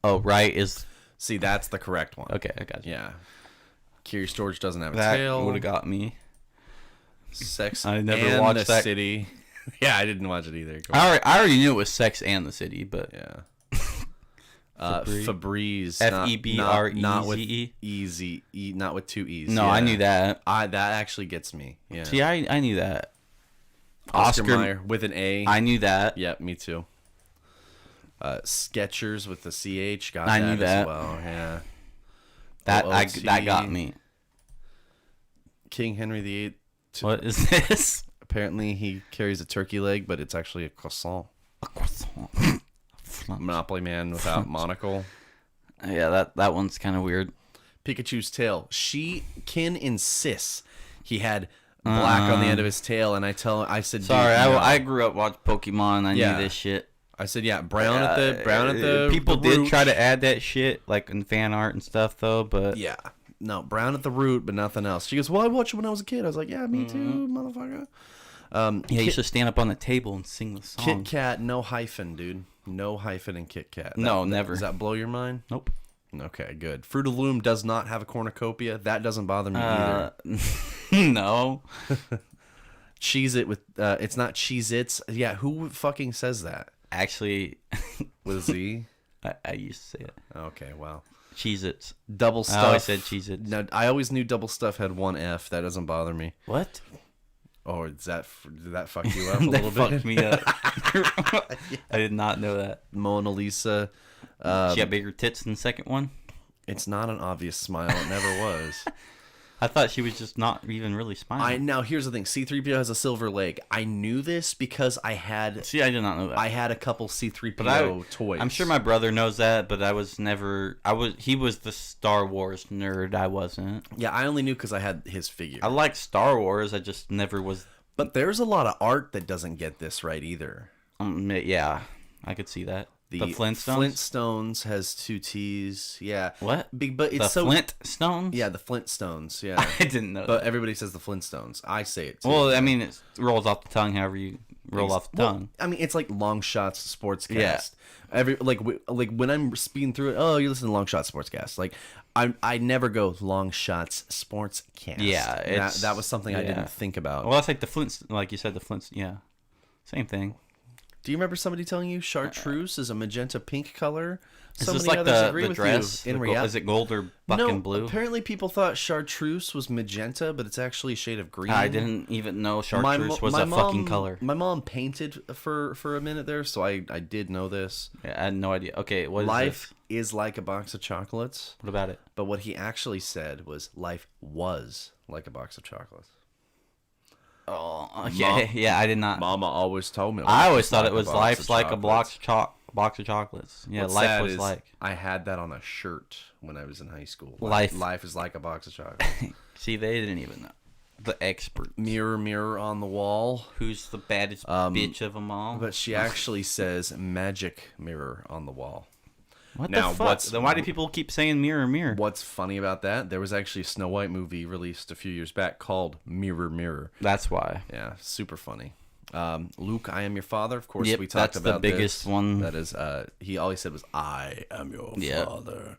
Oh, right is. See, that's the correct one. Okay, I got you. Yeah. Curious George doesn't have a that tail. That would have got me. Sex. I never and watched the that. City. Yeah, I didn't watch it either. I already knew it was Sex and the City, but yeah. Febreze. FEBREZE. Not with easy. Not with two e's. No, yeah. I knew that. That actually gets me. Yeah. See, I knew that. Oscar Mayer with an A. I knew that. Yep, me too. Skechers with the CH. I knew that as well. Yeah. That got me. King Henry VIII. What is this? Apparently he carries a turkey leg, but it's actually a croissant. A croissant. Monopoly Man without monocle. Yeah, that one's kind of weird. Pikachu's tail. Kin insists he had black on the end of his tail, and I said, sorry, I grew up watching Pokemon. I knew this shit. I said, yeah, brown at the people the did root. try to add that shit like in fan art and stuff though, but yeah, no, brown at the root, but nothing else. She goes, well, I watched it when I was a kid. I was like, yeah, me too, motherfucker. Yeah, you should stand up on the table and sing the song. Kit Kat, no hyphen, dude. No hyphen in Kit Kat. No, never. Does that blow your mind? Nope. Okay, good. Fruit of the Loom does not have a cornucopia. That doesn't bother me either. No. Cheez-It with it's not Cheez-Its. Yeah, who fucking says that? Actually, with a Z? I used to say it. Okay, wow. Cheez-Its. Double stuff. I always said Cheez-Its. No, I always knew double stuff had one F. That doesn't bother me. What? Oh, did that fuck you up a little bit? Fucked me up. I did not know that. Mona Lisa. She had bigger tits than the second one? It's not an obvious smile. It never was. I thought she was just not even really smiling. Now here's the thing: C-3PO has a silver leg. I knew this because I had. See, I did not know that. I had a couple C-3PO toys. I'm sure my brother knows that, but I was never. He was the Star Wars nerd. I wasn't. Yeah, I only knew because I had his figure. I like Star Wars. I just never was. But there's a lot of art that doesn't get this right either. Yeah, I could see that. The Flintstones? Flintstones has 2 T's. Yeah. What? But it's the Flintstones? Yeah, the Flintstones. Yeah. I didn't know But that. everybody says the Flintstones. I say it too. Well, I mean, it rolls off the tongue however you roll off the tongue. I mean, it's like Long Shots Sportscast. Yeah. Like when I'm speeding through it, oh, you listen to Long Shots Sportscast. Like, I never go Long Shots Sportscast. Yeah. That was something I didn't think about. Well, that's like the Flints, like you said, the Flints. Yeah. Same thing. Do you remember somebody telling you chartreuse is a magenta pink color? Is this like the dress? In reality, is it gold or bucking blue? Apparently people thought chartreuse was magenta, but it's actually a shade of green. I didn't even know chartreuse was a fucking color. My mom painted for a minute there, so I did know this. Yeah, I had no idea. Okay, what is Life is like a box of chocolates. What about it? But what he actually said was life was like a box of chocolates. Oh, okay. Yeah, I did not. Mama always told me. I always thought it was life's like a box of chocolates. Yeah, What's life was like. I had that on a shirt when I was in high school. Life is like a box of chocolates. See, they didn't even know. The expert. Mirror, mirror on the wall. Who's the baddest bitch of them all? But she actually says magic mirror on the wall. What the fuck? Then why do people keep saying mirror, mirror? What's funny about that? There was actually a Snow White movie released a few years back called Mirror, Mirror. That's why. Yeah, super funny. Luke, I am your father. Of course, yep, we talked about the biggest one. That is, he always said was, I am your father.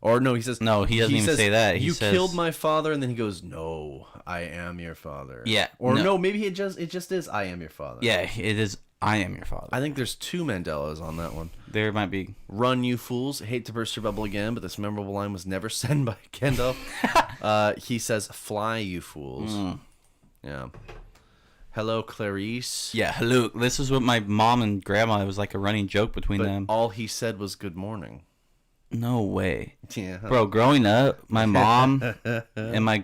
Or no, he says no. He doesn't even say that. You killed my father, and then he goes, "No, I am your father." Yeah. Or no, maybe it just is, "I am your father." Yeah, it is. I am your father. I think there's 2 Mandelas on that one. There might be. Run, you fools! Hate to burst your bubble again, but this memorable line was never said by Kendall. He says, "Fly, you fools." Yeah. Hello, Clarice. Yeah, hello. This is what my mom and grandma. It was like a running joke between them. All he said was "Good morning." No way. Yeah. Bro, growing up, my mom and my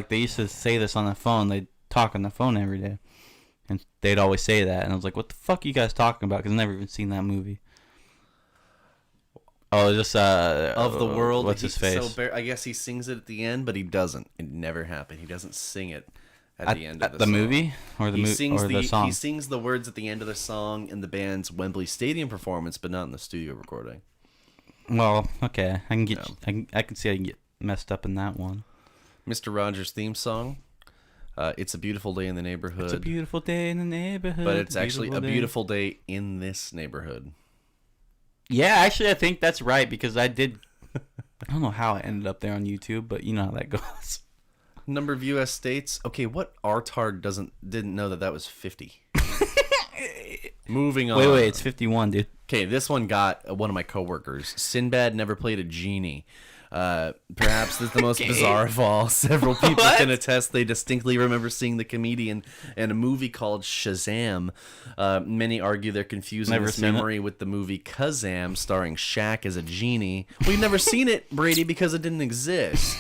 they used to say this on the phone. They'd talk on the phone every day. And they'd always say that. And I was like, what the fuck are you guys talking about? Because I've never even seen that movie. Oh, just, Of the World. What's his face? So I guess he sings it at the end, but he doesn't. It never happened. He doesn't sing it at the end of the movie? Or the song? He sings the words at the end of the song in the band's Wembley Stadium performance, but not in the studio recording. Well, okay. I can see I can get messed up in that one. Mr. Rogers' theme song. It's a beautiful day in the neighborhood. It's a beautiful day in the neighborhood. But it's actually a beautiful day in this neighborhood. Yeah, actually, I think that's right because I don't know how I ended up there on YouTube, but you know how that goes. Number of U.S. states. Okay, what artard didn't know that was 50? Moving on. Wait, it's 51, dude. Okay, this one got one of my coworkers. Sinbad never played a genie. Perhaps this is the most bizarre of all. Several people can attest they distinctly remember seeing the comedian in a movie called Shazam. Many argue they're confusing this memory with the movie Kazam, starring Shaq as a genie. We've never seen it, Brady, because it didn't exist.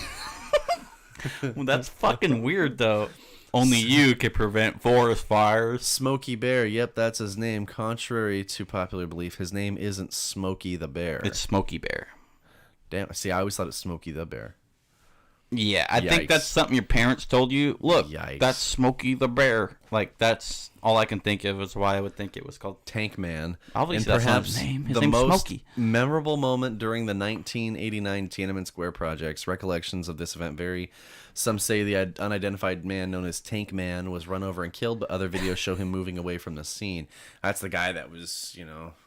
Well, that's fucking weird, though. Only you can prevent forest fires. Smokey Bear, yep, that's his name. Contrary to popular belief, his name isn't Smokey the Bear. It's Smokey Bear. Damn, see, I always thought it was Smokey the Bear. Yeah, I think that's something your parents told you. Look, that's Smokey the Bear. Like, that's all I can think of is why I would think it was called Tank Man. Obviously, and perhaps that's not his name. His the name's most Smokey. Memorable moment during the 1989 Tiananmen Square projects. Recollections of this event vary. Some say the unidentified man known as Tank Man was run over and killed, but other videos show him moving away from the scene. That's the guy that was,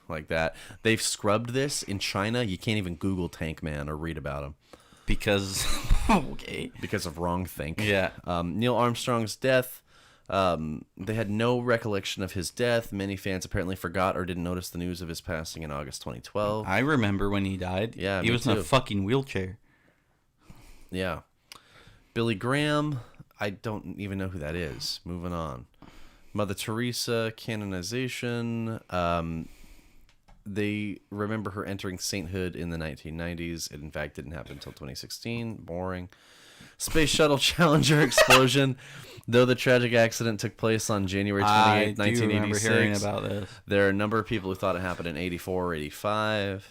like that. They've scrubbed this in China. You can't even Google Tank Man or read about him. Because because of wrongthink. Yeah. Neil Armstrong's death. They had no recollection of his death. Many fans apparently forgot or didn't notice the news of his passing in August 2012. I remember when he died. Yeah, he was in a fucking wheelchair. Yeah. Billy Graham. I don't even know who that is. Moving on. Mother Teresa canonization. They remember her entering sainthood in the 1990s. It, in fact, didn't happen until 2016. Boring. Space Shuttle Challenger explosion. Though the tragic accident took place on January 28, 1986, remember hearing about this. There are a number of people who thought it happened in 84 or 85.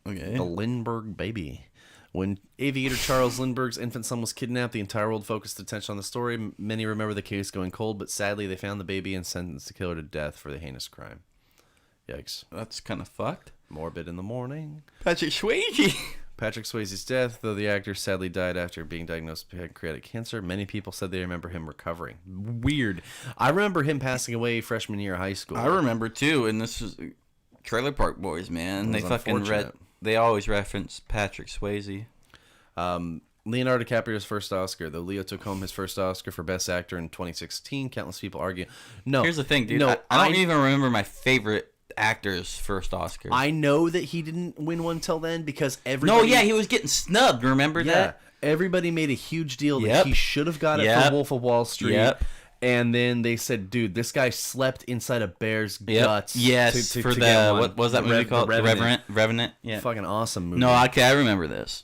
Okay. The Lindbergh baby. When aviator Charles Lindbergh's infant son was kidnapped, the entire world focused attention on the story. Many remember the case going cold, but sadly they found the baby and sentenced the killer to death for the heinous crime. Yikes. That's kind of fucked. Morbid in the morning. Patrick Swayze. Patrick Swayze's death, though the actor sadly died after being diagnosed with pancreatic cancer. Many people said they remember him recovering. Weird. I remember him passing away freshman year of high school. I remember too, and this is Trailer Park Boys, man. They fucking they always reference Patrick Swayze. Leonardo DiCaprio's first Oscar, though Leo took home his first Oscar for Best Actor in 2016. Countless people argue. No. Here's the thing, dude. No, I don't even remember my favorite actor's first Oscar. I know that he didn't win one till then because everybody... No, yeah, he was getting snubbed. Remember that? Everybody made a huge deal that he should have got it for Wolf of Wall Street. Yep. And then they said, dude, this guy slept inside a bear's guts. Yes, for the... What was that movie called? The Revenant? Yeah. Fucking awesome movie. No, I remember this.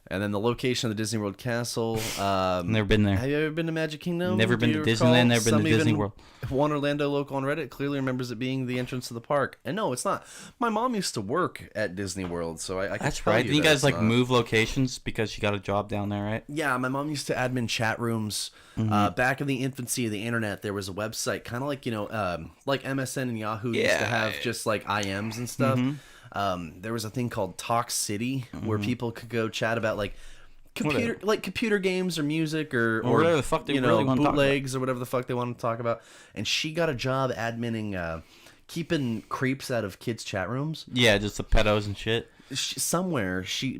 And then the location of the Disney World Castle. Never been there. Have you ever been to Magic Kingdom? Never been to Disneyland. Never been to Disney World. One Orlando local on Reddit clearly remembers it being the entrance to the park. And no, it's not. My mom used to work at Disney World, so I can That's tell right. you Didn't you guys that's move locations because she got a job down there, right? Yeah, my mom used to admin chat rooms. Back in the infancy of the internet, there was a website, kind of like, like MSN and Yahoo used to have just like IMs and stuff. There was a thing called Talk City where people could go chat about like computer games or music or whatever the fuck they really want to talk bootlegs or whatever the fuck they want to talk about. And she got a job adminning keeping creeps out of kids' chat rooms. Yeah, just the pedos and shit. Somewhere she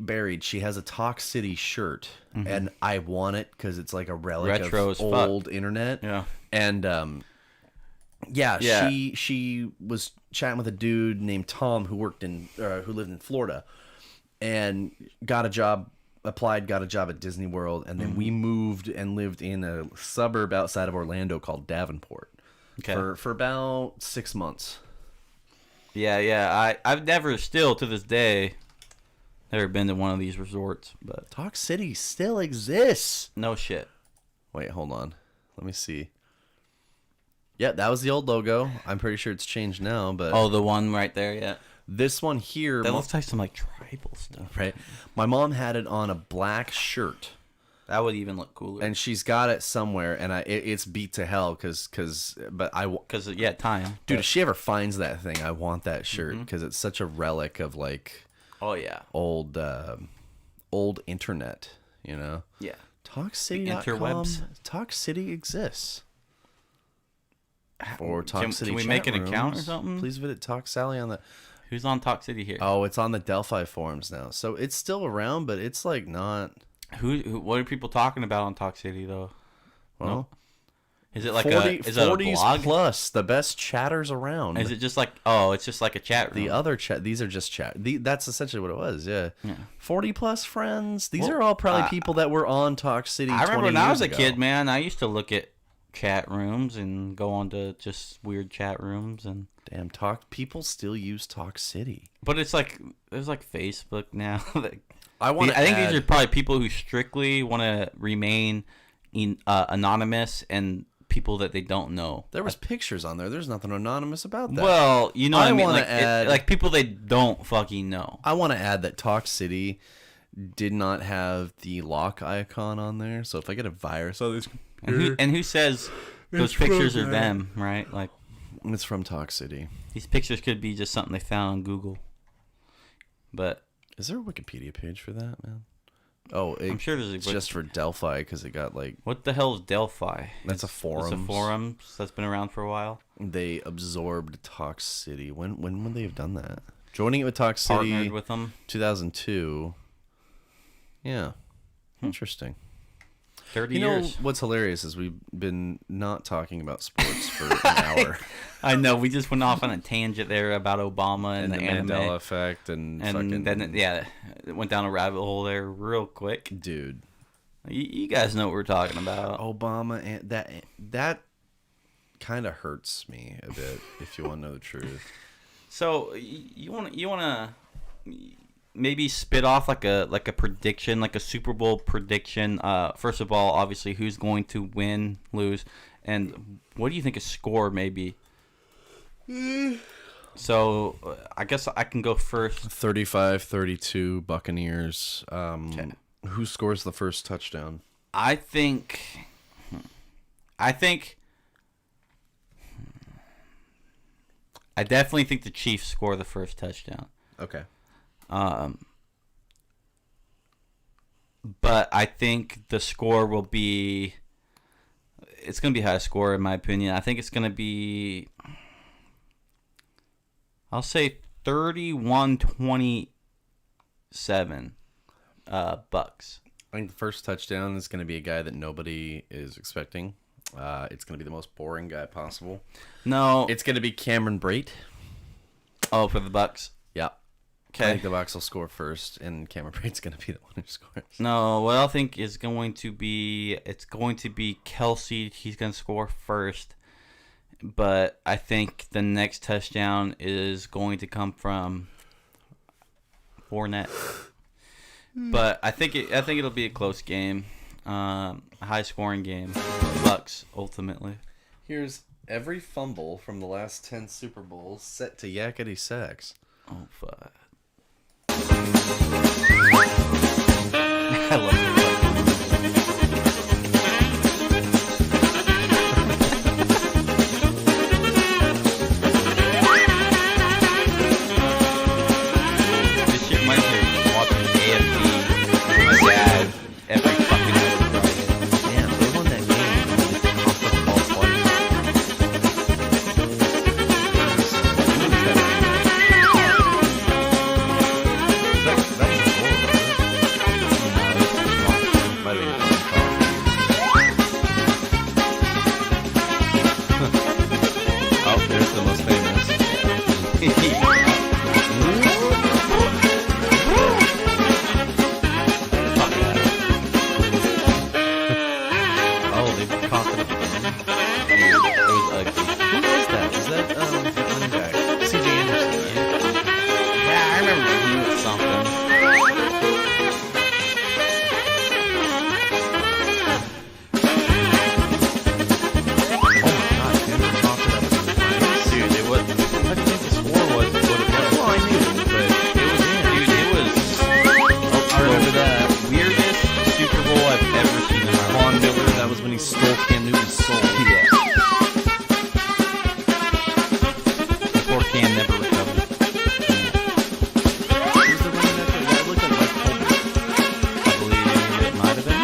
has a Talk City shirt, and I want it because it's like a relic retro of old internet. Yeah, and she was chatting with a dude named Tom who lived in Florida, and got a job at Disney World, and then we moved and lived in a suburb outside of Orlando called Davenport for about 6 months. I've never, still to this day, never been to one of these resorts, but Talk City still exists. No shit. Wait, hold on. Let me see. Yeah, that was the old logo. I'm pretty sure it's changed now, but the one right there, yeah. This one here, that looks like some like tribal stuff, right? My mom had it on a black shirt. That would even look cooler. And she's got it somewhere, and it's beat to hell because time. Dude, if she ever finds that thing, I want that shirt because it's such a relic of like, old internet, Yeah. TalkCity.com. Interwebs. Talk City exists. Or Talk City. Can we make an account or something? Please visit Talk Sally on the. Who's on Talk City here? Oh, it's on the Delphi forums now, so it's still around, but it's like not. Who what are people talking about on Talk City though? Well, no? Is it like is it a blog? Plus the best chatters around? Is it just like it's just like a chat room? The other chat, these are just chat. That's essentially what it was. Yeah. 40 plus friends. These are all probably people that were on Talk City. I remember 20 when I was years a ago. kid, man. I used to look at chat rooms and go on to just weird chat rooms and. Damn, people still use Talk City. But it's like there's like Facebook now. I think these are probably people who strictly want to remain anonymous and people that they don't know. There was pictures on there. There's nothing anonymous about that. Well, you know what I mean? Want like, to add like people they don't fucking know. I want to add that Talk City did not have the lock icon on there. So if I get a virus on this and who says those pictures are them, right? Like. It's from Talk City. These pictures could be just something they found on Google. But is there a Wikipedia page for that, man? Oh, I'm sure there's just for Delphi because it got like. What the hell is Delphi? That's a forum. It's a forum that's been around for a while. They absorbed Talk City. When would they have done that? Joining it with Talk City. Partnered with them. 2002. Yeah. Interesting. 30 years. Know what's hilarious is we've been not talking about sports for an hour. I know, we just went off on a tangent there about Obama and the anime. Mandela effect and fucking... then it went down a rabbit hole there real quick. Dude. You guys know what we're talking about. Obama, and that kind of hurts me a bit, if you want to know the truth. So, you want to maybe spit off like a prediction, like a Super Bowl prediction. First of all, obviously, who's going to win, lose, and what do you think a score may be? So I guess I can go first. 35-32 Buccaneers. Who scores the first touchdown? I definitely think the Chiefs score the first touchdown. Okay. But I think the score will be... It's going to be high score, in my opinion. I think it's going to be... I'll say 31-27 Bucks. I think the first touchdown is going to be a guy that nobody is expecting. It's going to be the most boring guy possible. No. It's going to be Cameron Brate. Oh, for the Bucks? Yeah. Okay. I think the Bucks will score first, and Cameron Brate's going to be the one who scores. No, what I think is going to be... It's going to be Kelsey. He's going to score first. But I think the next touchdown is going to come from Fournette. But I think it'll be a close game, a high scoring game. Bucks ultimately. Here's every fumble from the last 10 Super Bowls set to yakety sax. Oh fuck! I love it. Every fucking night. Damn, they won that game. They tossed the ball twice. That was a goal, might have been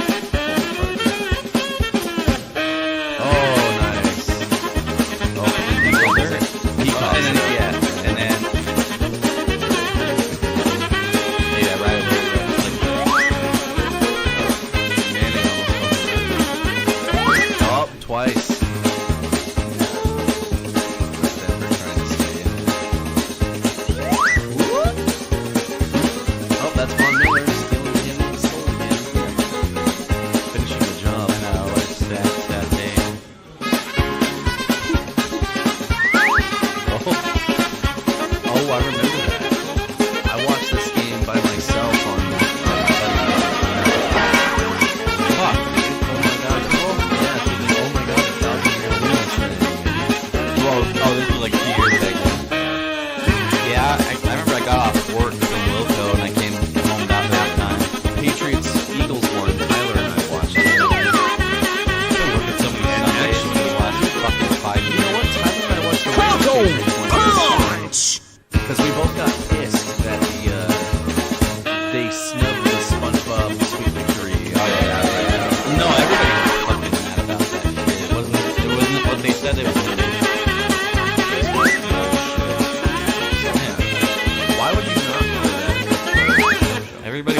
oh, there's the most famous.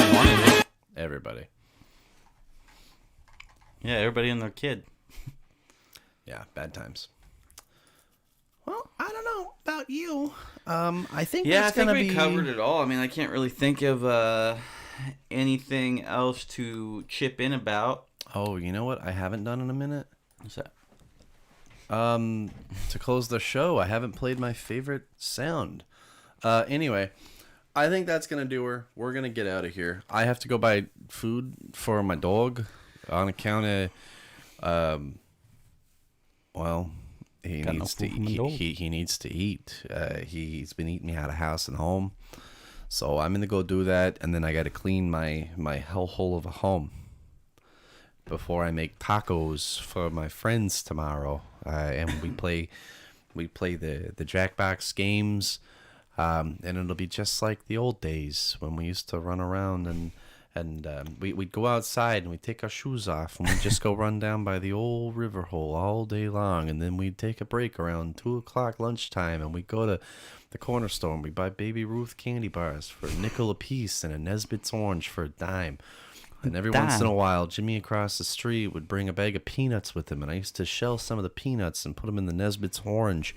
Yeah, everybody and their kid. Yeah, bad times. Well, I don't know about you. I think I think we covered it all. I mean, I can't really think of anything else to chip in about. Oh, you know what I haven't done in a minute? What's that? To close the show, I haven't played my favorite sound. Anyway, I think that's going to do her. We're going to get out of here. I have to go buy food for my dog on account of, well, he needs to eat. He's been eating me out of house and home. So I'm going to go do that, and then I got to clean my hellhole of a home before I make tacos for my friends tomorrow. And we play the Jackbox games. And it'll be just like the old days when we used to run around and we'd go outside and we'd take our shoes off and we'd just go run down by the old river hole all day long. And then we'd take a break around 2 o'clock lunchtime and we'd go to the corner store and we'd buy Baby Ruth candy bars for a nickel a piece and a Nesbitt's orange for a dime. And every once in a while, Jimmy across the street would bring a bag of peanuts with him. And I used to shell some of the peanuts and put them in the Nesbitt's orange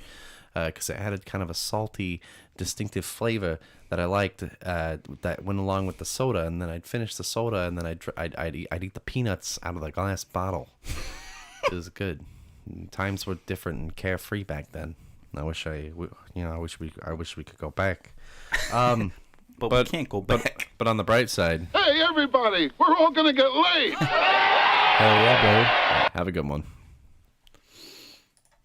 because it added kind of a salty, distinctive flavor that I liked that went along with the soda. And then I'd finish the soda and then I'd eat the peanuts out of the glass bottle. It was good. Times were different and carefree back then. I wish we could go back. But we can't go back. But on the bright side. Hey, everybody, we're all going to get laid. Hell yeah, bro. Have a good one.